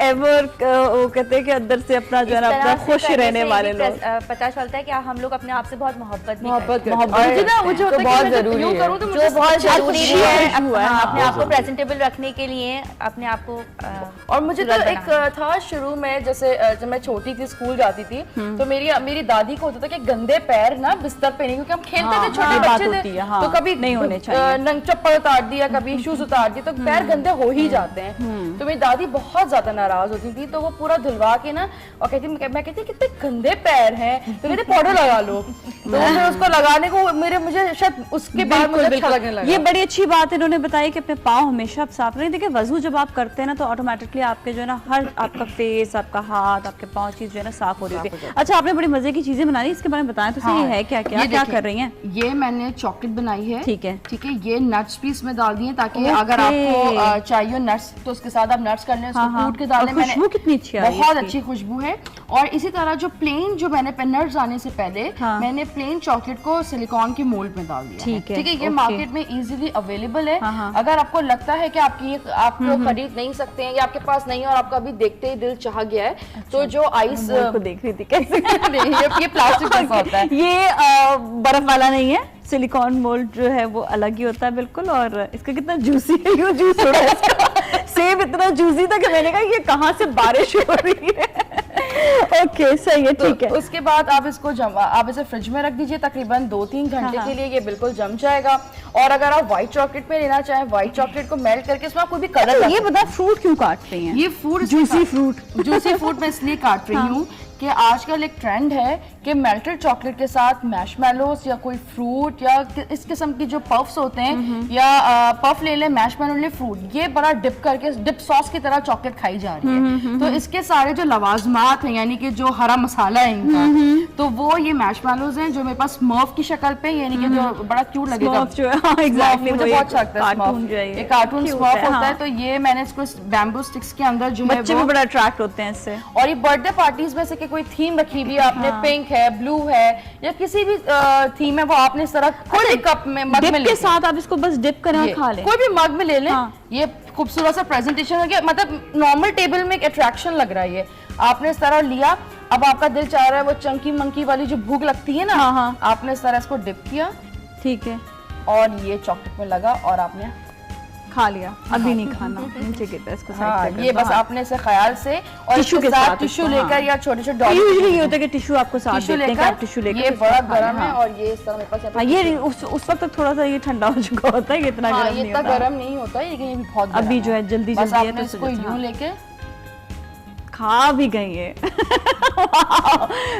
एवर वो कहते हैं कि अंदर से अपना जो है ना अपना खुश रहने वाले लोग, पता चलता है कि हम लोग अपने आप से बहुत मोहब्बत करते हैं, मुझे होता है कि मैं जब यूं करूं तो मुझे बहुत जरूरी है अपने आप को प्रेजेंटेबल रखने के लिए, अपने आप को। और मुझे तो एक था शुरू में, जैसे जब मैं छोटी थी स्कूल जाती थी तो मेरी दादी को होता था कि गंदे पैर ना बिस्तर पे नहीं, क्योंकि हम खेलते थे, छोटे बच्चे थे, तो कभी नहीं होने चाहिए, नंग चप्पल उतार दिया, कभी शूज उतार दिए, तो पैर गंदे हो ही जाते हैं। तो मेरी दादी बहुत ज्यादा नाराज होती थी, तो वो पूरा धुलवा के ना, और मैं कहती कितने गंदे पैर हैं, तो कहते पाउडर लगा लो, तो फिर उसको लगाने को मुझे शायद उसके बाद मुझे अच्छा लगने लगा। ये बड़ी अच्छी बात इन्होंने बताई कि अपने पाँव हमेशा आप साफ रखें। देखिए वजू जब आप करते हैं ना तो ऑटोमेटिकली आपके जो है ना हर आपका फेस, आपका हाथ, आपके पाँव चीज जो है ना साफ हो रही है। अच्छा आपने बड़ी मजे की चीजें बना दी, इसके बारे में बताएं तो सही है क्या क्या कर रही हैं? ये मैंने चॉकलेट बनाई है, ठीक है, ये नट्स भी इसमें डाल दिए, ताकि अगर आपको चाहिए नट्स तो उसके साथ आप नट्स कर लें, उसको कूट के डालें। खुशबू कितनी अच्छी है, बहुत अच्छी खुशबू है। और इसी तरह जो प्लेन जो मैंने नट्स आने से पहले मैंने प्लेन चॉकलेट को सिलिकॉन के मोल्ड में डाल दिया, ठीक है, ये मार्केट में इजीली अवेलेबल है। अगर आपको लगता है कि आपको खरीद नहीं सकते हैं या आपके पास नहीं है और आपका अभी देखते ही दिल चाह गया है, तो जो आइस को देख रही थी कैसे ये प्लास्टिक जैसा होता है, ये बर्फ वाला नहीं है, सिलिकॉन मोल्ड जो है वो अलग ही होता है बिल्कुल। और इसका कितना जूसी है, ये जूस हो रहा है इसका। सेब इतना जूसी था कि मैंने कहा ये कहाँ से बारिश हो रही है। ओके सही है, ठीक है। उसके बाद आप इसे फ्रिज में रख दीजिए तकरीबन 2-3 घंटे के लिए, ये बिल्कुल जम जाएगा। और अगर आप व्हाइट चॉकलेट में लेना चाहें, व्हाइट चॉकलेट को मेल्ट करके इसमें आप कोई भी कलर, ये बता फ्रूट क्यों काट रही हैं? ये फ्रूट जूसी फ्रूट मैं इसलिए काट रही हूँ कि आजकल एक ट्रेंड है कि मेल्टेड चॉकलेट के साथ मैशमेलोस या कोई फ्रूट या इस किस्म की जो पफ्स होते हैं, या पफ ले लें, मैशमेलो ले, फ्रूट, ये बड़ा डिप सॉस की तरह चॉकलेट खाई जा रही है। तो इसके सारे जो लवाजमात हैं, यानी कि जो हरा मसाला है इनका, तो वो ये मैशमेलोस हैं जो मेरे पास स्मर्फ की शक्ल पे, यानी कि जो बड़ा क्यूट लगेगा, मुझे बहुत अच्छा लगता है, कार्टून स्मर्फ होता है। तो ये मैंने इसको बैम्बू स्टिक्स के अंदर जो है बच्चे भी बड़ा अट्रैक्ट होते हैं इससे। और ये बर्थडे पार्टीज में से कोई थीम रखी हुई है, आपने पिंक है, ब्लू है या किसी भी थीम है, वो आपने इस तरह कोई भी कप में मग में के साथ आप इसको बस डिप करें और खा लें, कोई भी मग में ले लें। ये खूबसूरत सा प्रेजेंटेशन हो गया, मतलब नॉर्मल टेबल में एक अट्रैक्शन लग रहा है। ये आपने इस तरह लिया, अब आपका दिल चाह रहा है वो चंकी मंकी वाली जो भूख लगती है ना, आपने इस तरह इसको डिप किया, ठीक है, और ये चॉकलेट में लगा और आपने खा लिया। अभी नहीं खाना, नीचे गिरता है इसको साइड पे। ये बस आपने से ख्याल से और टिश्यू के साथ टिश्यू लेकर या छोटे छोटे डॉट, यूजुअली ये होता है कि टिश्यू आपको साथ देते हैं कि आप टिश्यू लेकर, ये बड़ा गर्म है और ये इस तरह मेरे पास ये उस वक्त तक थोड़ा सा ये ठंडा हो चुका होता है, इतना गर्म नहीं होता, गर्म नहीं होता, लेकिन ये भी बहुत अभी जो है जल्दी जल्दी है तो इसको यूं लेके खा भी गई है।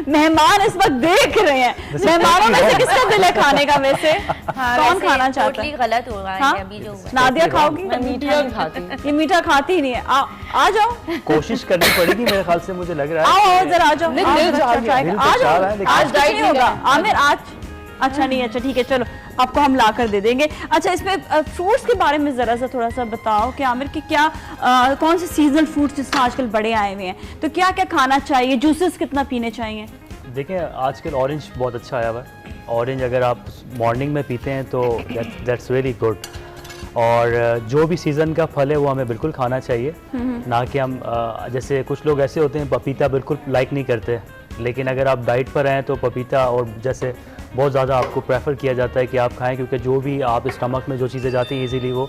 मेहमान इस वक्त देख रहे हैं, मेहमानों में से किसका दिल है खाने का वैसे? कौन खाना चाहता है? गलत हो रहा है अभी जो नादिया खाओगी? मैं मीठा नहीं खाती, ये मीठा खाती ही नहीं है। आ जाओ, कोशिश करनी पड़ेगी मेरे ख्याल से, मुझे लग रहा है। आओ जरा आ जाओ, आज कुछ नहीं होगा आमिर, आज अच्छा नहीं, अच्छा ठीक है, चलो आपको हम ला कर दे देंगे। अच्छा, इसमें फ्रूट्स के बारे में ज़रा सा थोड़ा सा बताओ कि आमिर कि क्या कौन से सीजनल फ्रूट्स जिसमें आजकल बड़े आए हुए हैं, तो क्या क्या खाना चाहिए, जूसेस कितना पीने चाहिए? देखिए आजकल ऑरेंज बहुत अच्छा आया हुआ है, ऑरेंज अगर आप मॉर्निंग में पीते हैं तो दैट्स वेरी गुड। और जो भी सीज़न का फल है वो हमें बिल्कुल खाना चाहिए, ना कि हम जैसे कुछ लोग ऐसे होते हैं पपीता बिल्कुल लाइक नहीं करते, लेकिन अगर आप डाइट पर हैं तो पपीता और जैसे बहुत ज़्यादा आपको प्रेफर किया जाता है कि आप खाएं, क्योंकि जो भी आप स्टमक में जो चीज़ें जाती हैं इजीली वो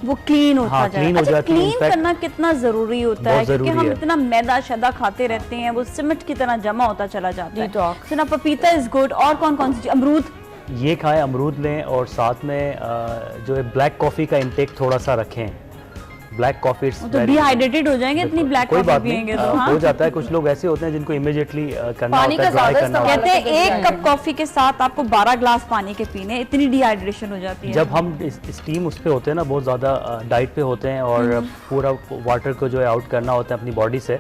क्लीन होता है। क्लीन हो जाती है। क्लीन करना कितना ज़रूरी होता है, क्योंकि हम इतना मैदा शैदा खाते रहते हैं, वो सीमेंट की तरह जमा होता चला जाता है। तो ना पपीता इज गुड। और कौन कौन सी? अमरूद, ये खाएं, अमरूद लें, और साथ में जो है ब्लैक कॉफ़ी का इंटेक थोड़ा सा रखें। ब्लैक कॉफी तो डिहाइड्रेटेड हो जाएंगे इतनी ब्लैक कॉफी पिएंगे तो। हो जाता है, कुछ लोग ऐसे होते हैं जिनको इमीडिएटली करना होता है, ड्राई करना होता है। कहते हैं एक कप कॉफी के साथ आपको 12 ग्लास पानी के पीने, इतनी डिहाइड्रेशन हो जाती है। जब हम स्टीम उस पे होते हैं ना, बहुत ज़्यादा डाइट पे होते हैं और पूरा वाटर को जो है आउट करना होता है अपनी बॉडी से,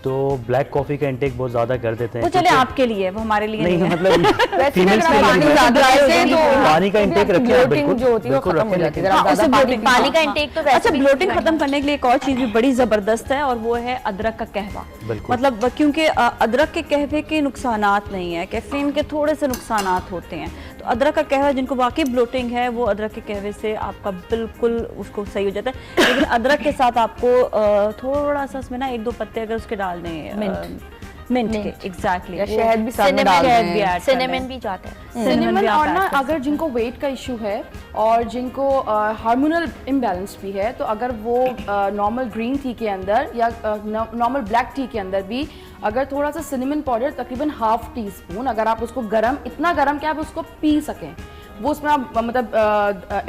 तो ब्लैक कॉफी का इंटेक बहुत ज्यादा कर देते हैं। वो चले आपके लिए, वो हमारे लिए नहीं, मतलब फीमेल्स के लिए पानी का इंटेक रखिए, बिल्कुल पानी का इंटेक तो। अच्छा, ब्लोटिंग खत्म करने के लिए एक और चीज भी बड़ी जबरदस्त है और वो है अदरक का कहवा। मतलब क्योंकि अदरक के कहवे के नुकसानात नहीं है, कैफीन के थोड़े से नुकसानात होते हैं, तो अदरक का कहवा जिनको वाकई ब्लोटिंग है वो अदरक के कहवे से आपका बिल्कुल उसको सही हो जाता है। लेकिन अदरक के साथ आपको थोड़ा सा उसमें ना 1-2 पत्ते अगर उसके डालने, मिंट के, एग्जैक्टली, शहद भी साथ में डालते, सिनेमन भी जाता है, सिनेमन। और ना अगर जिनको वेट का इशू है और जिनको हार्मोनल इम्बैलेंस भी है, तो अगर वो नॉर्मल ग्रीन टी के अंदर या नॉर्मल ब्लैक टी के अंदर भी अगर थोड़ा सा सिनेमन पाउडर तकरीबन 1/2 टीस्पून, अगर आप उसको गरम, इतना गरम कि आप उसको पी सकें, वो उसमें आप मतलब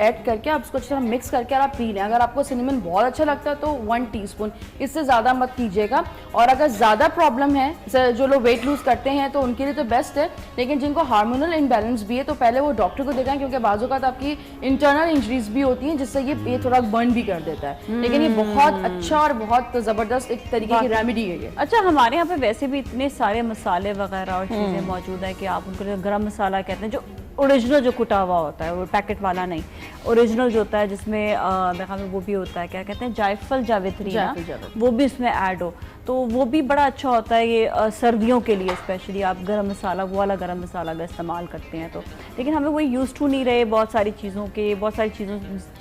ऐड करके आप उसको अच्छी तरह मिक्स करके आप पी लें। अगर आपको सिनेमन बहुत अच्छा लगता है तो 1 टीस्पून, इससे ज़्यादा मत कीजिएगा। और अगर ज़्यादा प्रॉब्लम है, जो लोग वेट लूज़ करते हैं तो उनके लिए तो बेस्ट है, लेकिन जिनको हार्मोनल इम्बैलेंस भी है तो पहले वो डॉक्टर को दिखाएं, क्योंकि बाज़ों का आपकी इंटरनल इंजरीज भी होती हैं जिससे ये थोड़ा बर्न भी कर देता है। लेकिन ये बहुत अच्छा और बहुत ज़बरदस्त एक तरीके की रेमेडी है ये। अच्छा, हमारे यहाँ पे वैसे भी इतने सारे मसाले वगैरह और चीज़ें मौजूद है कि आप उनको गरम मसाला कहते हैं, जो ओरिजिनल जो कुटा हुआ होता है, वो पैकेट वाला नहीं, ओरिजिनल जो होता है जिसमें मेरे ख्याल में वो भी होता है, क्या कहते हैं, जायफल जावित्री ना, वो भी उसमें ऐड हो, तो वो भी बड़ा अच्छा होता है। ये सर्दियों के लिए स्पेशली आप गरम मसाला, वो वाला गरम मसाला का इस्तेमाल करते हैं तो। लेकिन हमें वही यूज टू नहीं रहे, बहुत सारी चीज़ों के, बहुत सारी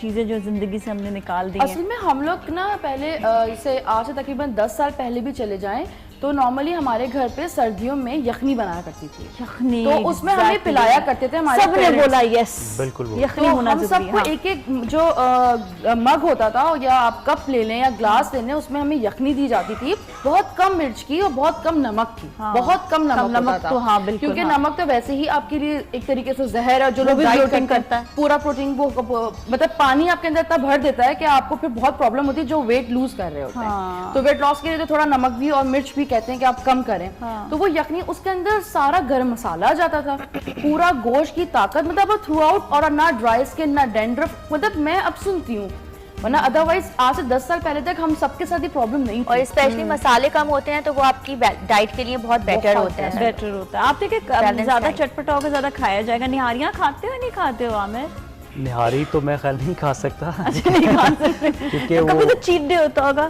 चीज़ें जो ज़िंदगी से हमने निकाल दी। असल में हम लोग ना पहले इसे आज से तकरीबन 10 साल पहले भी चले जाएं तो नॉर्मली हमारे घर पे सर्दियों में यखनी बनाया करती थी, यखनी, तो उसमें हमें पिलाया करते थे हमारे सब ने बोला यस, बिल्कुल यखनी होना हम सबको एक जो मग होता था या आप कप ले लें या ग्लास ले लें, उसमें हमें यखनी दी जाती थी, बहुत कम मिर्च की और बहुत कम नमक की, बहुत कम नमक होता था। तो हाँ, बिल्कुल, क्योंकि नमक तो वैसे ही आपके लिए एक तरीके से जहर है, जो लोग डाइट करता है पूरा प्रोटीन वो मतलब पानी आपके अंदर इतना भर देता है कि आपको फिर बहुत प्रॉब्लम होती है जो वेट लूज कर रहे होते हैं। तो वेट लॉस के लिए तो थोड़ा नमक भी और मिर्च भी कहते हैं कि आप कम करें। तो वो यखनी, उसके अंदर सारा गरम मसाला आ जाता था, पूरा गोश्त की ताकत, मतलब थ्रू आउट, और ना ड्राई स्किन ना डैंड्रफ, मतलब मैं अब सुनती हूँ, वरना अदरवाइज आज से 10 साल पहले तक हम सबके साथ ये प्रॉब्लम नहीं थी। और स्पेशली मसाले कम होते हैं तो वो आपकी डाइट के लिए बहुत बेटर होता है। बेटर होता है। आप देखिए ज्यादा चटपटा होकर ज्यादा खाया जाएगा। निहारियाँ खाते हो नहीं खाते हो आमिर? निहारी तो मैं ख्याल नहीं खा सकता। अच्छा, नहीं खा सकते क्योंकि कभी तो चीट डे होता होगा।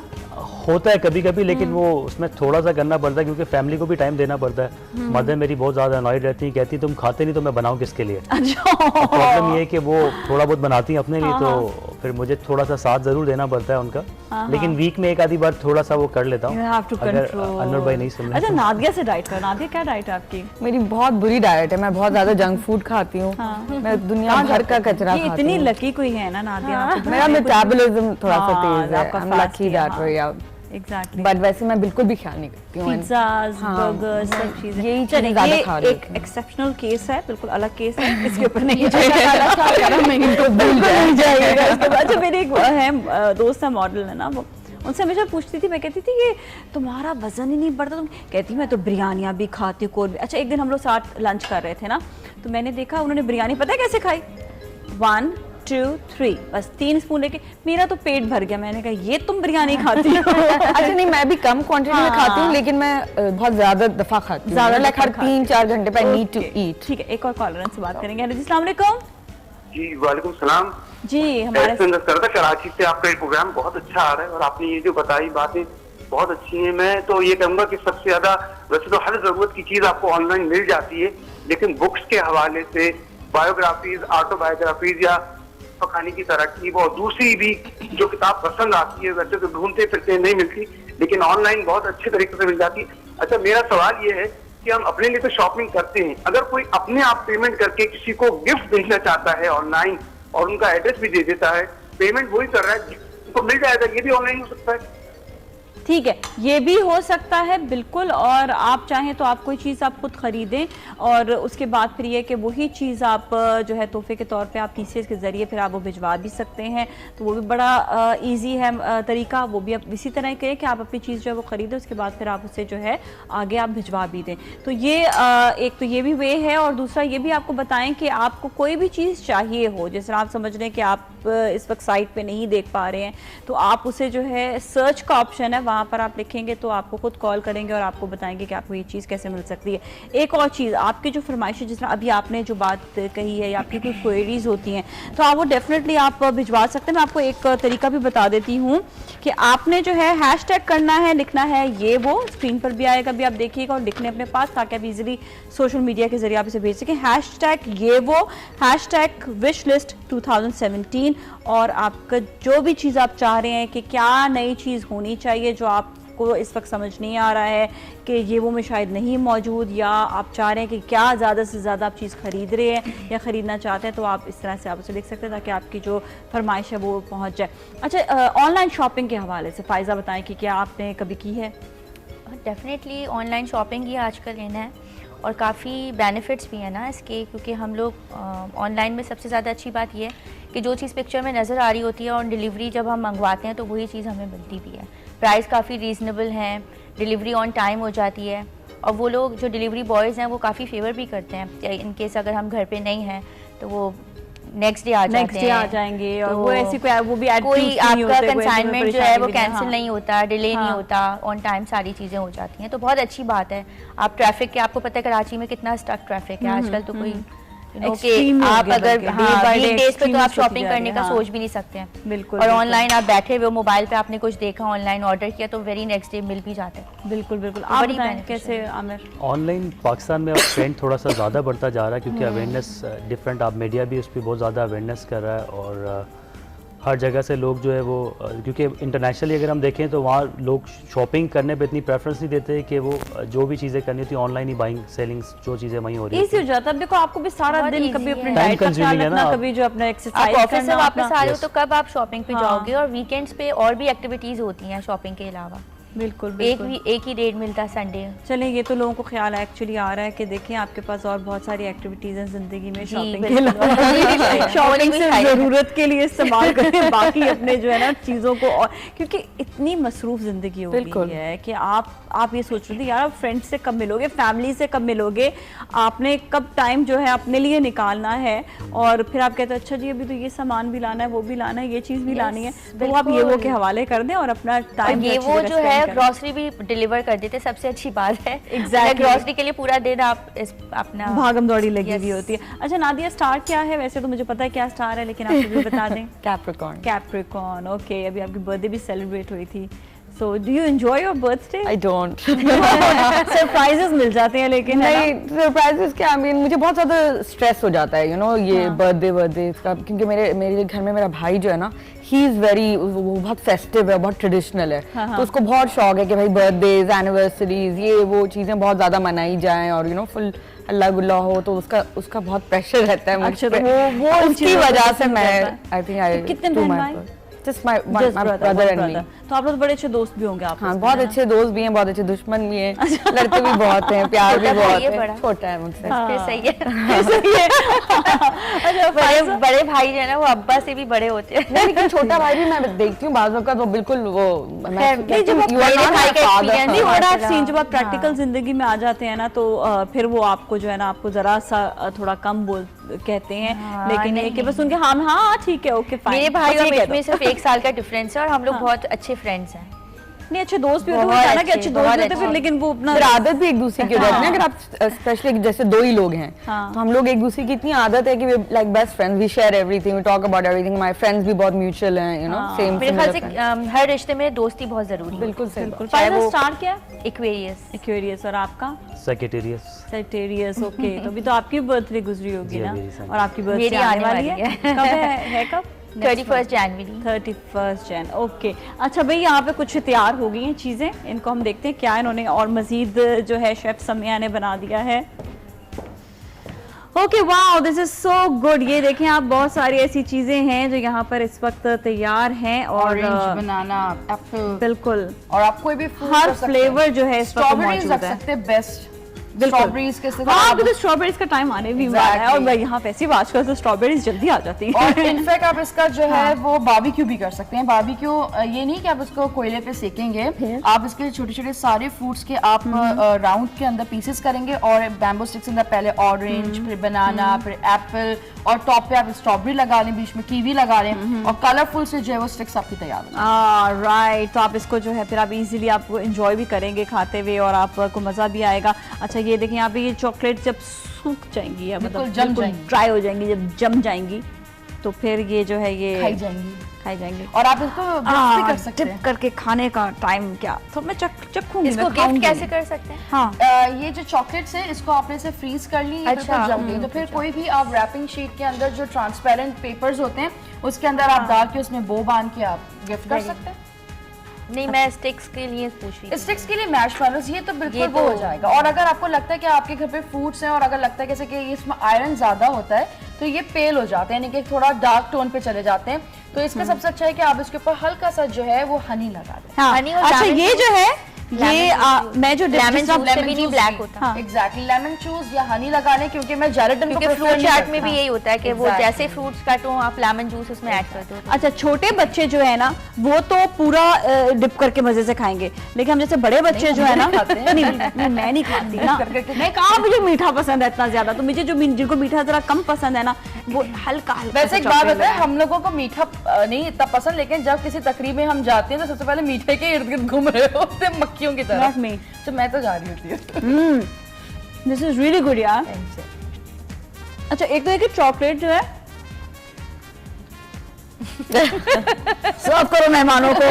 होता है कभी कभी, लेकिन वो उसमें थोड़ा सा करना पड़ता है क्योंकि फैमिली को भी टाइम देना पड़ता है। मदर मेरी बहुत ज़्यादा अनॉयड रहती है, कहती तुम खाते नहीं तो मैं बनाऊँ किसके लिए। प्रॉब्लम ये है कि वो थोड़ा बहुत बनाती हैं अपने लिए, तो फिर मुझे थोड़ा सा साथ ज़रूर देना पड़ता है उनका, लेकिन वीक में एक आधी बार थोड़ा सा वो कर लेता हूँ अगर अनवर भाई नहीं सुन। अच्छा नादिया से डाइट कर, नादिया क्या डाइट है आपकी? मेरी बहुत बुरी डाइट है, मैं बहुत ज्यादा जंक फूड खाती हूँ, मैं दुनिया भर का कचरा खाती हूँ। इतनी लकी कोई है ना नादिया। मेरा मेटाबॉलिज्म थोड़ा सा तेज है, I'm lucky that way, yeah. Exactly. But वैसे मैं बिल्कुल भी ख्याल नहीं करती हूँ। पिज़्ज़ाज़, बर्गर्स, सब चीजें। यही चीजें ज़्यादा खा रही एक एक्सेप्शनल केस है, बिल्कुल अलग केस है, इसके ऊपर नहीं जाइएगा। इसके बाद जो मेरी एक है दोस्त है, मॉडल है ना, वो उनसे हमेशा पूछती थी, मैं कहती थी कि तुम्हारा वजन ही नहीं बढ़ता, तुम कहती मैं तो बिरयानियाँ भी खाती हूँ, कोई भी। अच्छा एक दिन हम लोग साथ लंच कर रहे थे ना, तो मैंने देखा उन्होंने बिरयानी पता है कैसे खाई, 1 2 3 बस 3 स्पून लेके, मेरा तो पेट भर गया। मैंने कहा ये तुम बिरयानी खाती हो? अच्छा नहीं, मैं भी कम क्वांटिटी में खाती हूँ, लेकिन मैं बहुत ज्यादा दफा खाती हूँ, ज्यादा लाइक हर 3-4 घंटे पे नीड टू ईट। ठीक है, एक और कॉलर से बात करेंगे। हेलो जी, अस्सलाम वालेकुम। जी वालेकुम सलाम जी, हमारे कराची से आपका प्रोग्राम बहुत अच्छा आ रहा है और आपने ये जो बताई बातें बहुत अच्छी हैं। मैं तो ये कहूँगा कि सबसे ज्यादा, वैसे तो हर जरूरत की चीज आपको ऑनलाइन मिल जाती है, लेकिन बुक्स के हवाले से बायोग्राफीज, ऑटोबायोग्राफीज या पकाने की तरक्की और दूसरी भी जो किताब पसंद आती है, वैसे तो ढूंढते फिरते नहीं मिलती, लेकिन ऑनलाइन बहुत अच्छे तरीके से मिल जाती है। अच्छा मेरा सवाल ये है कि हम अपने लिए तो शॉपिंग करते हैं, अगर कोई अपने आप पेमेंट करके किसी को गिफ्ट भेजना चाहता है ऑनलाइन और उनका एड्रेस भी दे देता है, पेमेंट वही कर रहा है, उनको मिल जाएगा, ये भी ऑनलाइन हो सकता है? ठीक है, ये भी हो सकता है बिल्कुल। और आप चाहें तो आप कोई चीज़ आप खुद ख़रीदें और उसके बाद फिर ये कि वही चीज़ आप जो है तोहफे के तौर पे आप TCS के ज़रिए फिर आप वो भिजवा भी सकते हैं, तो वो भी बड़ा इजी है तरीका। वो भी आप इसी तरह करें कि आप अपनी चीज़ जो है वो ख़रीदें, उसके बाद फिर आप उसे जो है आगे आप भिजवा भी दें। तो ये एक तो ये भी वे है, और दूसरा ये भी आपको बताएं कि आपको कोई भी चीज़ चाहिए हो, जैसे आप समझ रहे हैं कि आप इस वक्त साइट पे नहीं देख पा रहे हैं, तो आप उसे जो है सर्च का ऑप्शन है, वहाँ पर आप लिखेंगे तो आपको खुद कॉल करेंगे और आपको बताएंगे कि आपको ये चीज़ कैसे मिल सकती है। एक और चीज़, आपकी जो फरमाइश है, जिस तरह अभी आपने जो बात कही है या आपकी कोई क्वेरीज होती हैं, तो आप वो डेफिनेटली आप भिजवा सकते हैं। मैं आपको एक तरीका भी बता देती हूँ कि आपने जो है हैशटैग करना है, लिखना है ये वो, स्क्रीन पर भी आएगा, भी आप देखिएगा, और लिखने अपने पास, ताकि आप इजीली सोशल मीडिया के जरिए आप इसे भेज सकें। हैशटैग ये वो, हैशटैग विश लिस्ट 2017, और आपका जो भी चीज़ आप चाह रहे हैं कि क्या नई चीज़ होनी चाहिए जो आपको इस वक्त समझ नहीं आ रहा है कि ये वो में शायद नहीं मौजूद, या आप चाह रहे हैं कि क्या ज़्यादा से ज़्यादा आप चीज़ ख़रीद रहे हैं या ख़रीदना चाहते हैं, तो आप इस तरह से आप उसे लिख सकते हैं ताकि आपकी जो फरमाइश है वो पहुँच जाए। अच्छा, ऑनलाइन शॉपिंग के हवाले से फ़ायज़ा बताएं कि क्या आपने कभी की है? डेफिनेटली ऑनलाइन शॉपिंग ही आजकल लेना है, और काफ़ी बेनिफिट्स भी हैं ना इसके, क्योंकि हम लोग ऑनलाइन में सबसे ज़्यादा अच्छी बात यह है कि जो चीज़ पिक्चर में नज़र आ रही होती है और डिलीवरी जब हम मंगवाते हैं तो वही चीज़ हमें मिलती भी है। प्राइस काफ़ी रीज़नेबल हैं, डिलीवरी ऑन टाइम हो जाती है, और वो लोग जो डिलीवरी बॉयज़ हैं वो काफ़ी फेवर भी करते हैं। इन केस अगर हम घर पे नहीं हैं तो वो नेक्स्ट डे आ जाएंगे, और वो ऐसी वो भी कोई आपका कंसाइनमेंट जो है वो कैंसिल नहीं होता, डिले नहीं होता, ऑन टाइम सारी चीज़ें हो जाती हैं, तो बहुत अच्छी बात है। आप ट्रैफिक के, आपको पता है कराची में कितना स्टक ट्रैफिक है आजकल, तो कोई आप अगर वीकडेज पे तो आप शॉपिंग करने का सोच भी नहीं सकते हैं, बिल्कुल। और ऑनलाइन आप बैठे हुए मोबाइल पे आपने कुछ देखा, ऑनलाइन ऑर्डर किया, तो वेरी नेक्स्ट डे मिल भी जाता है। बिल्कुल बिल्कुल। आप बताएं कैसे आमिर? ऑनलाइन पाकिस्तान में अब ट्रेंड थोड़ा सा ज़्यादा बढ़ता जा रहा है, क्योंकि अवेयरनेस डिफरेंट, आप मीडिया भी उस पर बहुत ज़्यादा अवेयरनेस कर रहा है, और हर जगह से लोग जो है वो, क्योंकि इंटरनेशनली अगर हम देखें तो वहाँ लोग शॉपिंग करने पे इतनी प्रेफरेंस नहीं देते कि वो जो भी चीज़ें करनी होती है ऑनलाइन ही बाइंग सेलिंग, जो चीज़ें वहीं हो रही है, इजी हो जाता है। देखो आपको भी सारा दिन कभी अपने डाइट का ख्याल रखना, कभी जो अपना एक्सरसाइज करना, ऑफिस से वापस आ रहे हो तो कब आप शॉपिंग पे जाओगे, और वीकेंड्स पे और भी एक्टिविटीज़ होती हैं शॉपिंग के अलावा। बिल्कुल, एक ही डेट मिलता है संडे। चलें, ये तो लोगों को ख्याल एक्चुअली आ रहा है कि देखें आपके पास और बहुत सारी एक्टिविटीज हैं जिंदगी में, शॉपिंग के अलावा शॉपिंग सिर्फ जरूरत के लिए इस्तेमाल करें, बाकी अपने जो है ना चीज़ों को, और क्योंकि इतनी मसरूफ जिंदगी हो गई है कि आप ये सोच रहे थे यार आप फ्रेंड्स से कब मिलोगे, फैमिली से कब मिलोगे, आपने कब टाइम जो है अपने लिए निकालना है, और फिर आप कहते हैं अच्छा जी अभी तो ये सामान भी लाना है, वो भी लाना है, ये चीज़ भी लानी है, तो आप ये वो के हवाले कर दें और अपना टाइम ये वो जो है ग्रोसरी भी डिलीवर कर देते, सबसे अच्छी बात है। एग्जैक्टली, ग्रोसरी के लिए पूरा दिन आप अपना भागम दौड़ी लगी हुई होती है। अच्छा नादिया, स्टार क्या है? वैसे तो मुझे पता है क्या स्टार है, लेकिन आप भी बता दें। कैप्रिकॉर्न। Capricorn, okay. अभी आपकी बर्थडे भी सेलिब्रेट हुई थी, So do you enjoy your birthday? I don't. Surprises मिल जाते हैं लेकिन नहीं, सरप्राइजेस क्या, I mean, मुझे बहुत ज़्यादा स्ट्रेस हो जाता है, ये बर्थडे इसका, क्योंकि मेरे घर में मेरा भाई जो है ना, ही इज़ वेरी, वो बहुत फेस्टिव है, बहुत ट्रेडिशनल है, तो उसको बहुत शौक है कि भाई बर्थडेज, एनिवर्सरीज, ये वो चीज़ें बहुत ज़्यादा मनाई जाएं और फुल अल्लाह गुल्ला हो, तो उसका बहुत प्रेशर रहता है मुझ पे, वो उसकी वजह से मैं आई थिंक आई कितने बहन भाई? Just my brother and me. तो आप लोग बड़े अच्छे दोस्त भी होंगे आप? हाँ, बहुत अच्छे दोस्त भी हैं, बहुत अच्छे दुश्मन भी हैं, लड़ते भी बहुत हैं, प्यार भी बहुत है, छोटा है मुझसे। फिर सही है। अच्छा, बड़े भाई जो है ना वो अब्बा से भी बड़े होते हैं। नहीं, लेकिन छोटा भाई भी मैं देखती हूँ बाज़ वक़्त वो बिल्कुल वो जब आप प्रैक्टिकल जिंदगी में आ जाते हैं ना, तो फिर वो आपको जो है ना, आपको जरा सा थोड़ा कम कहते हैं, लेकिन ये कि बस उनके हाँ ठीक है, ओके फाइन। मेरे भाई और में सिर्फ 1 साल का डिफरेंस है और हम लोग बहुत अच्छे फ्रेंड्स हैं। नहीं, अच्छे दोस्त भी होते हैं ना, कि अच्छे दोस्त होते फिर, लेकिन वो अपना आदत भी एक दूसरे की हो जाती है। अगर आप स्पेशली जैसे 2 ही लोग हैं, तो हम लोग एक दूसरे की इतनी आदत है कि we like best friends, we share everything, we talk about everything. My friends भी बहुत म्यूचुअल हैं, सेम। मेरे ख्याल से हर रिश्ते में दोस्ती बहुत जरूरी है। बिल्कुल बिल्कुल। फाइनल स्टार क्या है? एक्वेरियस। और आपका? सेक्रेटेरियस। ओके, तो अभी तो आपकी बर्थडे गुजरी होगी ना, और आपकी बर्थडे मेरी आने वाली है। कब है कब? 31 जनवरी। 31 जन। ओके, अच्छा भाई, यहाँ पे कुछ तैयार हो गई हैं चीज़ें, इनको हम देखते हैं क्या इन्होंने और मज़ीद जो है शेफ समिया ने बना दिया है। Okay, wow, this is so good. ये देखें आप, बहुत सारी ऐसी चीज़ें हैं जो यहाँ पर इस वक्त तैयार हैं, और बनाना, एप्पल, बिल्कुल, और आप कोई भी हर फ्लेवर जो है इस वक्त मौजूद है। सकते हैं बेस्ट स्ट्रॉबेरीज के साथ। हाँ, अभी तो स्ट्रॉबेरीज का टाइम आने भी वाला है, और यहाँ वैसे भी आजकल तो स्ट्रॉबेरीज जल्दी आ जाती हैं। और इनफैक्ट आप इसका जो है वो बारबेक्यू भी कर सकते हैं। बारबेक्यू ये नहीं कि आप इसको कोयले पे सेकेंगे, आप इसके छोटे छोटे सारे फ्रूट्स के आप राउंड के अंदर पीसेस करेंगे, और बैम्बू स्टिक्स के अंदर पहले ऑरेंज, फिर बनाना, फिर एप्पल, और टॉप पे आप स्ट्रॉबेरी लगा लें, बीच में कीवी लगा लें, और कलरफुल से जो है वो स्टिक्स आपकी तैयार हो। राइट, तो आप इसको जो है फिर आप इजीली आपको एंजॉय भी करेंगे खाते हुए, और आपको मज़ा भी आएगा। अच्छा, ये देखिए यहाँ पे ये चॉकलेट जब सूख जाएंगी, या मतलब ड्राई हो जाएंगी, जब जम जाएंगी, तो फिर ये जो है ये खाई जाएंगी। और आप इसको भी कर सकते हैं। डिप करके खाने का टाइम क्या, तो मैं चखूंगी। इसको गिफ्ट कैसे कर सकते हैं? हाँ, ये जो चॉकलेट्स है, इसको आपने से फ्रीज कर ली, अच्छा, जम गई, तो फिर कोई भी आप रैपिंग शीट के अंदर जो ट्रांसपेरेंट पेपर्स होते हैं, उसके अंदर आप डाल के उसमें बो बांध के आप गिफ्ट कर सकते हैं। नहीं, मैं स्टिक्स के लिए पूछ रही हूँ। स्टिक्स के लिए मैशमेलोस, ये तो बिल्कुल वो हो जाएगा। और अगर आपको लगता है कि आपके घर पे फ्रूट्स हैं, और अगर लगता है जैसे कि इसमें आयरन ज्यादा होता है, तो ये पेल हो जाते हैं, यानी कि थोड़ा डार्क टोन पे चले जाते हैं, तो इसका सबसे अच्छा है कि आप इसके ऊपर हल्का सा जो है वो हनी लगा दें। हनी। अच्छा, ये जो है ये मैं जो लेमन जूस से भी नहीं ब्लैक होता। एग्जैक्टली, लेमन जूस या हनी लगा लें, क्योंकि मैं जेलेटिन को फ्रूट चाट में भी यही होता है कि वो जैसे फ्रूट्स काटो आप लेमन जूस उसमें ऐड कर दो। अच्छा, छोटे बच्चे जो है ना, वो तो पूरा डिप करके मजे से खाएंगे, लेकिन हम जैसे बड़े बच्चे जो है ना, नहीं मैं नहीं खाती ना, मैं कहा मुझे मीठा पसंद है इतना ज्यादा, तो मुझे जो जिनको मीठा जरा कम पसंद है ना, वो हल्का हल्का। वैसे एक बात बताए, हम लोगों को मीठा नहीं इतना पसंद, लेकिन जब किसी तकरीब में हम जाते हैं तो सबसे पहले मीठे के इर्द गिर्द घूम रहे होते हैं मक्खियों की तरह। तो मैं तो जा रही होती हूँ। दिस इज रियली गुड यार। अच्छा, एक तो एक चॉकलेट जो है सर्व करो मेहमानों को।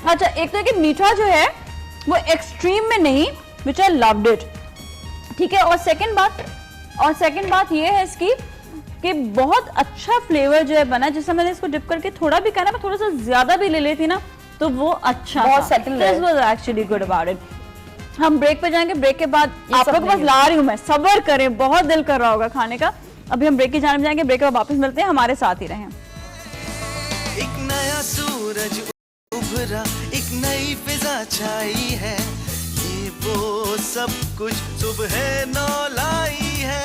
अच्छा, एक तो एक मीठा जो है वो एक्सट्रीम में नहीं, विच आई लव्ड इट, ठीक है। और सेकंड बात ये है इसकी कि बहुत अच्छा फ्लेवर जो है बना, जिससे मैंने इसको डिप करके थोड़ा भी कहना, मैं थोड़ा सा ज्यादा भी ले लेती ना, तो वो अच्छा बहुत सेटल है। This was actually good about it. हम ब्रेक पे जाएंगे, ब्रेक के बाद आप लोगों के पास ला रही हूँ मैं, सब्र करें, बहुत दिल कर रहा होगा खाने का। अभी हम ब्रेक की जाने जाएंगे, ब्रेक के बाद वापस मिलते हैं, हमारे साथ ही रहें। एक नया सूरज उभरा, एक नई फिजा छाई है, ये वो सब कुछ सुबह नौ लाई है,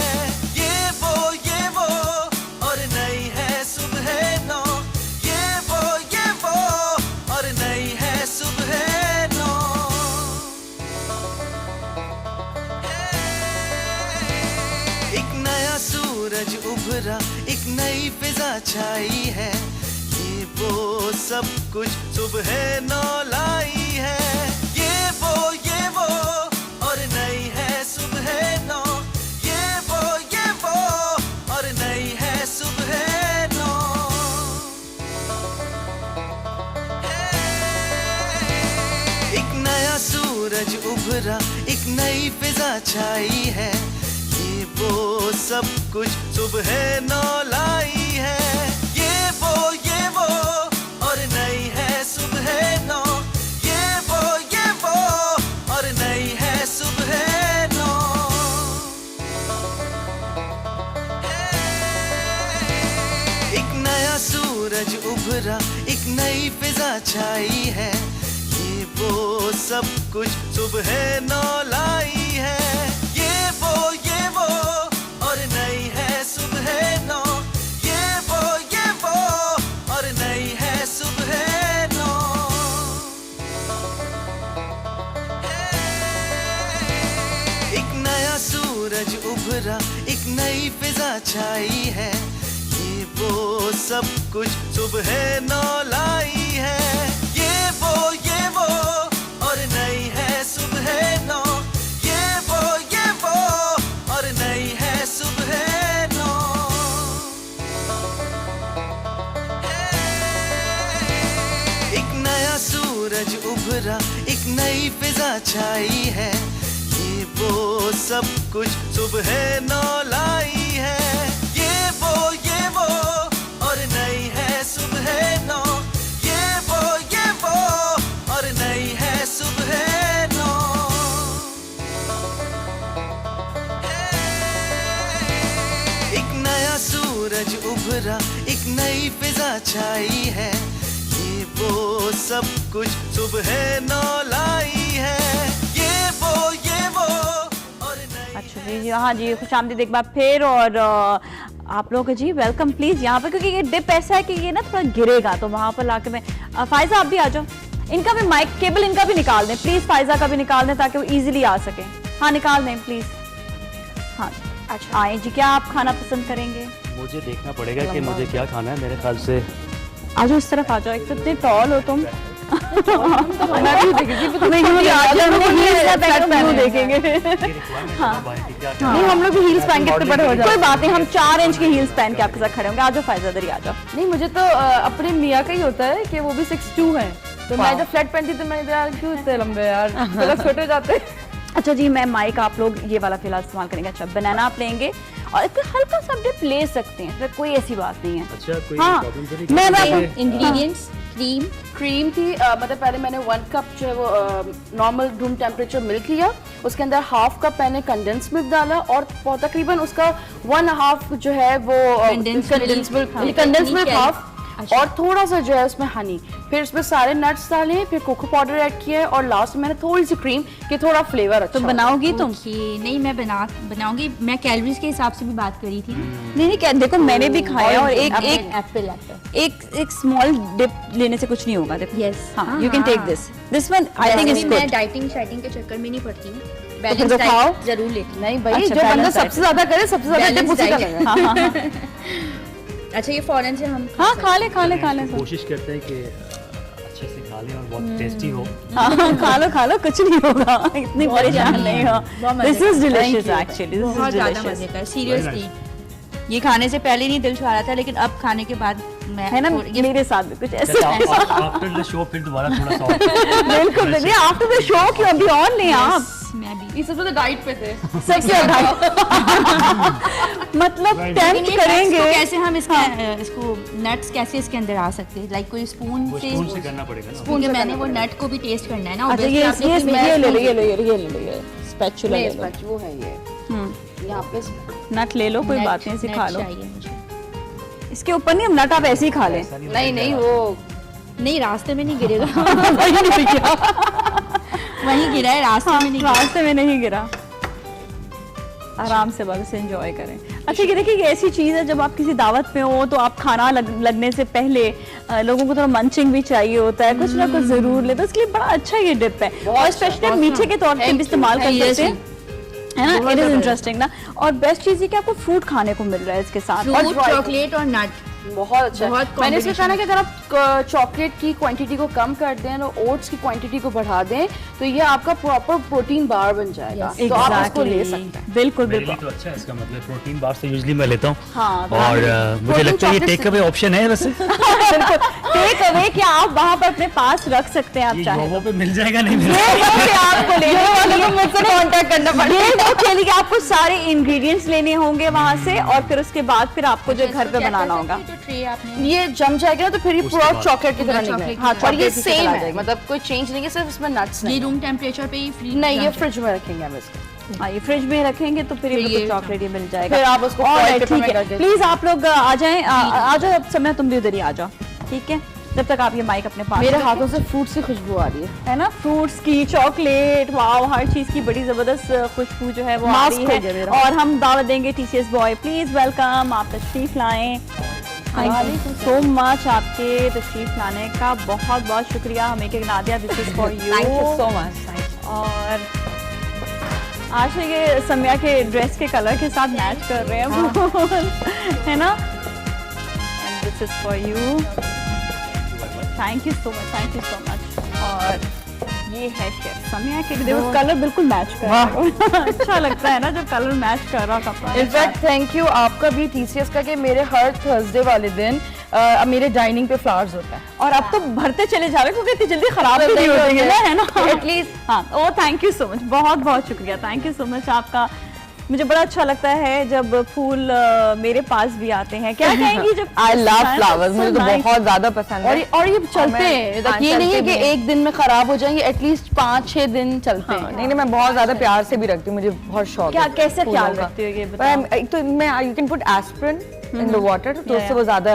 ये वो और नई है सुबह नौ, ये वो और नई है सुबह नौ। एक नया सूरज उभरा, एक नई फिजा छाई है, ये वो सब कुछ सुबह नौ लाई है, ये वो और नई है सुबह नौ, ये वो और नई है सुबह नौ। उभरा, एक नई फिजा छाई है, ये वो सब कुछ सुबह नौ लाई है। ये वो और नई है सुबह नौ, ये वो और नई है सुबह नौ। एक नया सूरज उभरा, एक नई फिजा छाई है, ये वो सब कुछ सुबह नौ लाई है। ये वो और नई है सुबह नौ, ये वो और नई है सुबह नौ। एक नया सूरज उभरा, एक नई फिजा छाई है, ये वो सब कुछ सुबह नौ लाई है। ये वो और नई है सुबह नौ, ये वो और नई है सुबह नौ। एक नया सूरज उभरा, एक नई फिजा छाई है, ये वो सब कुछ सुबह नौ लाई है। ये वो और नई है सुबह नौ, ये वो और नई है सुबह नौ। एक नया सूरज उभरा, एक नई फिजा छाई है, ये वो सब कुछ सुबह नौ लाई है। ये वो और नई। अच्छा जी, हाँ जी, खुशामदीद एक बार फिर। और आप लोगों को जी वेलकम प्लीज यहाँ पर, क्योंकि ये डिप ऐसा है कि ये ना थोड़ा गिरेगा, तो वहाँ पर लाके मैं फायजा आप भी आ जाओ, इनका भी माइक केबल इनका भी निकाल दें प्लीज, फायजा का भी निकाल दें ताकि वो इजीली आ सके। हाँ निकाल दें प्लीज। हाँ अच्छा आए जी, क्या आप खाना पसंद करेंगे? मुझे देखना पड़ेगा कि मुझे क्या खाना है। मेरे ख्याल से आ जाओ इस तरफ आ जाओ, एक तो इतने टॉल हो तुम। नहीं हम लोग भी हील्स पहन के इतने बड़े हो जाते। कोई बात नहीं, हम 4 इंच के हील्स पहन के आपके साथ खड़े होंगे। आ जाओ फायजा इधर ही आ जाओ। नहीं मुझे तो अपने मियाँ का ही होता है कि वो भी 6'2" है, तो मैं जब फ्लैट पहनती तो मैं यार क्यों इतने लंबे यार, तो छोटे हो जाते। अच्छा जी, मैं माइक आप लोग ये वाला फिलहाल इस्तेमाल करेंगे। अच्छा बनाना आप लेंगे और एक हल्का सा डिप ले सकते हैं, तो कोई ऐसी बात नहीं है। अच्छा कोई हाँ मैं इंग्रेडिएंट्स क्रीम थी, मतलब पहले मैंने 1 कप जो है वो नॉर्मल रूम टेम्परेचर मिल्क लिया, उसके अंदर हाफ कप मैंने कंडेंस मिल्क डाला और तकरीबन उसका 1.5 जो है वो कंडेंस मिल्क हाफ, और थोड़ा सा जो है उसमें हनी, फिर उसमें सारे नट्स डाले, फिर कोको पाउडर ऐड किया है, और लास्ट में मैंने थोड़ी सी क्रीम कि थोड़ा फ्लेवर अच्छा। तो बनाओगी तुम? नहीं मैं बनाऊंगी, मैं कैलोरीज के हिसाब से भी बात करी थी। नहीं क्या देखो, मैंने भी खाया और एक स्मॉल डिप लेने से कुछ नहीं होगा। देखो यस हाँ, you can take this one, I think is good. मैं डाइटिंग के चक्कर में नहीं पड़ती हूँ, बैलेंस डाइट जरूर लेती हूँ। नहीं भाई, जो बंदा सबसे ज्यादा करे सबसे ज्यादा डिप उसी का लगे। अच्छा ये फौरन से हम हाँ खा ले कोशिश करते हैं कि अच्छे से खा लें और बहुत टेस्टी हो। हाँ खा लो कुछ नहीं होगा, इतनी परेशान नहीं हो। दिस इज डिलीशियस एक्चुअली, बहुत ज्यादा मजे का, सीरियसली ये खाने से पहले नहीं दिल चाह रहा था, लेकिन अब खाने के बाद मैं है ना, मेरे साथ भी कुछ ऐसे। आफ्टर द शो फिर दोबारा थोड़ा सा बिल्कुल आफ्टर द शो क्यों अभी ऑन नहीं आप? मैं भी ये सब तो डाइट पे थे सबसे मतलब टेम्प्ट करेंगे कैसे हम इसको नट्स कैसे इसके अंदर आ सकते हैं, लाइक कोई स्पून से करना पड़ेगा ना, स्पून के मैंने वो नट को भी टेस्ट करना है ना। अच्छा ये ले लो स्पैचुला ले लो, वो है ये यहाँ पे नट ले लो, कोई बात नहीं सिखा लो। इसके ऊपर नहीं, हम नट आप ऐसे ही खा लें। नहीं वो नहीं रास्ते में नहीं गिरेगा। वहीं गिरा है, रास्ते में नहीं गिरा। आराम से बस एंजॉय करें। अच्छा ये देखिए, ये ऐसी चीज़ है जब आप किसी दावत में हो तो आप खाना लगने से पहले लोगों को थोड़ा मंचिंग भी चाहिए होता है, कुछ ना कुछ जरूर ले, तो इसके लिए बड़ा अच्छा ये डिप है, और स्पेशली मीठे के तौर पे भी इस्तेमाल कर सकते हैं, है ना। इट इज इंटरेस्टिंग ना, और बेस्ट चीज़ ये कि आपको फ्रूट खाने को मिल रहा है इसके साथ, और चॉकलेट और नट बहुत अच्छा है। मैंने इसमें कहा ना कि अगर आप चॉकलेट की क्वांटिटी को कम कर दें और ओट्स की क्वांटिटी को बढ़ा दें तो ये आपका प्रॉपर प्रोटीन बार बन जाएगा। तो आप इसको ले सकते हैं। बिल्कुल मेरे बिल्कुल लिए तो अच्छा है इसका मतलब, प्रोटीन बार से यूजुअली मैं लेता हूँ। हाँ, और मुझे लगता है ये टेक अवे ऑप्शन है वैसे। टेक अवे क्या आप वहाँ पर अपने पास रख सकते हैं, आप चाहे पे मिल जाएगा नहीं मिल आपको लेने मुझसे कांटेक्ट करना पड़ेगा के लिए आपको सारे इंग्रेडिएंट्स लेने होंगे वहाँ से, और फिर उसके बाद फिर आपको जो घर पे बनाना होगा। ये जम जाएगा ना तो फिर ये पूरा चॉकलेट की तरह निकलेगा। हाँ, और ये chocolate की सेम तरह आ है, जाएगी। मतलब कोई चेंज नहीं है, सिर्फ इसमें नट्स ये रूम टेम्परेचर पे ही फ्री नहीं, ये फ्रिज में रखेंगे हम इसको। हाँ, ये फ्रिज में रखेंगे तो फिर ये चॉकलेट ये मिल जाएगा। फिर आप उसको और foil paper ठीक में है, करके- प्लीज आप लोग आ जाएं, आ जाओ। अब समय तुम भी उधर ही आ जाओ, ठीक है? जब तक आप ये माइक अपने पास मेरे रखें। हाथों से फ्रूट्स की खुशबू आ रही है ना, फ्रूट्स की, चॉकलेट, वाओ, हर चीज की बड़ी जबरदस्त खुशबू जो है वो आ मास्क रही हो गया है। मेरा। और हम दावत देंगे TCS बॉय, प्लीज वेलकम, आप तशरीफ लाएं। थैंक यू सो मच आपके तशरीफ लाने का, बहुत बहुत शुक्रिया। हम एक Nadia, this is for you. Thank you so much. और आज ये सम्या के ड्रेस के कलर के साथ मैच कर रहे हैं है ना, and this is for you. Thank you so much, thank you so much. और ये है शेफ सम्या के, देखो कलर बिल्कुल मैच कर रहा है। अच्छा लगता है ना जब कलर मैच कर रहा कपड़ा। इनफैक्ट थैंक यू आपका भी TCS का कि मेरे हर थर्सडे वाले दिन मेरे डाइनिंग पे फ्लावर्स होता है। और अब तो भरते चले जा रहे क्योंकि इतनी जल्दी खराब भी नहीं होती है ना, एटलीस्ट। हाँ, ओ थैंक यू सो मच, बहुत बहुत शुक्रिया, थैंक यू सो मच आपका। मुझे बड़ा अच्छा लगता है जब फूल मेरे पास भी आते हैं। क्या कहेंगी जब आई लव फ्लावर्स, मुझे तो बहुत ज्यादा पसंद है। और ये चलते हैं, ये नहीं है कि एक दिन में खराब हो जाएंगे, एटलीस्ट 5-6 दिन चलते हैं। नहीं, मैं बहुत ज्यादा प्यार से भी रखती हूँ, मुझे बहुत शौक क्या है। कैसे ख्याल रखती हो ये बताओ? एक तो मैं you can put aspirin in the water, तो उससे वो ज्यादा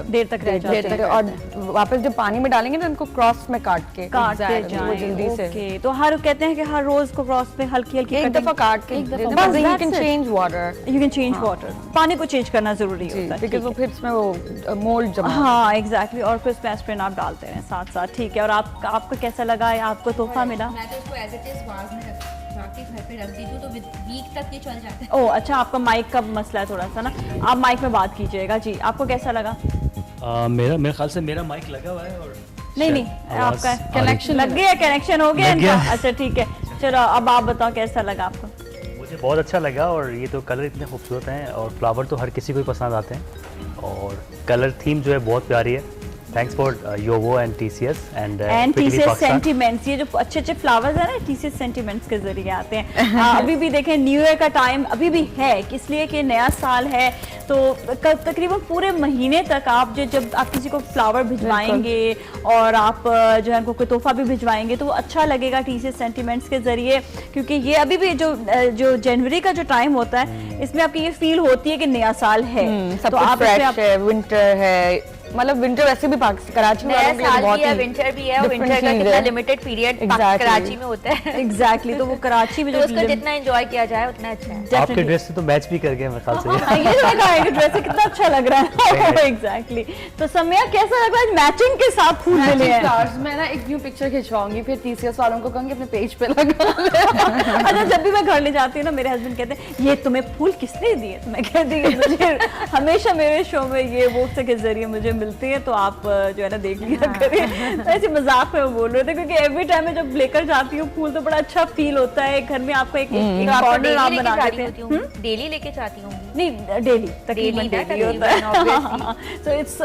देर तक रह जाते हैं। और वापस जब पानी में डालेंगे ना उनको क्रॉस में काटते जाएं, वो जल्दी से। ओके, तो हर कहते हैं कि हर रोज को क्रॉस पे हल्की हल्की एक दफा काट के बस, you can change water, you can change water, पानी को चेंज करना जरूरी होता है बिकॉज़ वो फिर इसमें वो मोल्ड जमा। हाँ एग्जैक्टली, और फिर उसमें एस्पिरिन आप डालते हैं साथ साथ, ठीक है। और आपको कैसा लगा, आपको तोहफा मिला? मैं तो इसको एज इट इज वाज में रख के घर पे रख दी थी, तो वीक तक ये चल जाता है। ओह अच्छा, आपका माइक का मसला है थोड़ा सा ना, आप माइक में बात कीजिएगा जी। आपको कैसा लगा? मेरे ख्याल से मेरा माइक लगा हुआ है और नहीं आपका कनेक्शन लग गया, कनेक्शन हो गया इनका। अच्छा ठीक है, चलो अब आप बताओ कैसा लगा आपको? मुझे बहुत अच्छा लगा, और ये तो कलर इतने खूबसूरत हैं और फ्लावर तो हर किसी को ही पसंद आते हैं, और कलर थीम जो है बहुत प्यारी है। थैंक्स फॉर योवो and TCS and TCS sentiments, ये जो अच्छे अच्छे फ्लावर्स है ना TCS सेंटिमेंट्स के जरिए आते हैं। अभी भी देखें न्यू ईयर का टाइम अभी भी है, इसलिए कि नया साल है, तो तकरीबन पूरे महीने तक आप जब आप किसी को फ्लावर भिजवाएंगे और आप जो है उनको कोई तोहफा भी भिजवाएंगे तो वो अच्छा लगेगा TCS सेंटिमेंट्स के जरिए, क्योंकि ये अभी भी जो जनवरी का जो टाइम होता है इसमें आपकी ये फील होती है कि नया साल है। तो आप फ्रेश है, विंटर है, मतलब विंटर वैसे भी कराची में बहुत ही विंटर भी है, और विंटर का कितना लिमिटेड पीरियड कराची में होता है। एग्जैक्टली, तो वो कराची में तो उसको जितना एंजॉय किया जाए उतना अच्छा है। आपके ड्रेस से तो मैच भी कर गए मेरे ख्याल से। ये जो कहा है कि ड्रेस कितना अच्छा लग रहा है। एग्जैक्टली, तो सम्या कैसा लग रहा है मैचिंग के साथ फूल मिले हैं? मैं ना एक न्यू पिक्चर खिंचवाऊंगी, फिर TCS वालों को कहूंगी अपने पेज पे लगा। अच्छा, जब भी मैं घर ले जाती हूँ ना मेरे हस्बैंड कहते हैं ये तुम्हें फूल किसने दिए? मैं कहती हूँ मुझे हमेशा मेरे शो में ये वो के जरिए मुझे मिलती है, तो आप जो है ना देख लिया करिए। तो ऐसे मजाक में बोल रहे थे, क्योंकि एवरी टाइम मैं जब लेकर जाती हूँ फूल तो बड़ा अच्छा फील होता है घर में। आपको एक कॉर्नर आप बना देते हैं। डेली लेके जाती हूँ? नहीं, डेली तकरीबन डेली होता है। तो इट्स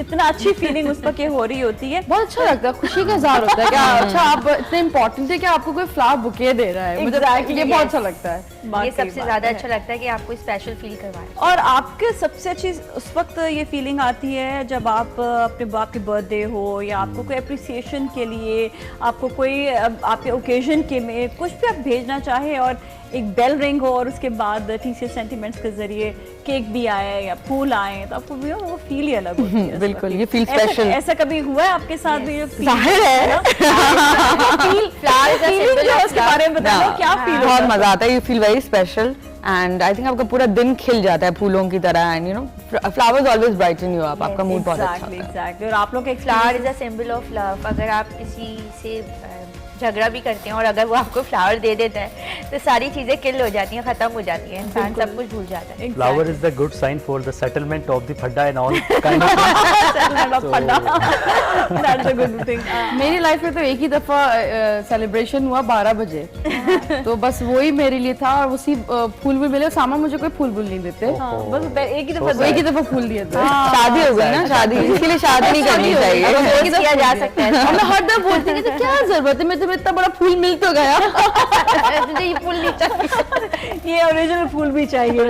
इतना अच्छी फीलिंग उस पर हो रही होती है, बहुत अच्छा लगता है, खुशी का इज़हार होता है। क्या अच्छा आप इतने इम्पोर्टेंट है कि आपको कोई फ्लावर बुके दे रहा है, मुझे ये बहुत अच्छा लगता है। ये सबसे ज्यादा अच्छा लगता है कि आपको स्पेशल फील करवाए। और आपके सबसे अच्छी उस वक्त ये फीलिंग आती है जब आप अपने बाप के बर्थडे हो या आपको कोई अप्रिसिएशन के लिए, आपको कोई आपके ओकेजन के में कुछ भी आप भेजना चाहे और एक बेल रिंग हो और उसके बाद TCS सेंटिमेंट्स के जरिए केक भी आए या फूल आए, तो आपको भी वो फील ही अलग होती है। बिल्कुल, ये फील स्पेशल। ऐसा कभी हुआ है आपके साथ भी? जाहिर है, उसके बारे में बताओ, क्या फील? बहुत मजा आता है, you feel very special and I think आपका पूरा दिन खिल जाता है फूलों की तरह, and you know flowers always brighten you up, आपका मूड बहुत अच्छा होता है। एग्जैक्टली, और आप लोग flower is a symbol of love. अगर आप किसी से झगड़ा भी करते हैं, और अगर वो आपको फ्लावर दे देता है तो सारी चीज़ें किल हो जाती हैं, ख़त्म हो जाती हैं, इंसान सब कुछ भूल जाता है। Flower is the good sign for the settlement of the फड्डा एंड ऑल काइंड मेरी लाइफ में तो एक ही दफा सेलिब्रेशन हुआ 12 बजे तो बस वही मेरे लिए था, और उसी फूल भी मिले। सामा मुझे कोई फूल नहीं देते, बस एक ही दफा फूल दिए थे। शादी हो गई ना, शादी इसके लिए शादी नहीं करनी चाहिए, किया जा सकता है। मैं हर दफा बोलती थी क्या जरूरत है, मैं तुम्हें इतना बड़ा फूल मिल तो गया, मुझे ये फूल नहीं चाहिए, ये ओरिजिनल फूल भी चाहिए।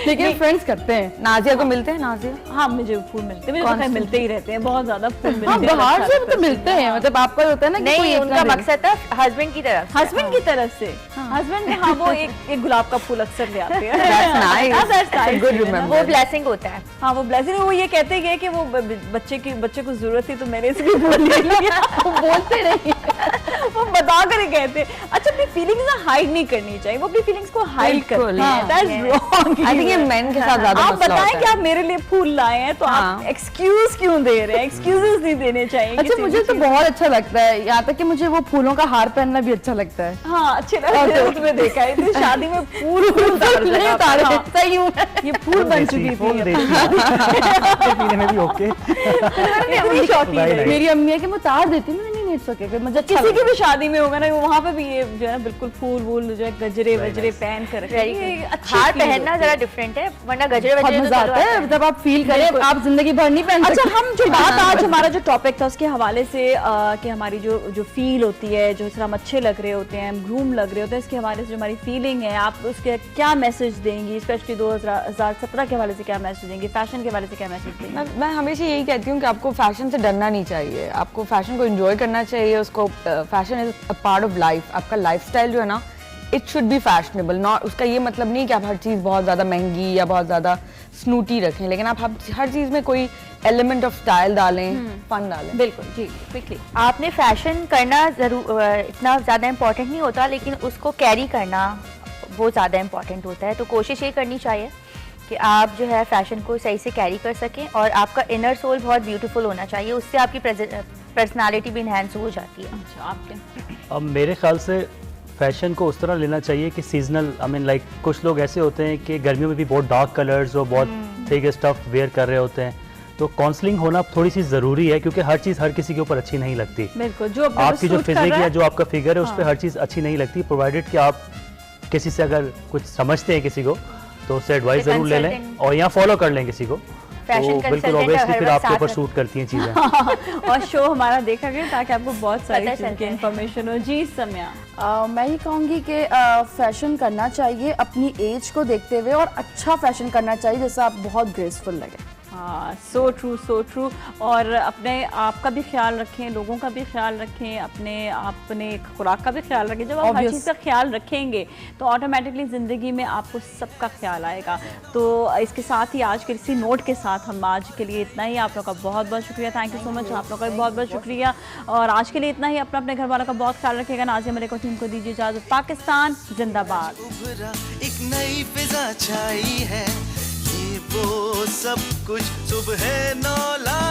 लेकिन फ्रेंड्स करते हैं। नाजिया को मिलते हैं? नाजिया हाँ, मुझे फूल मिलते हैं, मुझे तो मिलते ही रहते हैं, बहुत ज्यादा फूल मिलते हैं। बाहर से तो मिलते हैं, मतलब आपका होता है ना, नहीं उनका मकसद था हस्बैंड की तरफ, हस्बैंड की तरफ से। हस्बैंड हाँ, वो एक गुलाब का फूल अक्सर ले आते हैं। वो ब्लेसिंग होता है। हाँ, वो ब्लेसिंग। वो ये कहते गए कि वो बच्चे को जरूरत थी तो मैंने इसलिए फूल ले लिया। वो बोलते नहीं, वो बता कर कहते। अच्छा, अपनी फीलिंग्स ना हाइड नहीं करनी चाहिए, वो अपनी फीलिंग्स को हाइड करते हैं। That's wrong. आई थिंक ये मेन के साथ ज्यादा आप बताएं कि आप मेरे लिए फूल लाए हैं तो आप एक्सक्यूज क्यों दे रहे हैं? एक्सक्यूजेस नहीं देने चाहिए। अच्छा, मुझे तो बहुत अच्छा लगता है, यहाँ तक कि मुझे वो फूलों का हार पहनना भी अच्छा लगता है। हाँ, अच्छे लगते हैं। तुम्हें देखा है इतनी शादी में फूल उतारे, सही हूँ, ये फूल बन चुकी थी। में भी ओके। मेरी अम्मी है कि मैं उतार देती हूँ, नहीं इट्स ओके। मुझे किसी की भी शादी में होगा ना, वहाँ पे भी ये जो है ना बिल्कुल फूल वूल जो है गजरे वजरे पहन कर हार पहनना जरा डिफरेंट है, वरना गजरे वजरे मजा आता है जब आप फील करें, आप जिंदगी भर नहीं पहन सकते। अच्छा, हम जो बात आज हमारा जो टॉपिक था उसके हवाले से कि हमारी जो फील होती है, जो हम अच्छे लग रहे होते हैं, हम ग्रूम लग रहे होते हैं, इसके हवाले से जो हमारी फीलिंग है, आप उसके क्या मैसेज देंगी? स्पेशली 2017 के हवाले से क्या मैसेज देंगी? फैशन के हवाले से क्या मैसेज देंगी? मैं हमेशा यही कहती हूँ कि आपको फैशन से डरना नहीं चाहिए, आपको फैशन को एंजॉय करना चाहिए। उसको fashion is a part of life. आपका लाइफस्टाइल जो है ना, it should B fashionable. Not उसका ये मतलब नहीं कि आप हर चीज़ बहुत ज़्यादा महंगी या बहुत ज़्यादा स्नूटी रखें, लेकिन आप हर चीज़ में कोई एलिमेंट ऑफ स्टाइल डालें, फन डालें। बिल्कुल जी, क्विकली। आपने फैशन करना जरूर इतना ज़्यादा इम्पोर्टेंट नहीं होता, लेकिन उसको कैरी करना वो ज़्यादा इम्पोर्टेंट होता है। तो कोशिश ये करनी चाहिए कि आप जो है फैशन को सही से कैरी कर सकें, और आपका इनर सोल बहुत ब्यूटीफुल होना चाहिए, उससे आपकी पर्सनालिटी भी इन्हेंस हो जाती है। अच्छा, आपके अब मेरे ख्याल से फैशन को उस तरह लेना चाहिए कि सीजनल, आई मीन लाइक कुछ लोग ऐसे होते हैं कि गर्मियों में भी बहुत डार्क कलर्स और बहुत थिक स्टफ वेयर कर रहे होते हैं, तो काउंसलिंग होना थोड़ी सी ज़रूरी है, क्योंकि हर चीज़ हर किसी के ऊपर अच्छी नहीं लगती। बिल्कुल, जो आपकी जो फिजिक या जो आपका फिगर है उस पर हर चीज़ अच्छी नहीं लगती, प्रोवाइडेड कि आप किसी से अगर कुछ समझते हैं किसी को तो उससे एडवाइस ज़रूर ले लें, और यहाँ फॉलो कर लें किसी को, तो बिल्कुल ऑब्वियसली फिर आपके ऊपर सूट करती हैं चीज़ें। और शो हमारा देखा गया ताकि आपको बहुत सारी चीज़ की इन्फॉर्मेशन हो। जी सम्या, मैं ये कहूँगी कि फैशन करना चाहिए अपनी एज को देखते हुए, और अच्छा फैशन करना चाहिए जिससे आप बहुत ग्रेसफुल लगे। हाँ, सो ट्रू। और अपने आप का भी ख्याल रखें, लोगों का भी ख्याल रखें, अपने खुराक का भी ख्याल रखें। जब आप हर चीज़ का ख्याल रखेंगे तो ऑटोमेटिकली ज़िंदगी में आपको सबका ख्याल आएगा। तो इसके साथ ही आज के इसी नोट के साथ हम आज के लिए इतना ही। आप लोग का बहुत बहुत शुक्रिया, थैंक यू सो मच। आप लोग का भी बहुत बहुत शुक्रिया, और आज के लिए इतना ही। अपने घर वालों का बहुत ख्याल रखिएगा। नाज़िया मलिक और टीम को दीजिए इजाज़त। पाकिस्तान जिंदाबाद। एक नई फिजा छाई है, ये वो सब कुछ सुबह 9 लाई।